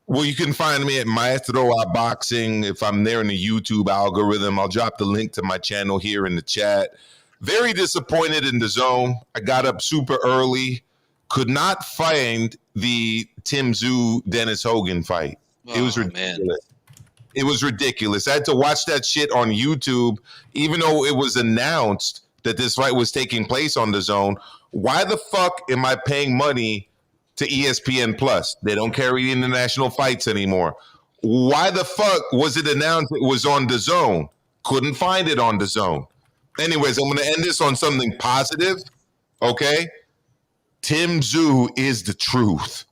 Well, you can find me at Maestro Boxing. If I'm there in the YouTube algorithm, I'll drop the link to my channel here in the chat. Very disappointed in the zone. I got up super early. Could not find the Tim Tszyu Dennis Hogan fight. It was ridiculous. Man. It was ridiculous. I had to watch that shit on YouTube, even though it was announced that this fight was taking place on the zone. Why the fuck am I paying money to ESPN Plus? They don't carry international fights anymore. Why the fuck was it announced it was on the zone? Couldn't find it on the zone. Anyways, I'm going to end this on something positive, okay? Tim Tszyu is the truth.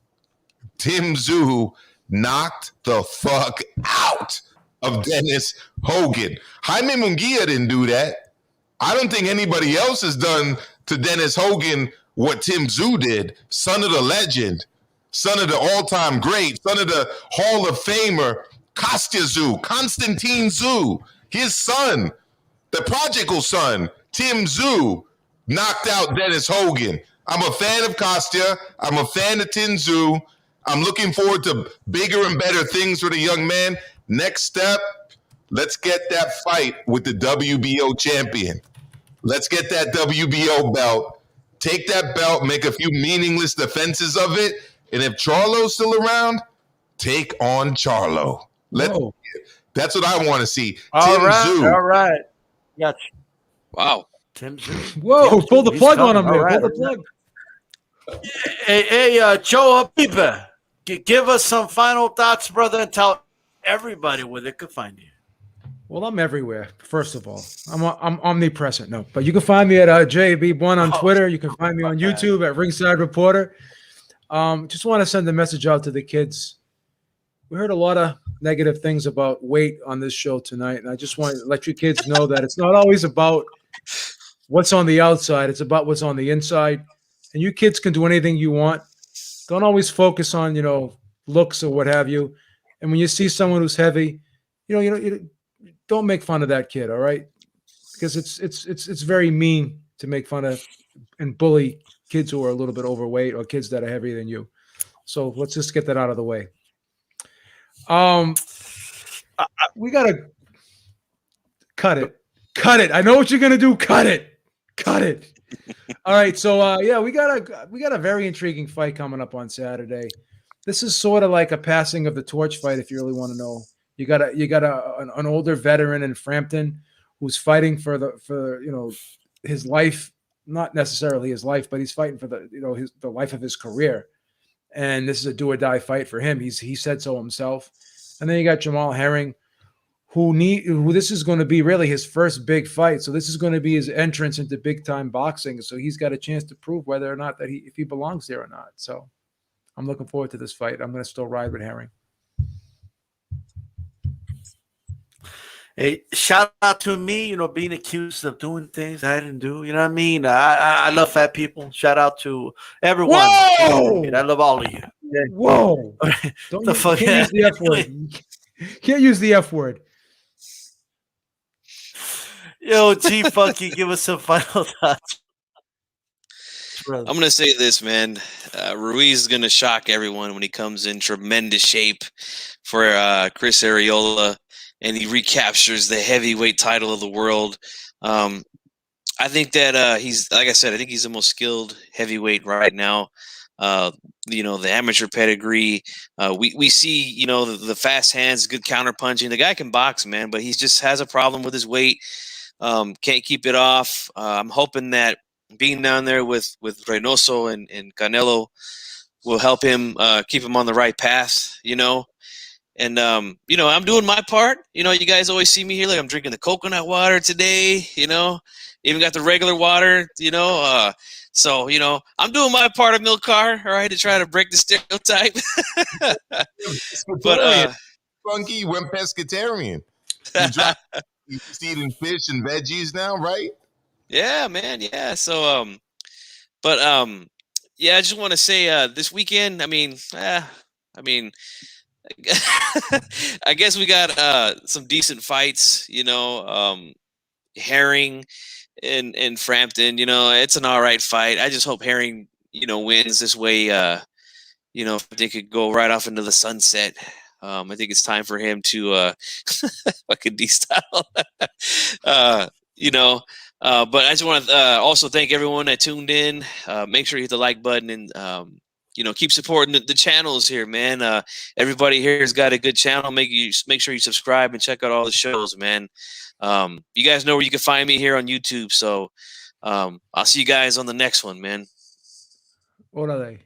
Tim Tszyu knocked the fuck out of Dennis Hogan. Jaime Munguia didn't do that. I don't think anybody else has done to Dennis Hogan what Tim Tszyu did. Son of the legend, son of the all-time great, son of the Hall of Famer, Kostya Tszyu, Konstantin Tszyu, his son, the prodigal son, Tim Tszyu, knocked out Dennis Hogan. I'm a fan of Kostya. I'm a fan of Tim Tszyu. I'm looking forward to bigger and better things for the young man. Next step, let's get that fight with the WBO champion. Let's get that WBO belt. Take that belt, make a few meaningless defenses of it, and if Charlo's still around, take on Charlo. That's what I want to see. All right. Gotcha. Wow. Tim Tszyu. Whoa, pull the plug on him there. Pull the plug. Hey, Joe Habiba, give us some final thoughts, brother, and tell everybody where they could find you. Well, I'm everywhere. First of all, I'm omnipresent. No, but you can find me at JB1 on Twitter. You can find me on YouTube at Ringside Reporter. Just want to send a message out to the kids. We heard a lot of negative things about weight on this show tonight, and I just want to let you kids know that it's not always about what's on the outside. It's about what's on the inside. And you kids can do anything you want. Don't always focus on, looks or what have you. And when you see someone who's heavy, you don't make fun of that kid, all right? Because it's very mean to make fun of and bully kids who are a little bit overweight or kids that are heavier than you. So let's just get that out of the way. We got a Cut it. Cut it. I know what you're gonna do. Cut it. Cut it. All right. So yeah, we got a very intriguing fight coming up on Saturday. This is sort of like a passing of the torch fight, if you really want to know. You got an older veteran in Frampton who's fighting for his life, not necessarily his life, but he's fighting for the life of his career. And this is a do or die fight for him. He said so himself. And then you got Jamal Herring, who this is going to be really his first big fight. So this is going to be his entrance into big time boxing. So he's got a chance to prove whether or not if he belongs there or not. So I'm looking forward to this fight. I'm going to still ride with Herring. Hey, shout out to me, being accused of doing things I didn't do. You know what I mean? I love fat people. Shout out to everyone. Whoa! I love all of you. Whoa! Can't use the F word. Can't use the F word. Yo, G Funky, give us some final thoughts. I'm going to say this, man. Ruiz is going to shock everyone when he comes in tremendous shape for Chris Arreola and he recaptures the heavyweight title of the world. I think that he's, like I said, I think he's the most skilled heavyweight right now. The amateur pedigree. We see, the fast hands, good counter punching. The guy can box, man, but he just has a problem with his weight. Can't keep it off. I'm hoping that being down there with Reynoso and Canelo will help him keep him on the right path, And, I'm doing my part. You guys always see me here. Like I'm drinking the coconut water today, even got the regular water, So, I'm doing my part of Milk Car, all right, to try to break the stereotype. But Funky went pescatarian. You're eating fish and veggies now, right? Yeah, man. Yeah. So, yeah, I just want to say this weekend, I guess we got some decent fights, Herring and Frampton, it's an all right fight. I just hope Herring, wins this way. They could go right off into the sunset. I think it's time for him to fucking D-style. But I just want to also thank everyone that tuned in. Make sure you hit the like button and keep supporting the channels here, man. Everybody here has got a good channel. Make sure you subscribe and check out all the shows, man. You guys know where you can find me here on YouTube. So I'll see you guys on the next one, man. What are they?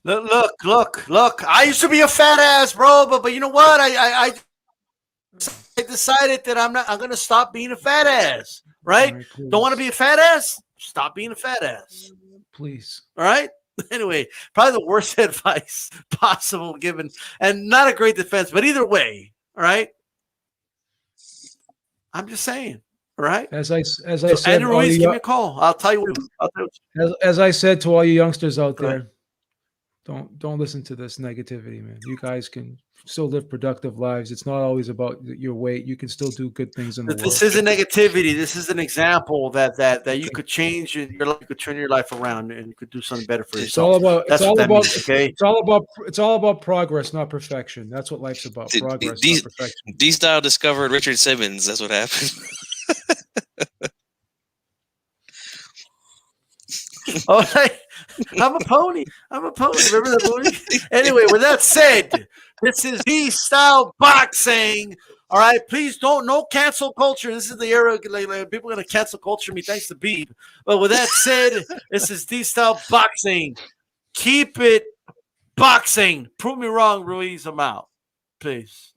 Look. I used to be a fat ass, bro, but you know what? I decided that I'm gonna stop being a fat ass. Right? Right, don't want to be a fat ass? Stop being a fat ass. Please. All right? Anyway, probably the worst advice possible given, and not a great defense, but either way, all right? I'm just saying, all right? As I said, Andrew Ruiz, give me a call. I'll tell you what. As I said to all you youngsters out there, don't listen to this negativity, man. You guys can still live productive lives. It's not always about your weight. You can still do good things in the world. This isn't negativity. This is an example that you could change your life, you could turn your life around, and you could do something better for yourself. It's all about progress, not perfection. That's what life's about. Progress, not perfection. D-Style discovered Richard Simmons. That's what happened. Oh, I'm a pony. Remember that movie? Anyway, with that said, this is D-Style Boxing. All right, please no cancel culture. This is the era people are gonna cancel culture me thanks to Beeb. But with that said, this is D-Style Boxing. Keep it boxing. Prove me wrong, Ruiz. I'm out. Peace.